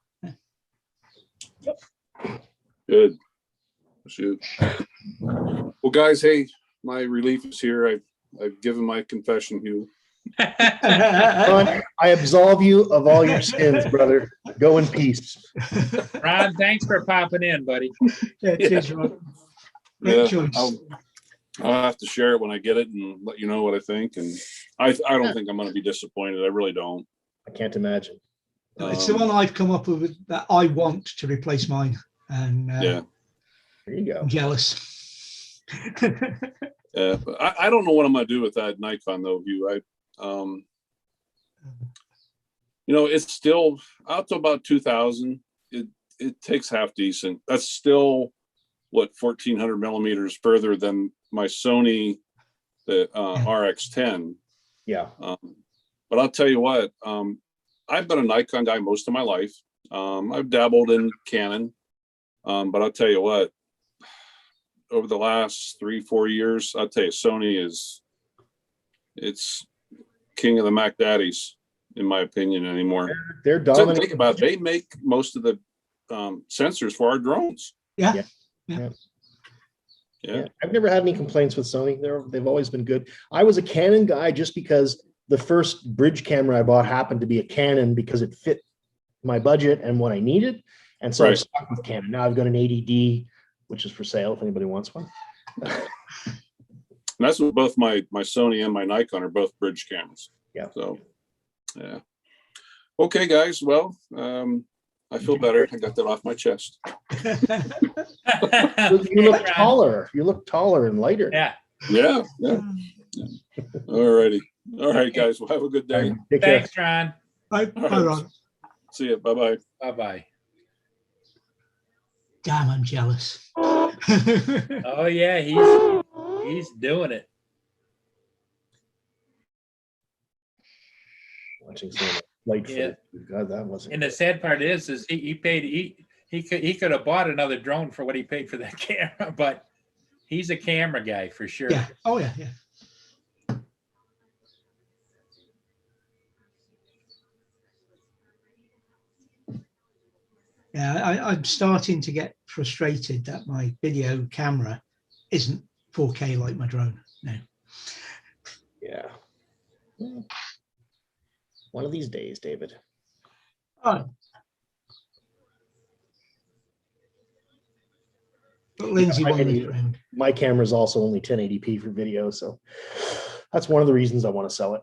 Good. Shoot. Well, guys, hey, my relief is here. I've given my confession, Hugh. Ron, I absolve you of all your sins, brother. Go in peace. Ron, thanks for popping in, buddy. Yeah, cheers, Ron. Great Yeah, choice. I'll have to share it when I get it and let you know what I think. And I don't think I'm going to be disappointed. I really don't. I can't imagine. No, it's the one I've come up with that I want to replace mine, and Yeah. There you go. I'm jealous. But I don't know what I'm going to do with that Nikon though, Hugh. It's still out to about 2000. It takes half decent. That's still what 1400 millimeters further than my Sony, the RX10. Yeah. But I'll tell you what, I've been a Nikon guy most of my life. I've dabbled in Canon, but I'll tell you what, over the last 3-4 years, I'll tell you, Sony it's king of the Mac Daddies, in my opinion, anymore. They're So dominant. think about it, they make most of the sensors for our drones. Yeah. Yeah. I've never had any complaints with Sony. They've always been good. I was a Canon guy just because the first bridge camera I bought happened to be a Canon because it fit my budget and what I needed. And so I Right. stuck with Canon. Now I've got an 80D, which is for sale if anybody wants one. And that's what both my Sony and my Nikon are, both bridge cameras. Yeah. So, yeah. Okay, guys. Well, I feel better. I got that off my chest. You look taller. You look taller and lighter. Yeah. Yeah. All righty. All right, guys. Well, have a good day. Take care. Thanks, Ron. Bye, All right. Ron. See you. Bye-bye. Bye-bye. Damn, I'm jealous. Oh yeah, he's doing it. Watching some light Yeah. footage. God, that wasn't. And the sad part is he could have bought another drone for what he paid for that camera, but he's a camera guy for sure. Yeah. Oh yeah. Yeah. Yeah, I'm starting to get frustrated that my video camera isn't 4K like my drone now. Yeah. One of these days, David. Oh. But Lindsay wanted it around. My camera is also only 1080p for video, so that's one of the reasons I want to sell it.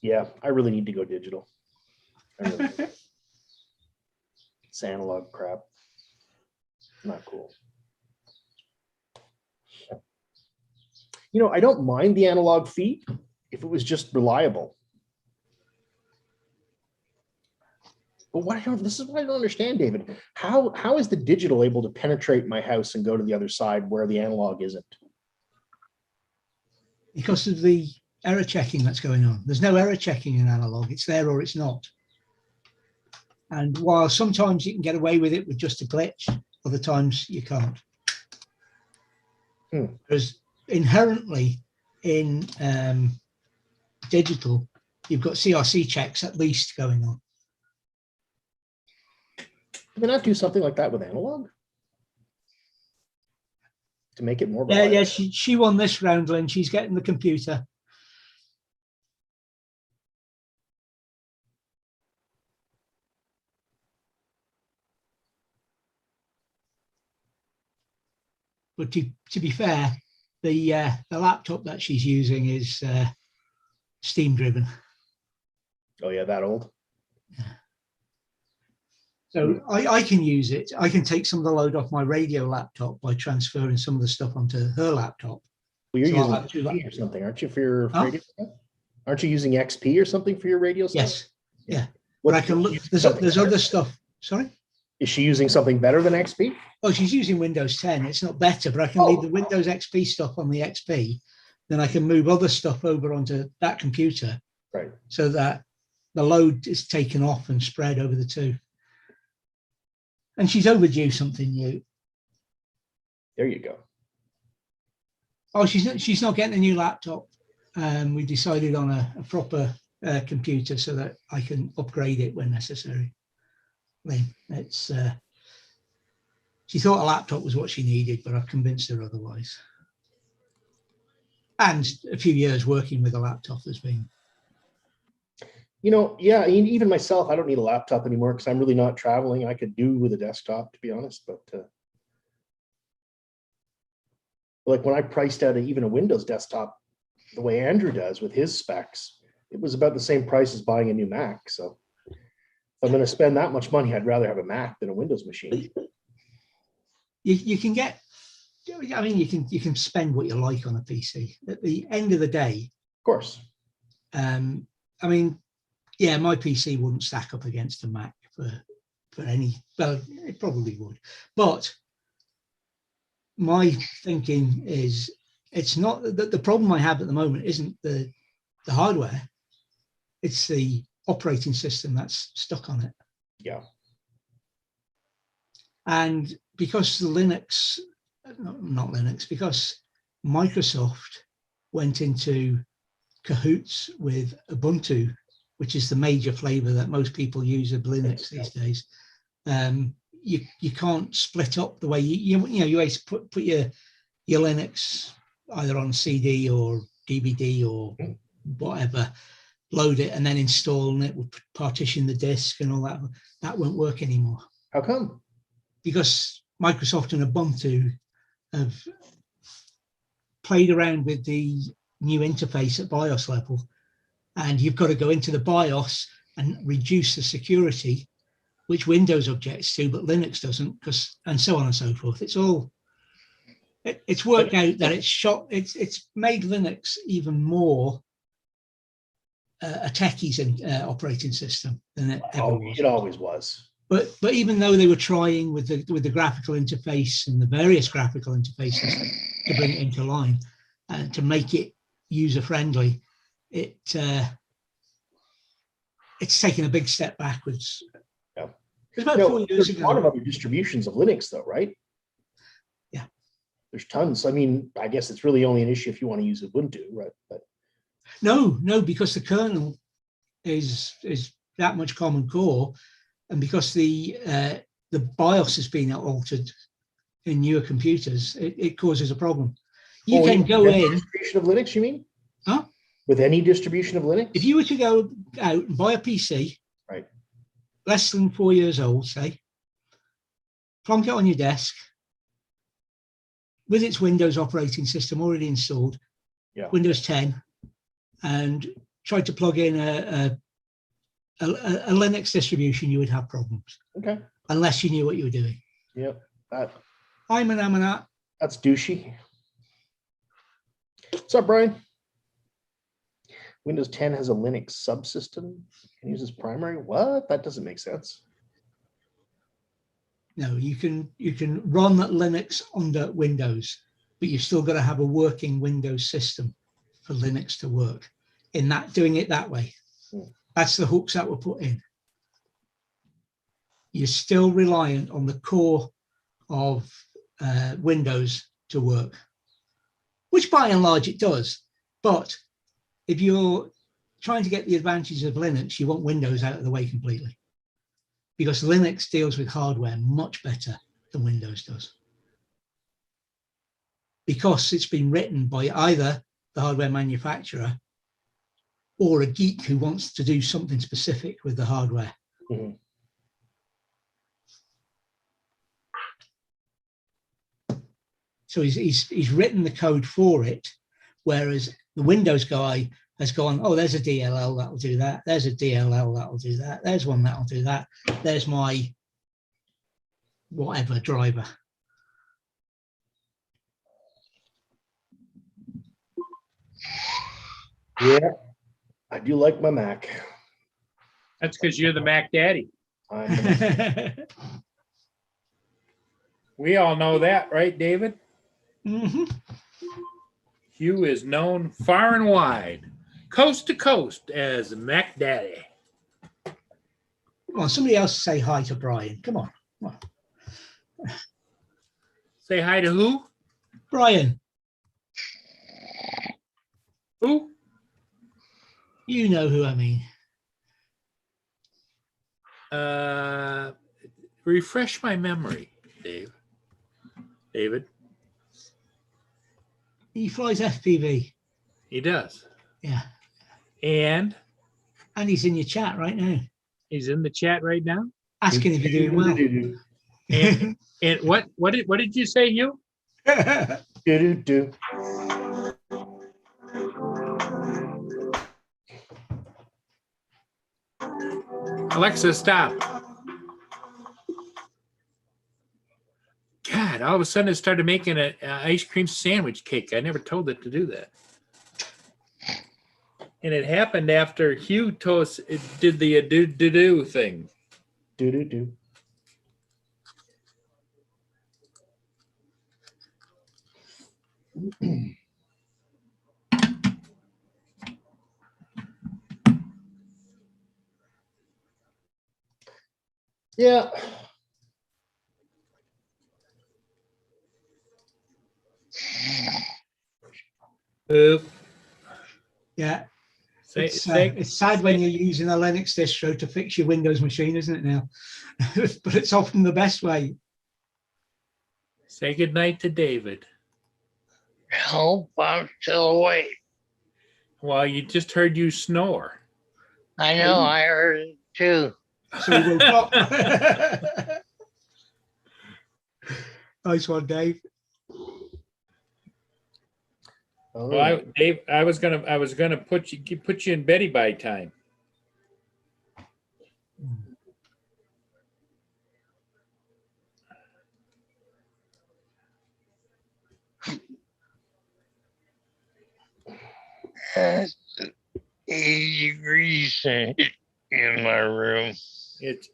Yeah, I really need to go digital. I really do. It's analog crap. Not cool. I don't mind the analog feed if it was just reliable. But this is what I don't understand, David. How is the digital able to penetrate my house and go to the other side where the analog isn't? Because of the error checking that's going on. There's no error checking in analog. It's there or it's not. And while sometimes you can get away with it with just a glitch, other times you can't. Because inherently in digital, you've got CRC checks at least going on. Can they not do something like that with analog? To make it more Yeah, reliable? yeah, she won this round, Lynn. She's getting the computer. But to be fair, the laptop that she's using is steam driven. Oh yeah, that old. So I can use it. I can take some of the load off my radio laptop by transferring some of the stuff onto her laptop. Well, you're So I'll have using two XP or something, aren't you, for your Huh? radio stuff? Aren't you using XP or something for your radio stuff? Yes, yeah. What, But I can look. There's other stuff. Sorry. Is she using something better than XP? Oh, she's using Windows 10. It's not better, but I can leave the Windows XP stuff on the XP. Then I can move other stuff over onto that computer. Right. So that the load is taken off and spread over the two. And she's overdue something new. There you go. Oh, she's not getting a new laptop. We decided on a proper computer so that I can upgrade it when necessary. It's she thought a laptop was what she needed, but I've convinced her otherwise. And a few years working with a laptop has been. You know, yeah, I mean, even myself, I don't need a laptop anymore because I'm really not traveling. I could do with a desktop, to be honest. But like when I priced out even a Windows desktop, the way Andrew does with his specs, it was about the same price as buying a new Mac. So if I'm going to spend that much money, I'd rather have a Mac than a Windows machine. You can get, I mean, you can spend what you like on a PC. At the end of the day, of course. I mean, yeah, my PC wouldn't stack up against a Mac for any. Well, it probably would, but my thinking is it's not that the problem I have at the moment isn't the hardware, it's the operating system that's stuck on it. Yeah. And because the Linux, not Linux, because Microsoft went into cahoots with Ubuntu, which is the major flavor that most people use of Linux these days. You can't split up the way you always put your Linux either on CD or DVD or whatever, load it and then install, and it will partition the disk and all that. That won't work anymore. How come? Because Microsoft and Ubuntu have played around with the new interface at BIOS level, and you've got to go into the BIOS and reduce the security, which Windows objects to, but Linux doesn't, and so on and so forth. It's all, it's worked out that it's made Linux even more a techies operating system than it ever was. It always was. But even though they were trying with the graphical interface and the various graphical interfaces to bring it into line and to make it user friendly, it's taken a big step backwards. Yeah. It was about 4 years there's ago. a lot of other distributions of Linux, though, right? Yeah. There's tons. I mean, I guess it's really only an issue if you want to use Ubuntu, right? But No, because the kernel is that much Common Core, and because the BIOS has been altered in newer computers, it causes a problem. You can go in. Distribution of Linux, you mean? Huh? With any distribution of Linux? If you were to go out and buy a PC, right, less than 4 years old, say, plonk it on your desk with its Windows operating system already installed, Windows 10, and try to plug in a Linux distribution, you would have problems. Okay. Unless you knew what you were doing. Yep. I'm an Amanat. That's douchey. What's up, Brian? Windows 10 has a Linux subsystem and uses primary. What? That doesn't make sense. No, you can run Linux under Windows, but you've still got to have a working Windows system for Linux to work. In that, doing it that way. That's the hooks that were put in. You're still reliant on the core of Windows to work, which by and large it does. But if you're trying to get the advantages of Linux, you want Windows out of the way completely, because Linux deals with hardware much better than Windows does, because it's been written by either the hardware manufacturer or a geek who wants to do something specific with the hardware. Mhm. So he's written the code for it, whereas the Windows guy has gone, oh, there's a DLL that'll do that. There's a DLL that'll do that. There's one that'll do that. There's my whatever driver. Yeah, I do like my Mac. That's because you're the Mac Daddy. I'm- We all know that, right, David? Mhm. Hugh is known far and wide, coast to coast, as Mac Daddy. Come on, somebody else say hi to Brian. Come on. Come on. Say hi to who? Brian, Who? you know who I mean. Refresh my memory, David. He flies FPV. He does. Yeah. And And he's in your chat right now, he's in the chat right now. asking if you're doing well. And what did you say, Hugh? Do. Alexa, stop. God, all of a sudden it started making an ice cream sandwich cake. I never told it to do that. And it happened after Hugh told us it did the do thing. Do. Yeah. Oop. Yeah. Say, It's sad when you're using a Linux distro to fix your Windows machine, isn't it now? But it's often the best way. say goodnight to David. Hope I'm still awake. Well, you just heard you snore. I know, I heard it too. So he woke up. Nice one, Dave. Oh, Well, Dave, I was gonna put you in Betty by time. It's 80 degrees in my room. It's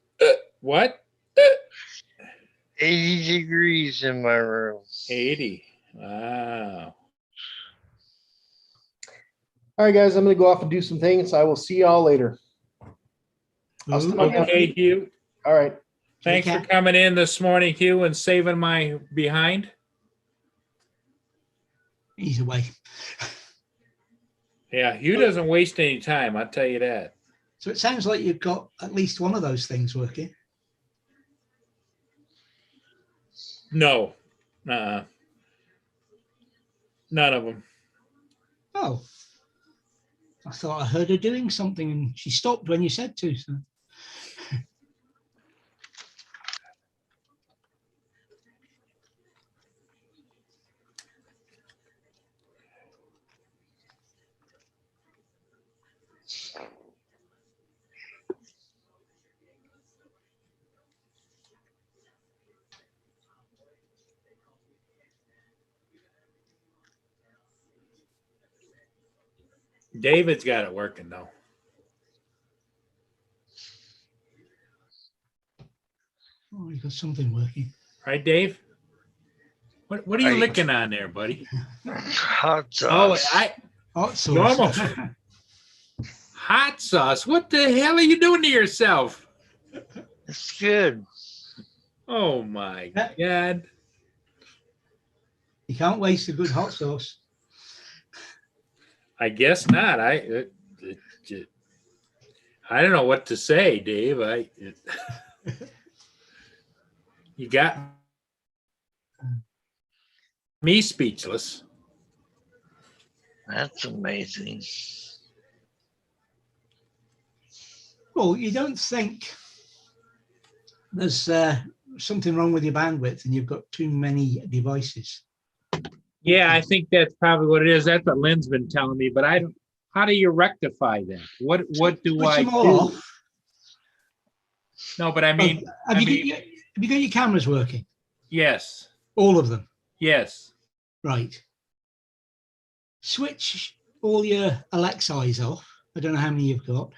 what? 80 degrees in my room. 80. Wow. all right, guys, I'm gonna go off and do some things. I will see y'all later. I'll still- Okay, Hugh. All right. Thanks for coming in this morning, Hugh, and saving my behind. He's away. Yeah, Hugh doesn't waste any time, I'll tell you that. So it sounds like you've got at least one of those things working. No. None of them. Oh. I thought I heard her doing something and she stopped when you said to. So. David's got it working though. Oh, you got something working. Right, Dave? What are you Right. licking on there, buddy? Hot Oh, sauce. Hot sauce. You almost hot sauce. What the hell are you doing to yourself? It's good. Oh my Yeah. God. You can't waste a good hot sauce. I guess not. I don't know what to say, Dave. You got me speechless. That's amazing. Well, you don't think there's something wrong with your bandwidth and you've got too many devices. Yeah, I think that's probably what it is. That's what Lynn's been telling me, but I don't. How do you rectify that? What do Switch I them all do? off. No, but I mean, Have you got your cameras working? yes, All of them? yes. Right. Switch all your Alexis off. I don't know how many you've got.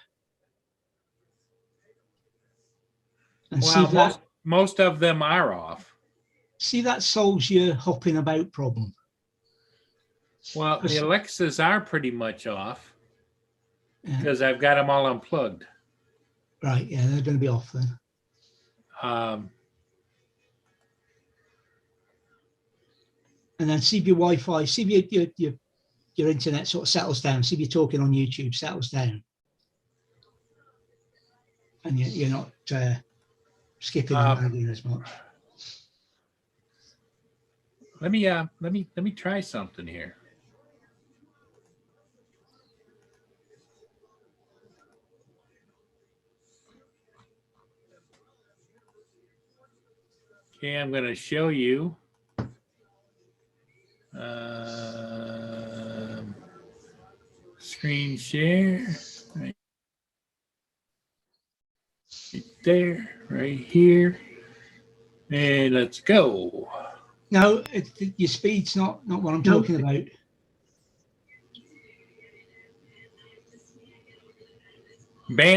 And see Well, if that, most of them are off. see that solves your hopping about problem. Well, the Alexas are pretty much off Yeah. because I've got them all unplugged. Right, yeah, they're going to be off then. And then see if your Wi-Fi, see if your internet sort of settles down. See if you're talking on YouTube settles down, and you're not skipping and lagging as much. Let me try something here. Okay, I'm going to show you. Screen share right there, right here, and let's go. No, your speed's not what I'm talking about.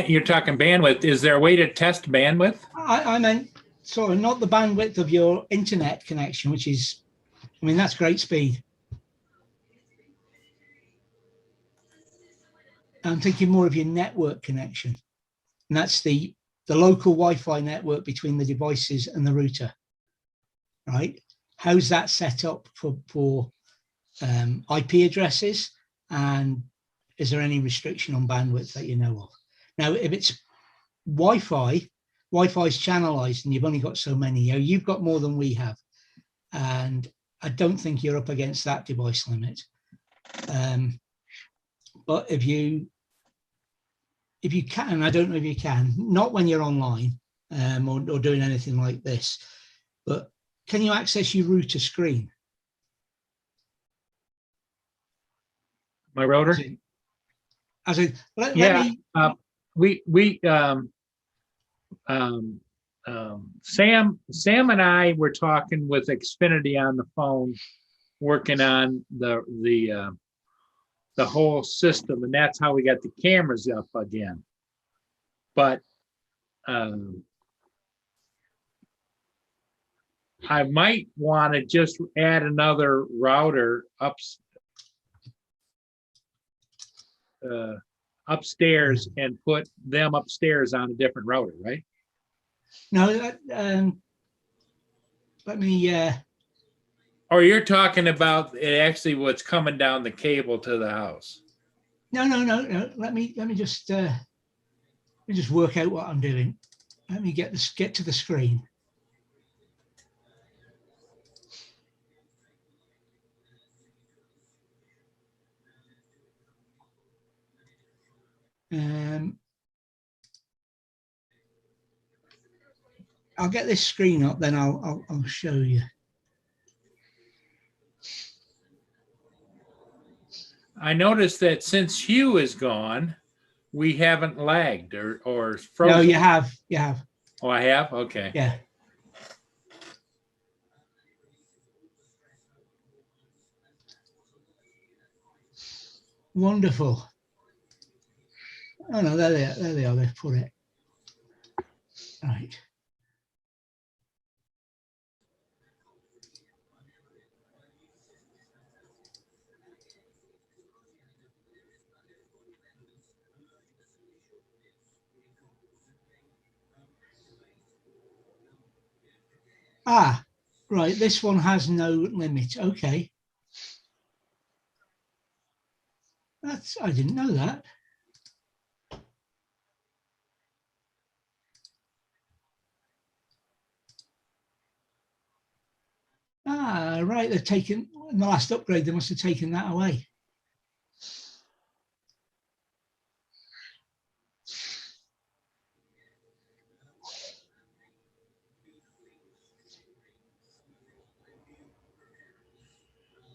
You're talking bandwidth. Is there a way to test bandwidth? I meant sorry, not the bandwidth of your internet connection, which is, I mean, that's great speed. I'm thinking more of your network connection, and that's the local Wi-Fi network between the devices and the router, right? How's that set up for IP addresses, and is there any restriction on bandwidth that you know of? Now, if it's Wi-Fi, Wi-Fi is channelized, and you've only got so many. You've got more than we have, and I don't think you're up against that device limit. But if you can, I don't know if you can, not when you're online or doing anything like this, but can you access your router screen? My router? As in, let me. Sam and I were talking with Xfinity on the phone, working on the whole system, and that's how we got the cameras up again. But I might want to just add another router upstairs and put them upstairs on a different router, right? No, let me. Or you're talking about it actually what's coming down the cable to the house? No. Let me just work out what I'm doing. Let me get to the screen. I'll get this screen up, then I'll show you. I noticed that since Hugh is gone, we haven't lagged or frozen. No, you have. Oh, I have? Okay. Yeah. Wonderful. Oh no, there they are. They've put it. Right. Ah, right. This one has no limit. Okay. I didn't know that. right, they've taken, in the last upgrade, they must have taken that away.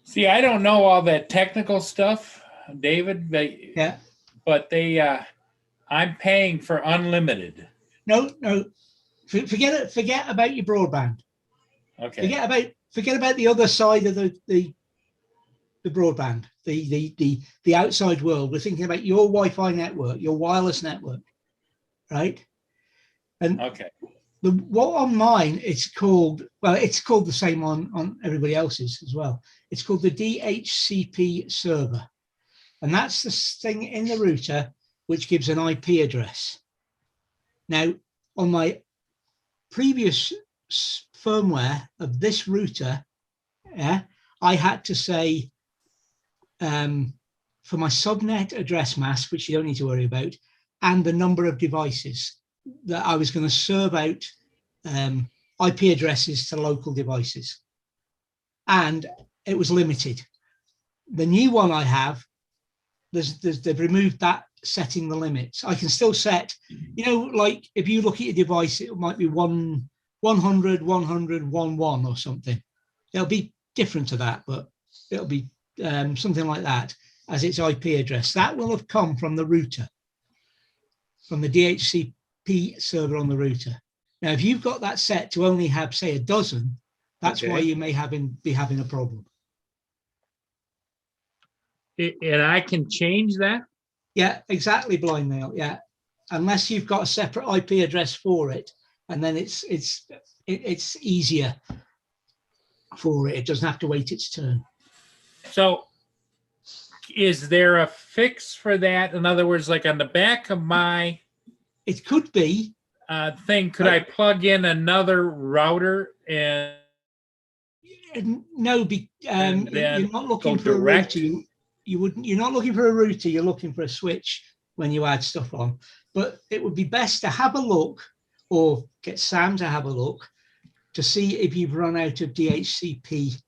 See, I don't know all that technical stuff, David, Yeah. but I'm paying for unlimited. No, forget it. Forget about your broadband. Okay. Forget about the other side of the broadband, the outside world. We're thinking about your Wi-Fi network, your wireless network, right? And Okay. what on mine, it's called the same on everybody else's as well. It's called the DHCP server. And that's the thing in the router which gives an IP address. Now, on my previous firmware of this router, I had to say for my subnet address mask, which you don't need to worry about, and the number of devices that I was going to serve out IP addresses to local devices. And it was limited. The new one I have, they've removed that setting the limits. I can still set, like if you look at your device, it might be 100, 100, 11 or something. It'll be different to that, but it'll be something like that as its IP address. That will have come from the router, from the DHCP server on the router. Now, if you've got that set to only have, say, a dozen, that's why you may be having a problem. And I can change that? Yeah, exactly, Blind Mail. Yeah, unless you've got a separate IP address for it, and then it's easier for it. It doesn't have to wait its turn. So is there a fix for that? In other words, like on the back of my it could be thing, could I plug in another router and no, you're not looking for direct? a router. You're not looking for a router, you're looking for a switch when you add stuff on. But it would be best to have a look, or get Sam to have a look, to see if you've run out of DHCP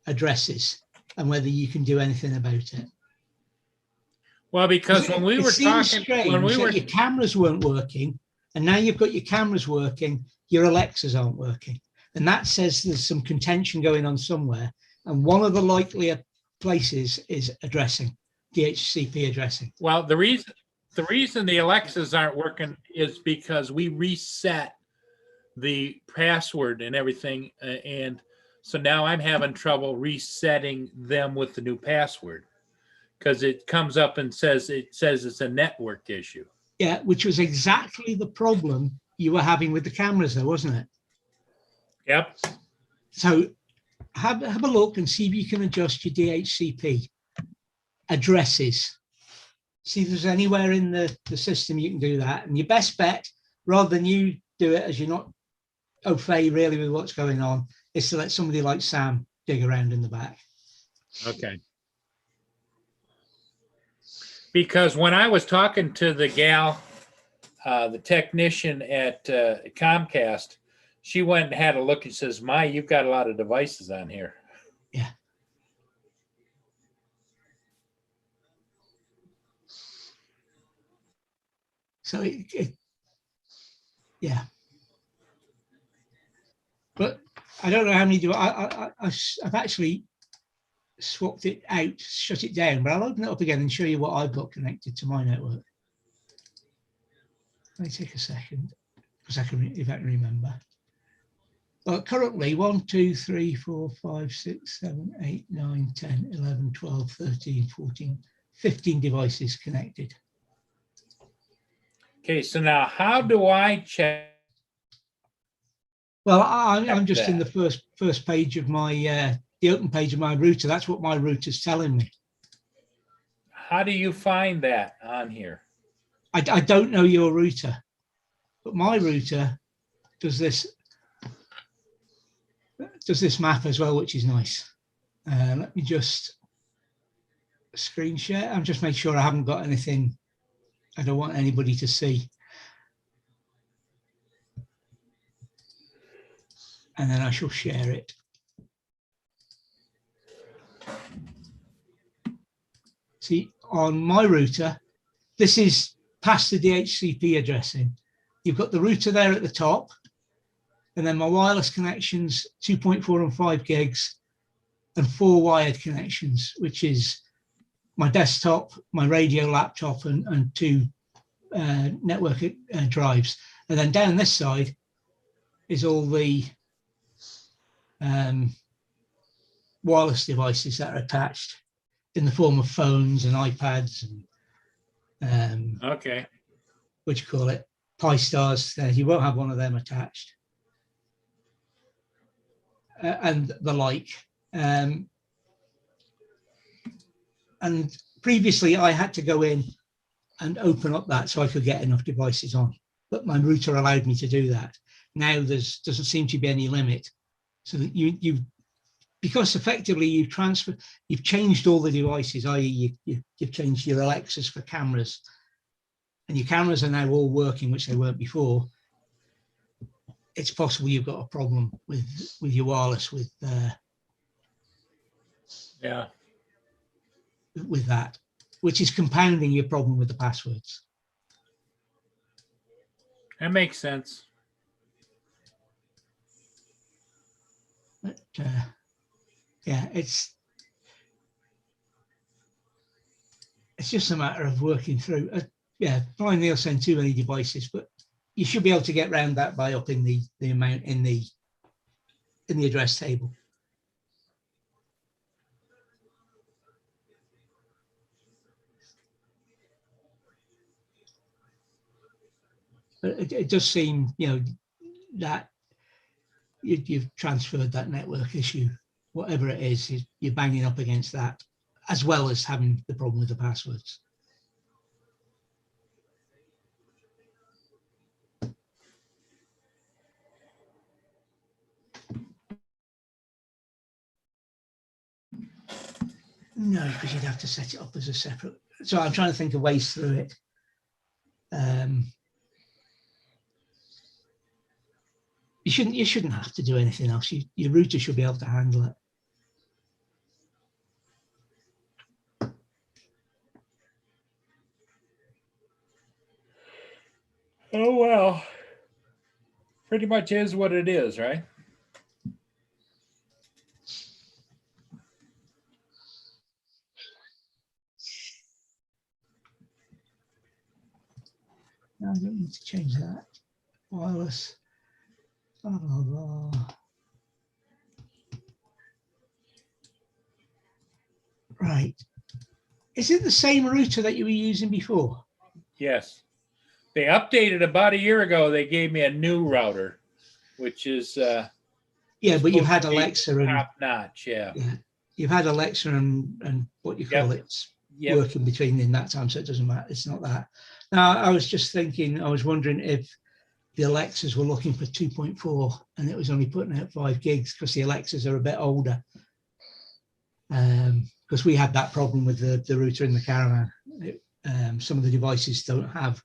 addresses and whether you can do anything about it. Well, because when we were talking, your cameras weren't working, and now you've got your cameras working, your Alexas aren't working. And that says there's some contention going on somewhere. And one of the likelier places is addressing, DHCP addressing. Well, the reason the Alexas aren't working is because we reset the password and everything, and so now I'm having trouble resetting them with the new password because it comes up and says it's a network issue. Yeah, which was exactly the problem you were having with the cameras, though, wasn't it? Yep. So have a look and see if you can adjust your DHCP addresses. See if there's anywhere in the system you can do that. And your best bet, rather than you do it as you're not au fait really with what's going on, is to let somebody like Sam dig around in the back. Okay. Because when I was talking to the gal, the technician at Comcast, she went and had a look and says, you've got a lot of devices on here. Yeah. So yeah. But I don't know how many I've actually swapped it out, shut it down, but I'll open it up again and show you what I've got connected to my network. Let me take a second, because if I can remember. Well, currently 1, 2, 3, 4, 5, 6, 7, 8, 9, 10, 11, 12, 13, 14, 15 devices connected. Okay, so now how do I check? Well, I'm just in the first page of my the open page of my router. That's what my router's telling me. How do you find that on here? I don't know your router, but my router does this map as well, which is nice. Let me just screen share. I'm just making sure I haven't got anything I don't want anybody to see. And then I shall share it. See, on my router, this is past the DHCP addressing. You've got the router there at the top, and then my wireless connections, 2.4 and 5 gigs, and 4 wired connections, which is my desktop, my radio laptop, and 2 network drives. And then down this side is all the wireless devices that are attached in the form of phones and iPads and Okay. what do you call it, Pi Stars. You won't have one of them attached, and the like. And previously I had to go in and open up that so I could get enough devices on, but my router allowed me to do that. Now there's doesn't seem to be any limit, so that you because effectively you've changed all the devices, i.e. you've changed your Alexas for cameras, and your cameras are now all working, which they weren't before. It's possible you've got a problem with your wireless with Yeah. with that, which is compounding your problem with the passwords. That makes sense. But yeah, it's just a matter of working through. Yeah, Brian Neal sent too many devices, but you should be able to get around that by upping the amount in the address table. But it does seem, that you've transferred that network issue, whatever it is, you're banging up against that, as well as having the problem with the passwords. No, because you'd have to set it up as a separate. So I'm trying to think of ways through it. You shouldn't have to do anything else. Your router should be able to handle it. Oh, well, pretty much is what it is, right? No, I don't need to change that. Wireless. Blah, blah, blah. Right. Is it the same router that you were using before? Yes. They updated about a year ago. They gave me a new router, which is yeah, but you've had supposed to be Alexa and top notch. Yeah. You've had Alexa and what you call it working between in that time, so it doesn't matter. It's not that. Now, I was just thinking, I was wondering if the Alexas were looking for 2.4 and it was only putting out 5 gigs because the Alexas are a bit older. Because we had that problem with the router in the caravan. Some of the devices don't have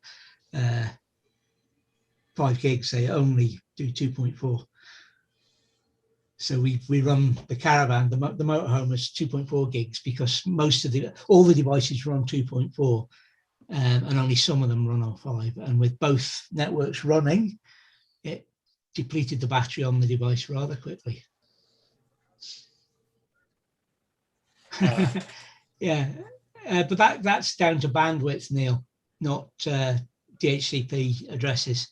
5 gigs, they only do 2.4. So we run the caravan, the motorhome is 2.4 gigs because all the devices run 2.4 and only some of them run on 5. And with both networks running, it depleted the battery on the device rather quickly. Yeah, but that's down to bandwidth, Neil, not DHCP addresses.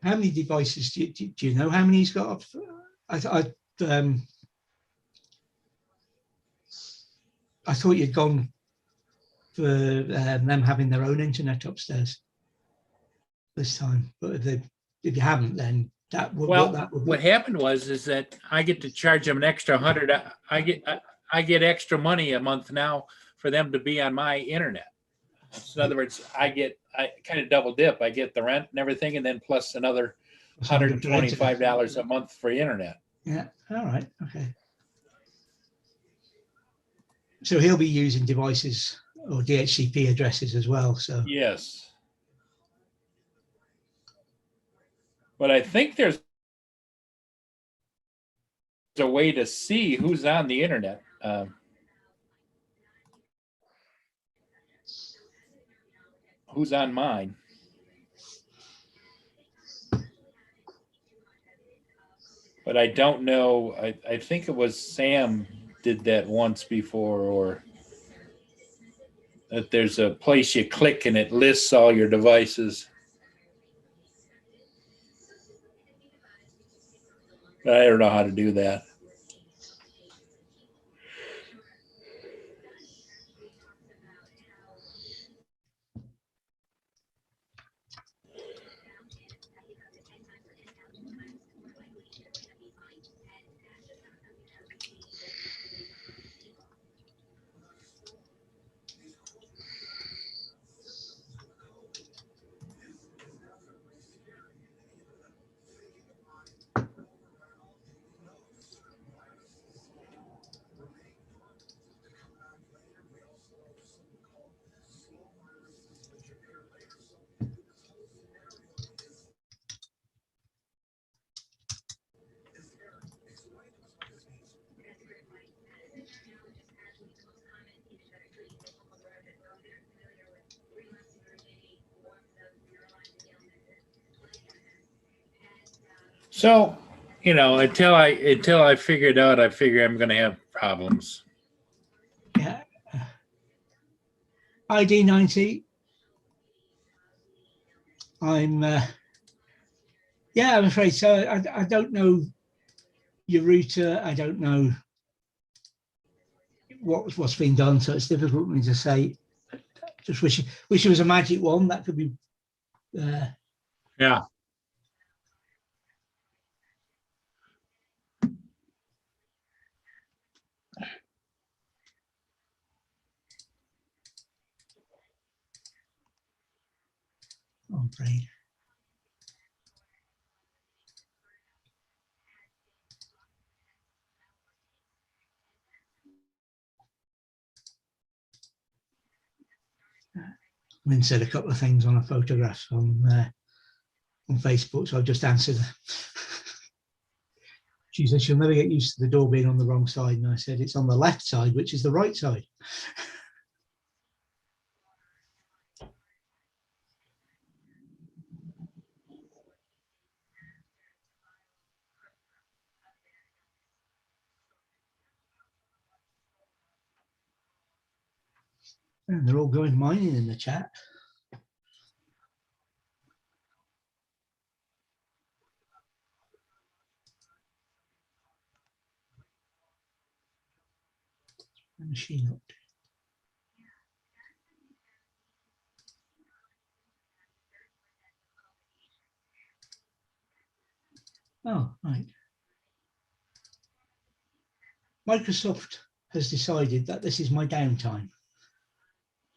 How many devices do you know how many he's got? I thought you'd gone for them having their own internet upstairs this time, but if you haven't, then that would. What happened is that I get to charge them an extra 100. I get extra money a month now for them to be on my internet. So in other words, I kind of double dip. I get the rent and everything, and then plus another $125 a month for internet. Yeah. All right. Okay. So he'll be using devices or DHCP addresses as well. So yes. But I think there's a way to see who's on the internet. Who's on mine. But I don't know. I think it was Sam did that once before, or that there's a place you click and it lists all your devices. I don't know how to do that. So, you know, until I figure it out, I figure I'm going to have problems. Yeah. ID 90. I'm afraid so. I don't know your router. I don't know what's been done, so it's difficult for me to say. Just wish it was a magic one that could be. Yeah. Oh, brain. Lynn said a couple of things on a photograph on Facebook, so I've just answered. She said she'll never get used to the door being on the wrong side, and I said it's on the left side, which is the right side. And they're all going mining in the chat. Machine up. Oh, right. Microsoft has decided that this is my downtime,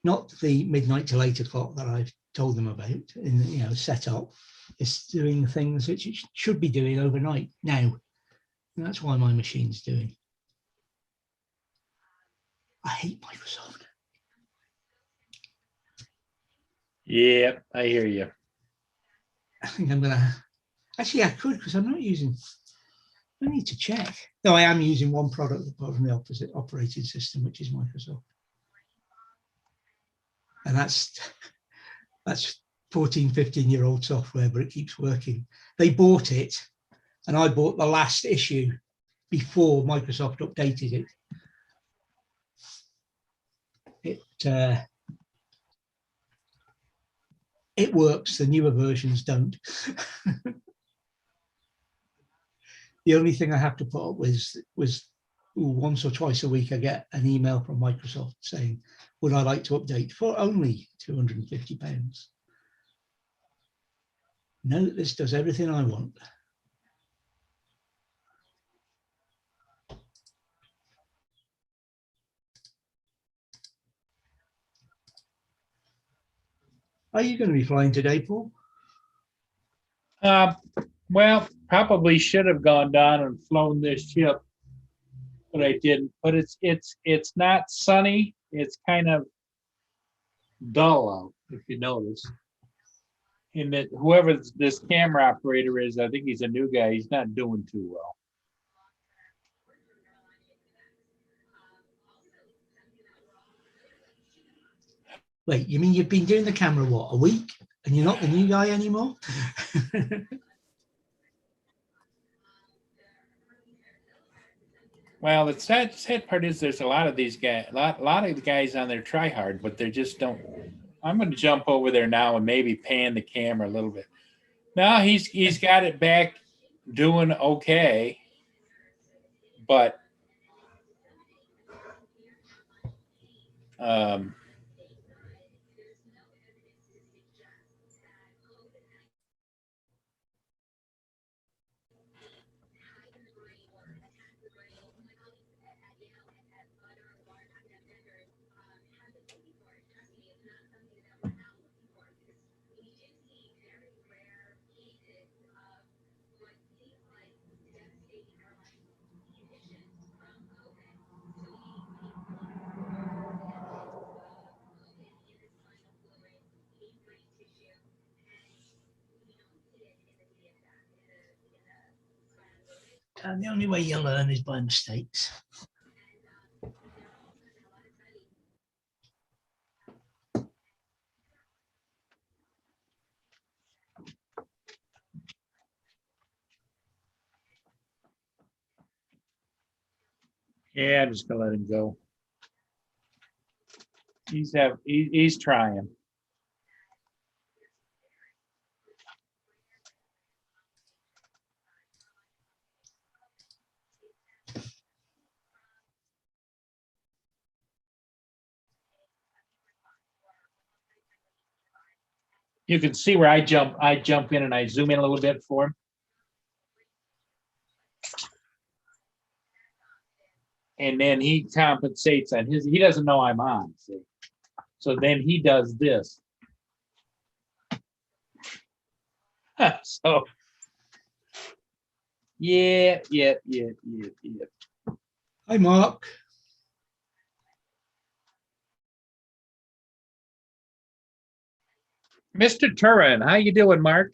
not the midnight till 8 o'clock that I've told them about in set up. It's doing things which it should be doing overnight now. And that's why my machine's doing. I hate Microsoft. Yeah, I hear you. I think I'm gonna. Actually, I could because I'm not using. I need to check. No, I am using one product apart from the opposite operating system, which is Microsoft. And that's 14, 15-year-old software, but it keeps working. They bought it, and I bought the last issue before Microsoft updated it. It works. The newer versions don't. The only thing I have to put up with was once or twice a week I get an email from Microsoft saying, would I like to update for only £250? No, this does everything I want. Are you going to be flying today, Paul? Well, probably should have gone down and flown this ship, but I didn't. But it's not sunny. It's kind of dull out, if you notice. And that whoever this camera operator is, I think he's a new guy. He's not doing too well. Wait, you mean you've been doing the camera, what, a week? And you're not the new guy anymore? Well, the sad part is there's a lot of these guys, lot of the guys on there try hard, but they just don't. I'm going to jump over there now and maybe pan the camera a little bit. No, he's got it back doing okay, but And the only way you learn is by mistakes. yeah, I'm just going to let him go. He's trying. You can see where I jump in and I zoom in a little bit for him. And then he compensates on he doesn't know I'm on. See? So then he does this. So yeah. Hi, Mark. Mr. Turin, how you doing, Mark?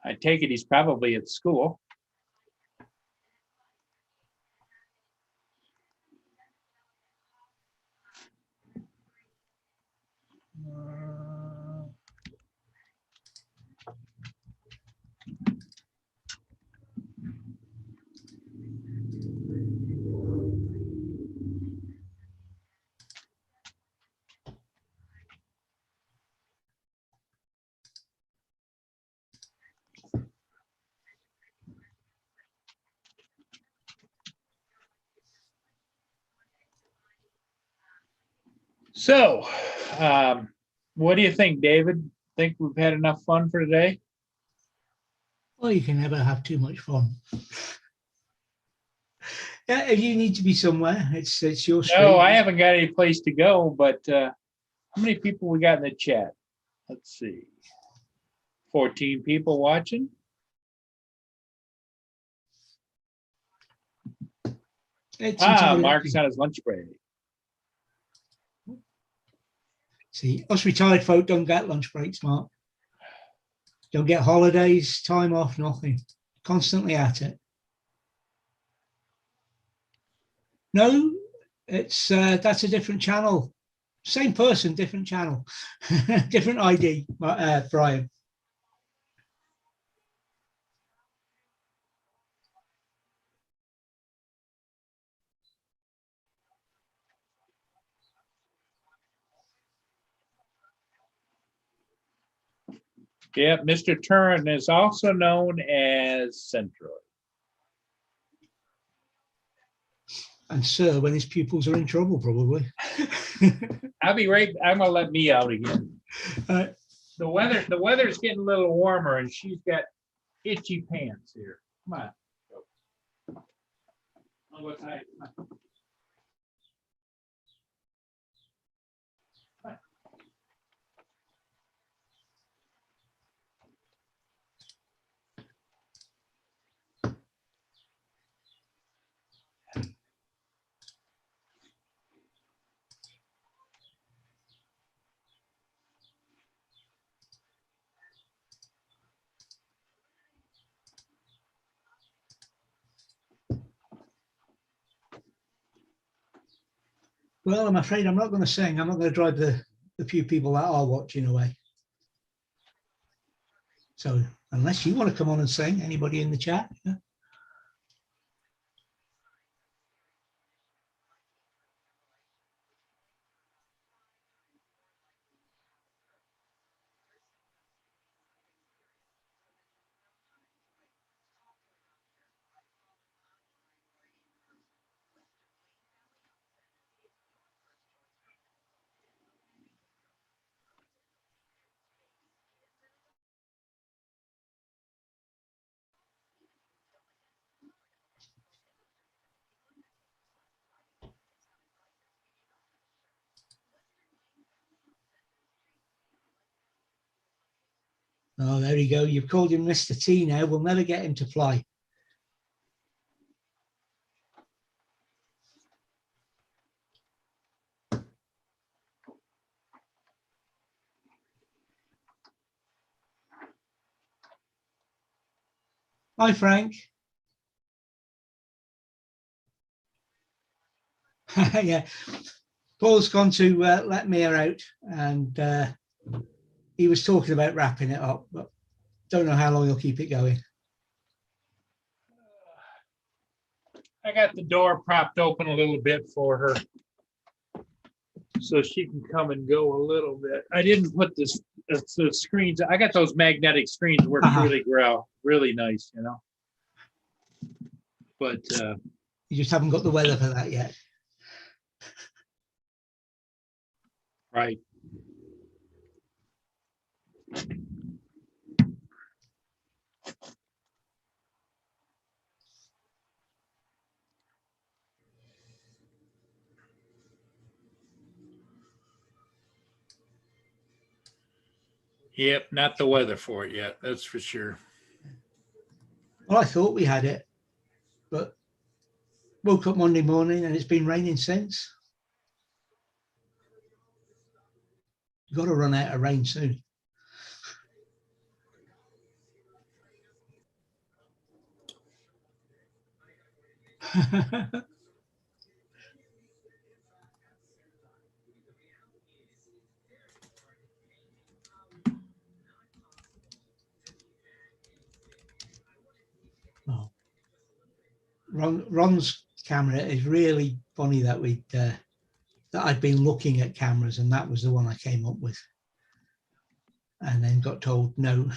I take it he's probably at school. So, what do you think, David? Think we've had enough fun for today? Well, you can never have too much fun. Yeah, if you need to be somewhere, it's your street. No, I haven't got any place to go, but how many people we got in the chat? Let's see. 14 people watching. Mark's on his lunch break. See, us retired folk don't get lunch breaks, Mark. Don't get holidays, time off, nothing. Constantly at it. No, it's that's a different channel. Same person, different channel, different ID, Brian. Yeah, Mr. Turin is also known as Centroid. And Sir, when his pupils are in trouble, probably. I'll be right. I'm gonna let me out again. The weather's getting a little warmer, and she's got itchy pants here. Come on. I'll go tight. Come on. Well, I'm afraid I'm not going to sing. I'm not going to drive the few people that are watching away. So unless you want to come on and sing, anybody in the chat? Yeah. Oh, there you go. You've called him Mr. T now. We'll never get him to fly. Hi, Frank. Yeah, Paul's gone to let Mia out, and he was talking about wrapping it up, but don't know how long he'll keep it going. I got the door propped open a little bit for her, so she can come and go a little bit. I didn't put the screens. I got those magnetic screens work really nice, you know. But You just haven't got the weather for that yet. right. Yep, not the weather for it yet, that's for sure. Well, I thought we had it, but woke up Monday morning and it's been raining since. You've got to run out of rain soon. Oh. Ron's camera is really funny that that I'd been looking at cameras and that was the one I came up with, and then got told no.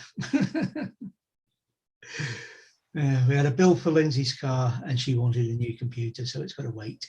We had a bill for Lindsay's car and she wanted a new computer, so it's got to wait.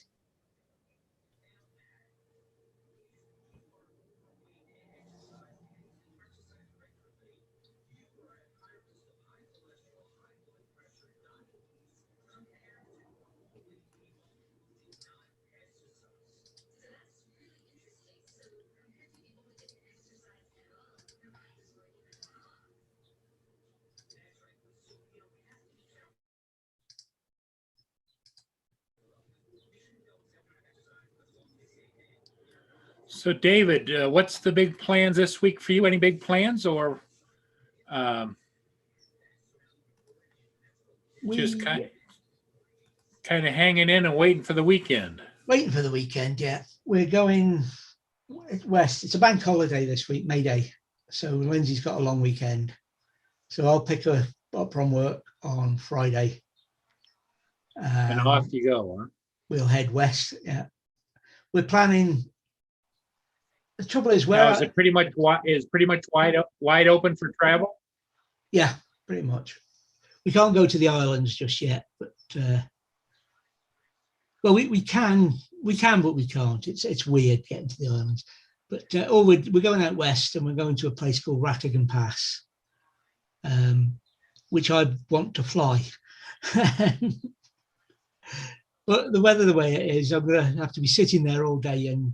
So David, what's the big plans this week for you? Any big plans, or just kind of hanging in and waiting for the weekend? Waiting for the weekend, yeah. We're going west. It's a bank holiday this week, May Day. So Lindsay's got a long weekend. So I'll pick her up from work on Friday. And off you go, huh? We'll head west, yeah. We're planning. The trouble is, Now, is it pretty much wide open for travel? Yeah, pretty much. We can't go to the islands just yet, but well, we can, but we can't. It's weird getting to the islands. But we're going out west, and we're going to a place called Rattigan Pass, which I want to fly. But the weather the way it is, I'm going to have to be sitting there all day and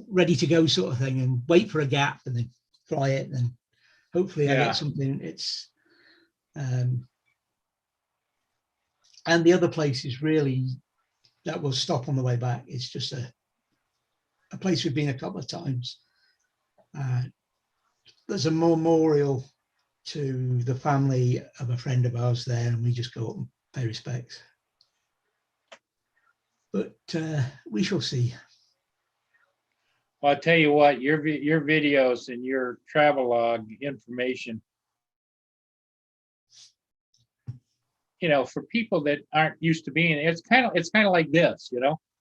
ready to go sort of thing, and wait for a gap and then fly it, and hopefully I get something. It's and the other place is really that will stop on the way back. It's just a place we've been a couple of times. There's a memorial to the family of a friend of ours there, and we just go up and pay respects. But we shall see. Well, I'll tell you what, your videos and your travelogue information, for people that aren't used to being, it's kind of like this,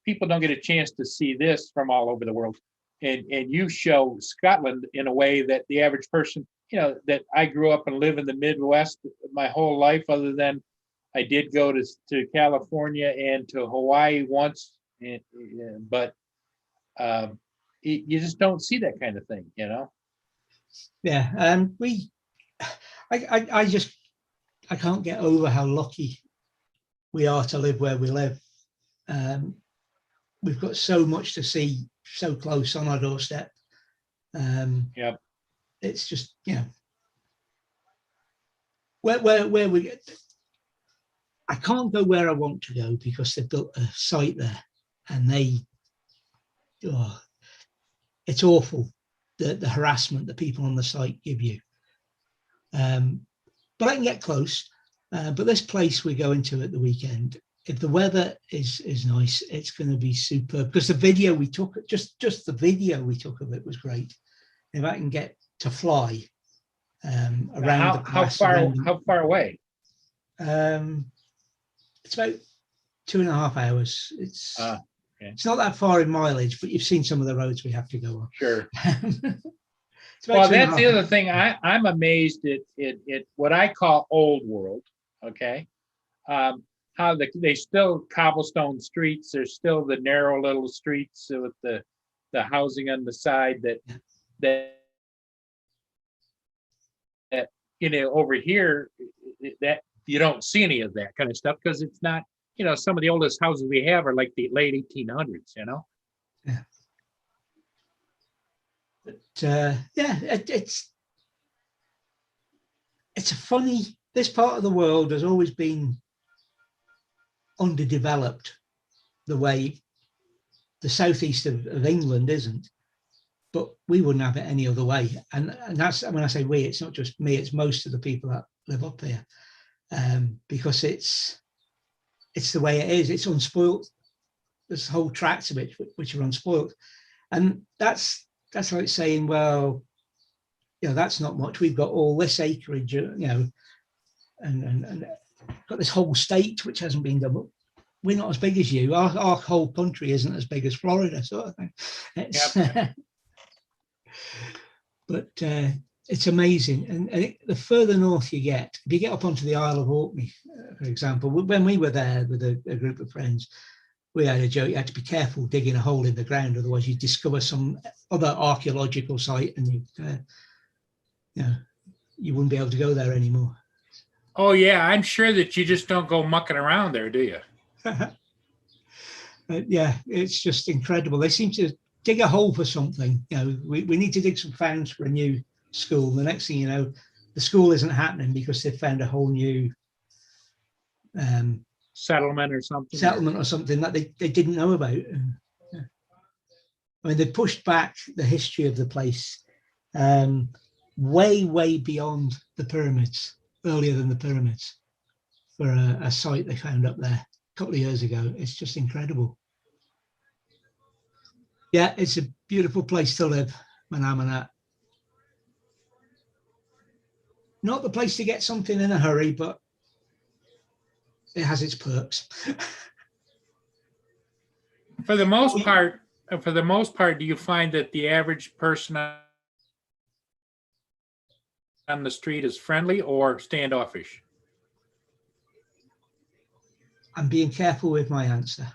people don't get a chance to see this from all over the world. And you show Scotland in a way that the average person, that I grew up and live in the Midwest my whole life, other than I did go to California and to Hawaii once, but you just don't see that kind of thing, Yeah, I can't get over how lucky we are to live where we live. We've got so much to see, so close on our doorstep. Yep. It's just, where we. I can't go where I want to go because they've built a site there, and it's awful, the harassment that people on the site give you. But I can get close. But this place we're going to at the weekend, if the weather is nice, it's going to be superb, because the video we took, just the video we took of it was great. If I can get to fly around the pass, how far away? It's about 2.5 hours. It's Okay. It's not that far in mileage, but you've seen some of the roads we have to go on. Sure. It's about Well, 2.5 that's the other hours. thing. I'm amazed at what I call old world. Okay. How they still cobblestone streets. There's still the narrow little streets with the housing on the side that over here, that you don't see any of that kind of stuff, because it's not, some of the oldest houses we have are like the late 1800s, Yeah. But yeah, it's a funny, this part of the world has always been underdeveloped the way the southeast of England isn't, but we wouldn't have it any other way. And that's, when I say we, it's not just me, it's most of the people that live up here, because it's the way it is. It's unspoilt. There's whole tracts of it which are unspoilt, and that's like saying, well, that's not much. We've got all this acreage, and got this whole state which hasn't been done. But we're not as big as you. Our whole country isn't as big as Florida, sort of thing. Yep. But it's amazing. And the further north you get, if you get up onto the Isle of Orkney, for example, when we were there with a group of friends, we had a joke: you had to be careful digging a hole in the ground, otherwise you'd discover some other archaeological site, and you wouldn't be able to go there anymore. Oh yeah, I'm sure that you just don't go mucking around there, do you? Yeah, it's just incredible. They seem to dig a hole for something. We need to dig some founds for a new school. The next thing you know, the school isn't happening because they've found a whole new settlement or something. That they didn't know about. I mean, they pushed back the history of the place way beyond the pyramids, earlier than the pyramids, for a site they found up there a couple of years ago. It's just incredible. Yeah, it's a beautiful place to live, Manamanat. Not the place to get something in a hurry, but it has its perks. For the most part, do you find that the average person on the street is friendly or standoffish? I'm being careful with my answer.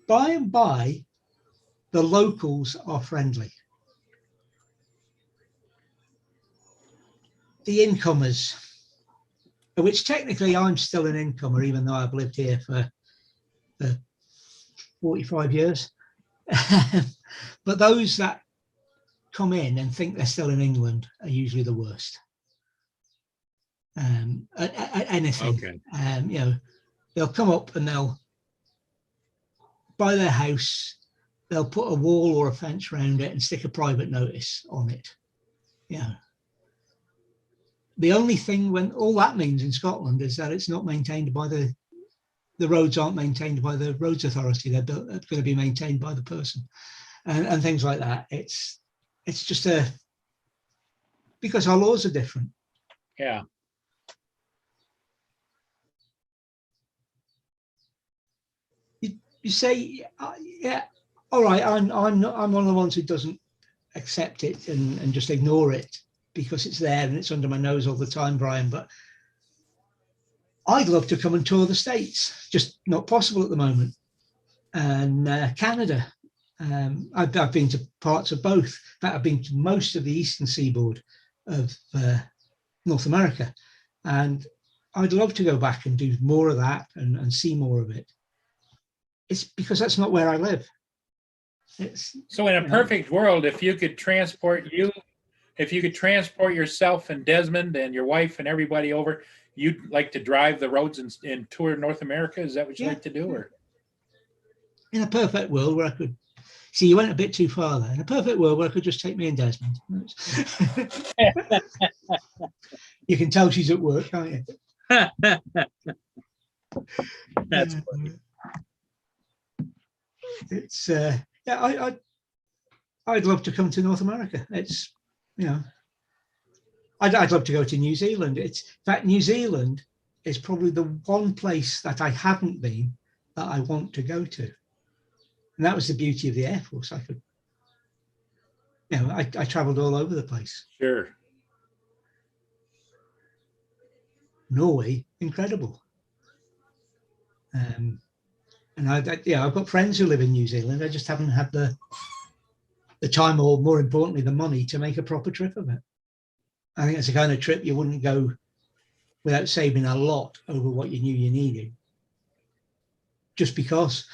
By and by, the locals are friendly. The incomers, which technically I'm still an incomer, even though I've lived here for 45 years. But those that come in and think they're still in England are usually the worst. Anything. Okay. They'll come up and they'll buy their house, they'll put a wall or a fence around it and stick a private notice on it. The only thing, when all that means in Scotland, is that it's not maintained by the roads aren't maintained by the roads authority. They're going to be maintained by the person. and things like that. It's just because our laws are different. Yeah. You say, yeah, all right, I'm one of the ones who doesn't accept it and just ignore it because it's there and it's under my nose all the time, Brian. But I'd love to come and tour the States, just not possible at the moment. And Canada. I've been to parts of both. In fact, I've been to most of the eastern seaboard of North America. And I'd love to go back and do more of that and see more of it. It's because that's not where I live. So in a perfect world, if you could transport yourself and Desmond and your wife and everybody over, you'd like to drive the roads and tour North America? Is that what you like to do? Or in a perfect world where I could see, you went a bit too far there. In a perfect world where I could just take me and Desmond. You can tell she's at work, can't you? That's funny. It's yeah, I'd love to come to North America. It's, you know, I'd love to go to New Zealand. In fact, New Zealand is probably the one place that I haven't been that I want to go to. And that was the beauty of the Air Force. I could, you know, I traveled all over the place. Sure. Norway, incredible. And I've got friends who live in New Zealand. I just haven't had the time, or more importantly, the money to make a proper trip of it. I think it's the kind of trip you wouldn't go without saving a lot over what you knew you needed, just because.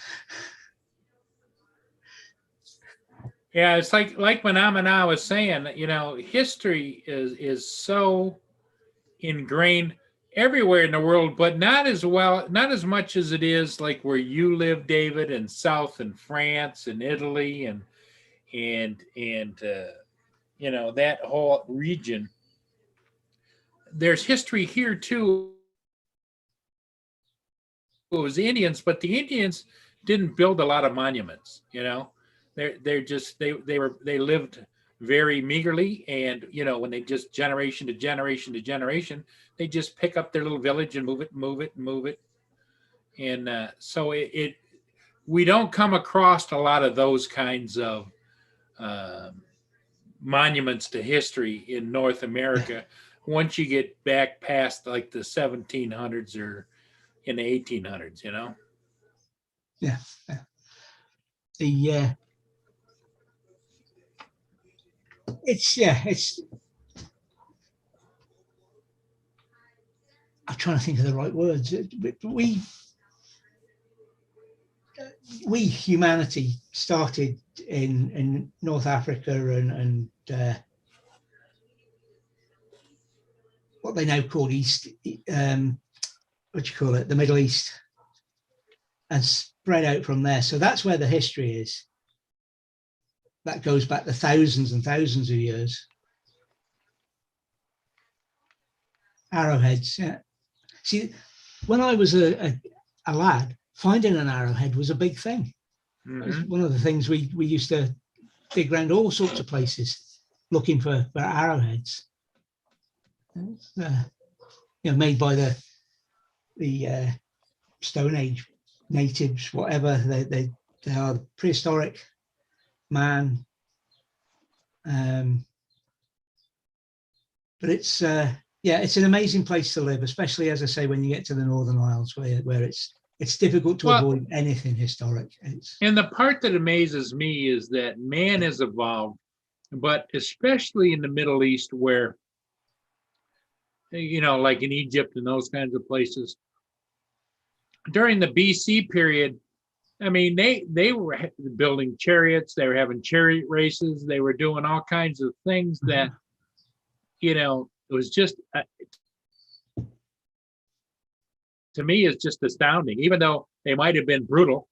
Yeah, it's like when Amana was saying, you know, history is so ingrained everywhere in the world, but not as much as it is like where you live, David, and South and France and Italy and you know, that whole region. There's history here too. It was the Indians, but the Indians didn't build a lot of monuments, you know. They lived very meagerly, and you know, when they just generation to generation to generation, they just pick up their little village and move it, and so we don't come across a lot of those kinds of monuments to history in North America once you get back past like the 1700s or in the 1800s, you know. Yeah. It's I'm trying to think of the right words. We humanity started in North Africa and what they now call the Middle East, and spread out from there. So that's where the history is. That goes back to thousands and thousands of years. Arrowheads, yeah. See, when I was a lad, finding an arrowhead was a big thing. It was one of the things we used to dig around all sorts of places looking for arrowheads. You know, made by the Stone Age natives, whatever they are, prehistoric man. But it's it's an amazing place to live, especially, as I say, when you get to the Northern Isles, where it's difficult to avoid anything historic. And the part that amazes me is that man has evolved, but especially in the Middle East, where, you know, like in Egypt and those kinds of places, during the BC period, I mean, they were building chariots, they were having chariot races, they were doing all kinds of things that, you know, it was just, to me, it's just astounding. Even though they might have been brutal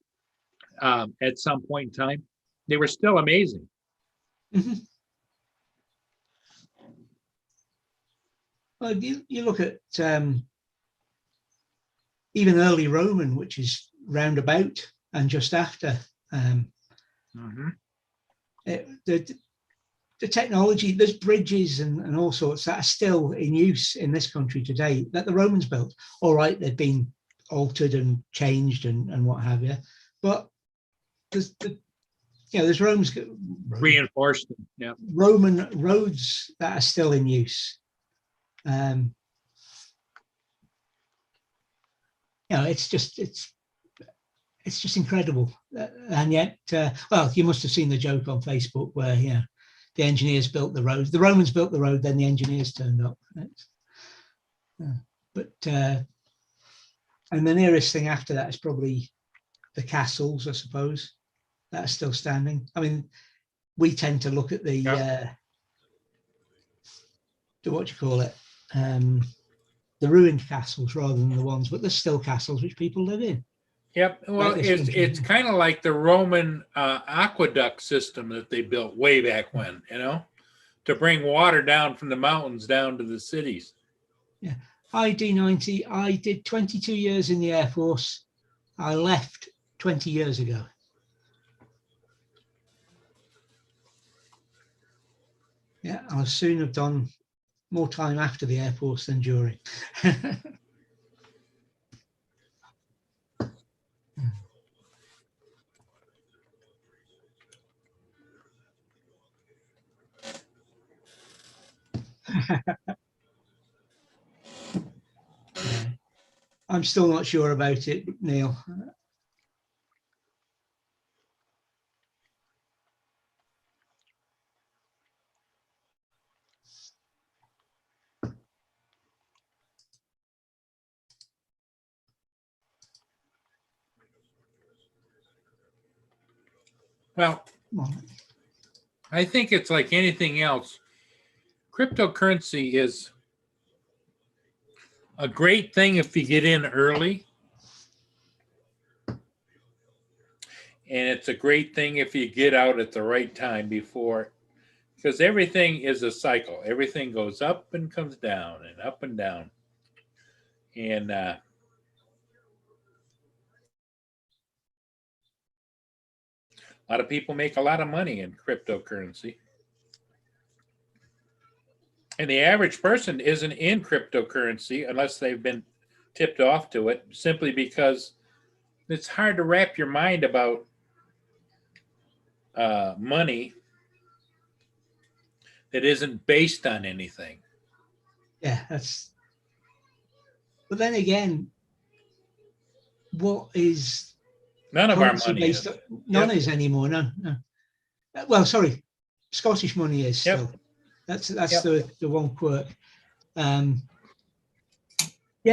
at some point in time, they were still amazing. Well, you look at even early Roman, which is roundabout and just after. The technology, there's bridges and all sorts that are still in use in this country today that the Romans built. All right, they've been altered and changed and what have you, but there's Reinforced. Yeah. Roman roads that are still in use. It's just incredible. And yet, well, you must have seen the joke on Facebook where, the engineers built the road. The Romans built the road, then the engineers turned up. And the nearest thing after that is probably the castles, I suppose, that are still standing. I mean, we tend to look at the what do you call it? The ruined castles rather than the ones, but there's still castles which people live in. Yep. Well, it's kind of like the Roman aqueduct system that they built way back when, to bring water down from the mountains down to the cities. Yeah. I D90. I did 22 years in the Air Force. I left 20 years ago. Yeah, I'll soon have done more time after the Air Force than during. I'm still not sure about it, Neil. Well, I think it's like anything else. Cryptocurrency is a great thing if you get in early. And it's a great thing if you get out at the right time before, because everything is a cycle. Everything goes up and comes down and up and down. And a lot of people make a lot of money in cryptocurrency. And the average person isn't in cryptocurrency unless they've been tipped off to it, simply because it's hard to wrap your mind about money that isn't based on anything. Yeah, that's. But then again, what is none of our money is. None is anymore. No. Well, sorry, Scottish money is still. That's the one quirk. Yeah,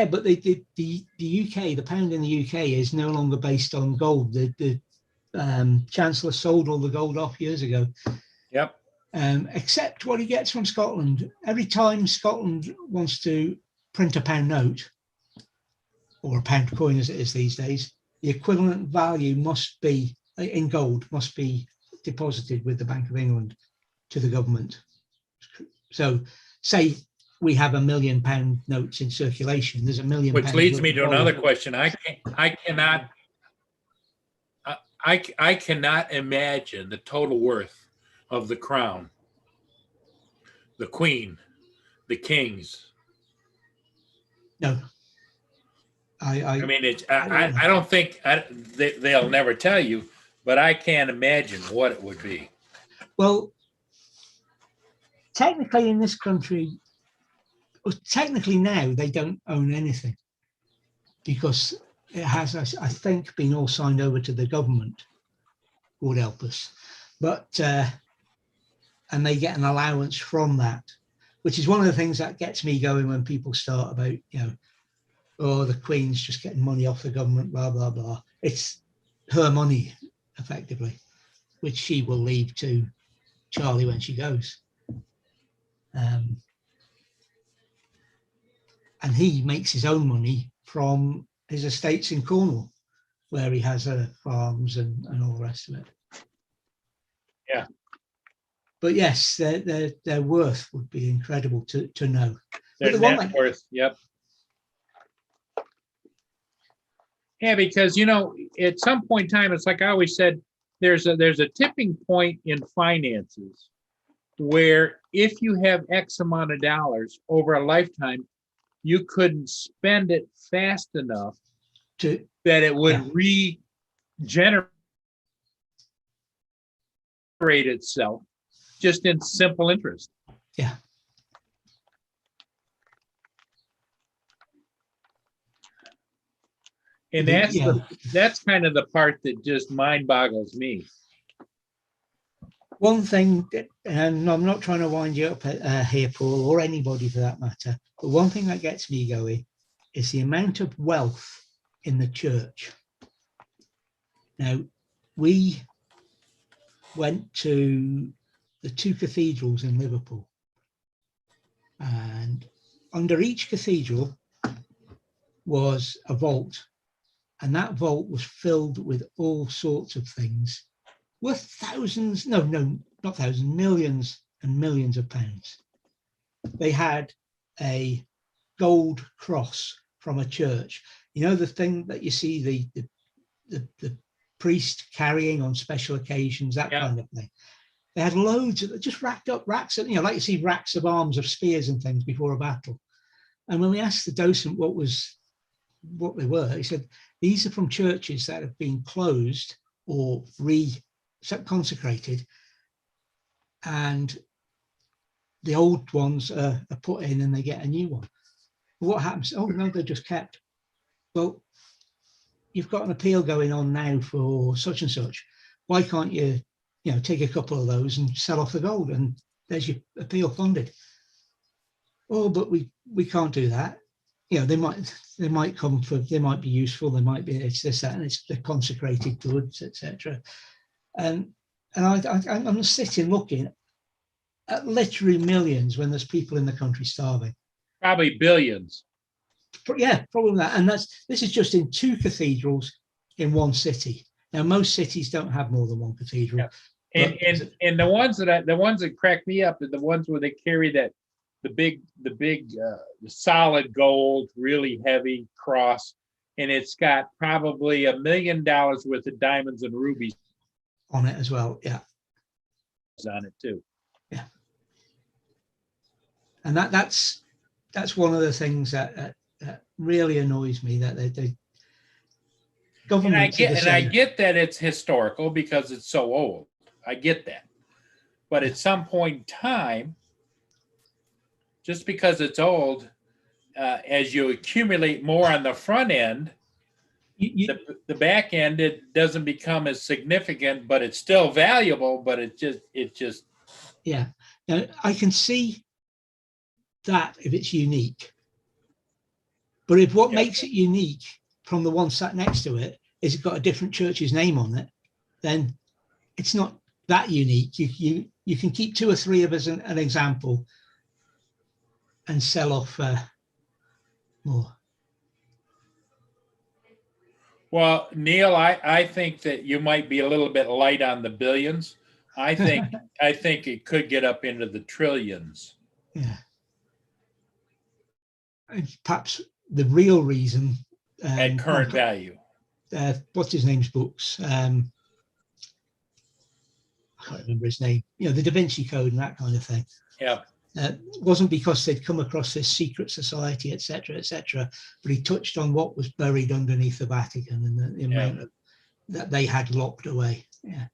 but the UK, the pound in the UK is no longer based on gold. The Chancellor sold all the gold off years ago. Yep. Except what he gets from Scotland. Every time Scotland wants to print a pound note, or a pound coin as it is these days, the equivalent value must be, in gold, must be deposited with the Bank of England to the government. So say we have £1 million notes in circulation, there's £1 million. Which leads me to another question. I cannot imagine the total worth of the crown, the queen, the kings. No. I mean, I don't think they'll never tell you, but I can't imagine what it would be. Well, technically in this country, technically now they don't own anything because it has, I think, been all signed over to the government, who would help us. But, and they get an allowance from that, which is one of the things that gets me going when people start about, oh, the Queen's just getting money off the government, blah, blah, blah. It's her money, effectively, which she will leave to Charlie when she goes. And he makes his own money from his estates in Cornwall, where he has farms and all the rest of it. Yeah. But yes, their worth would be incredible to know. Their net worth, yep. Yeah, because, at some point in time, it's like I always said, there's a tipping point in finances where if you have X amount of dollars over a lifetime, you couldn't spend it fast enough To that it would Yeah. regenerate itself just in simple interest. Yeah. And The- that's yeah. that's kind of the part that just mind boggles me. One thing, and I'm not trying to wind you up here, Paul, or anybody for that matter, but one thing that gets me going is the amount of wealth in the church. Now, we went to the 2 cathedrals in Liverpool, and under each cathedral was a vault, and that vault was filled with all sorts of things worth thousands, no, not thousands, millions and millions of pounds. They had a gold cross from a church. You know, the thing that you see the priest carrying on special occasions, that kind of thing. They had loads of just racked up racks, you know, like you see racks of arms of spears and things before a battle. And when we asked the docent what they were, he said, these are from churches that have been closed or consecrated, and the old ones are put in and they get a new one. What happens? Oh no, they're just kept. Well, you've got an appeal going on now for such and such. Why can't you, take a couple of those and sell off the gold, and there's your appeal funded? Oh, but we can't do that. They might come for, they might be useful, they might be, it's this, that, and it's the consecrated goods, etc. And I'm sitting looking at literally millions when there's people in the country starving. Probably billions. Yeah, probably that. And this is just in 2 cathedrals in one city. Now, most cities don't have more than 1 cathedral. Yeah. And the ones that crack me up are the ones where they carry the big solid gold, really heavy cross, and it's got probably $1 million worth of diamonds and rubies on it as well. Yeah, on it too. Yeah, and that's one of the things that really annoys me, that they government. And I get that it's historical because it's so old. I get that, but at some point in time, just because it's old, as you accumulate more on the front end, the back end, it doesn't become as significant, but it's still valuable. But it just. Yeah, now I can see that if it's unique, but if what makes it unique from the one sat next to it is it's got a different church's name on it, then it's not that unique. You can keep 2 or 3 of us an example and sell off more. Well, Neil, I think that you might be a little bit light on the billions. I think it could get up into the trillions. Yeah. And perhaps the real reason at current value. What's his name's books? I can't remember his name. The Da Vinci Code and that kind of thing. Yeah. Wasn't because they'd come across this secret society, etc., but he touched on what was buried underneath the Vatican and the amount of, that they had locked away. Yeah.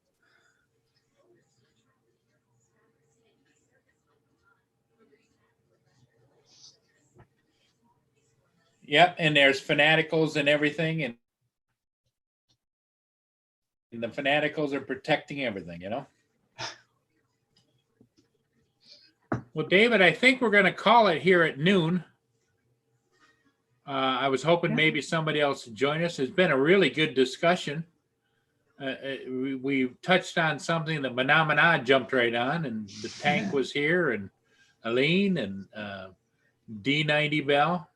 Yep, and there's fanaticals and everything, and the fanaticals are protecting everything, Well, David, I think we're going to call it here at noon. I was hoping maybe somebody else would join us. It's been a really good discussion. We touched on something that Manamana jumped right on, and the tank was here, and Aline, and D90 Bell.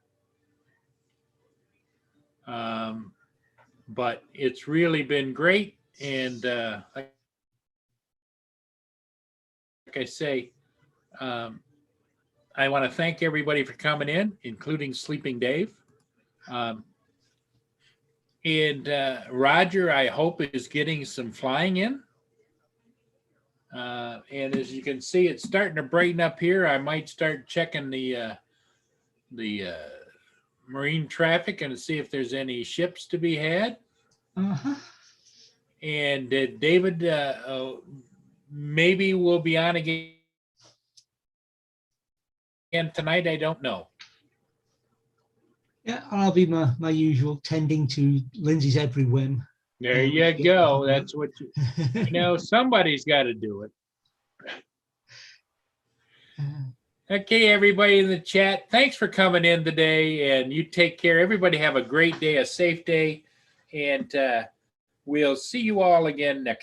But it's really been great. And like I say, I want to thank everybody for coming in, including Sleeping Dave. And Roger, I hope, is getting some flying in. And as you can see, it's starting to brighten up here. I might start checking the marine traffic and see if there's any ships to be had. Uh-huh. And David, maybe we'll be on again tonight. I don't know. Yeah, I'll be my usual, tending to Lindsay's every whim. There you go. That's what you know. Somebody's got to do it. Okay, everybody in the chat, thanks for coming in today, and you take care. Everybody have a great day, a safe day, and we'll see you all again next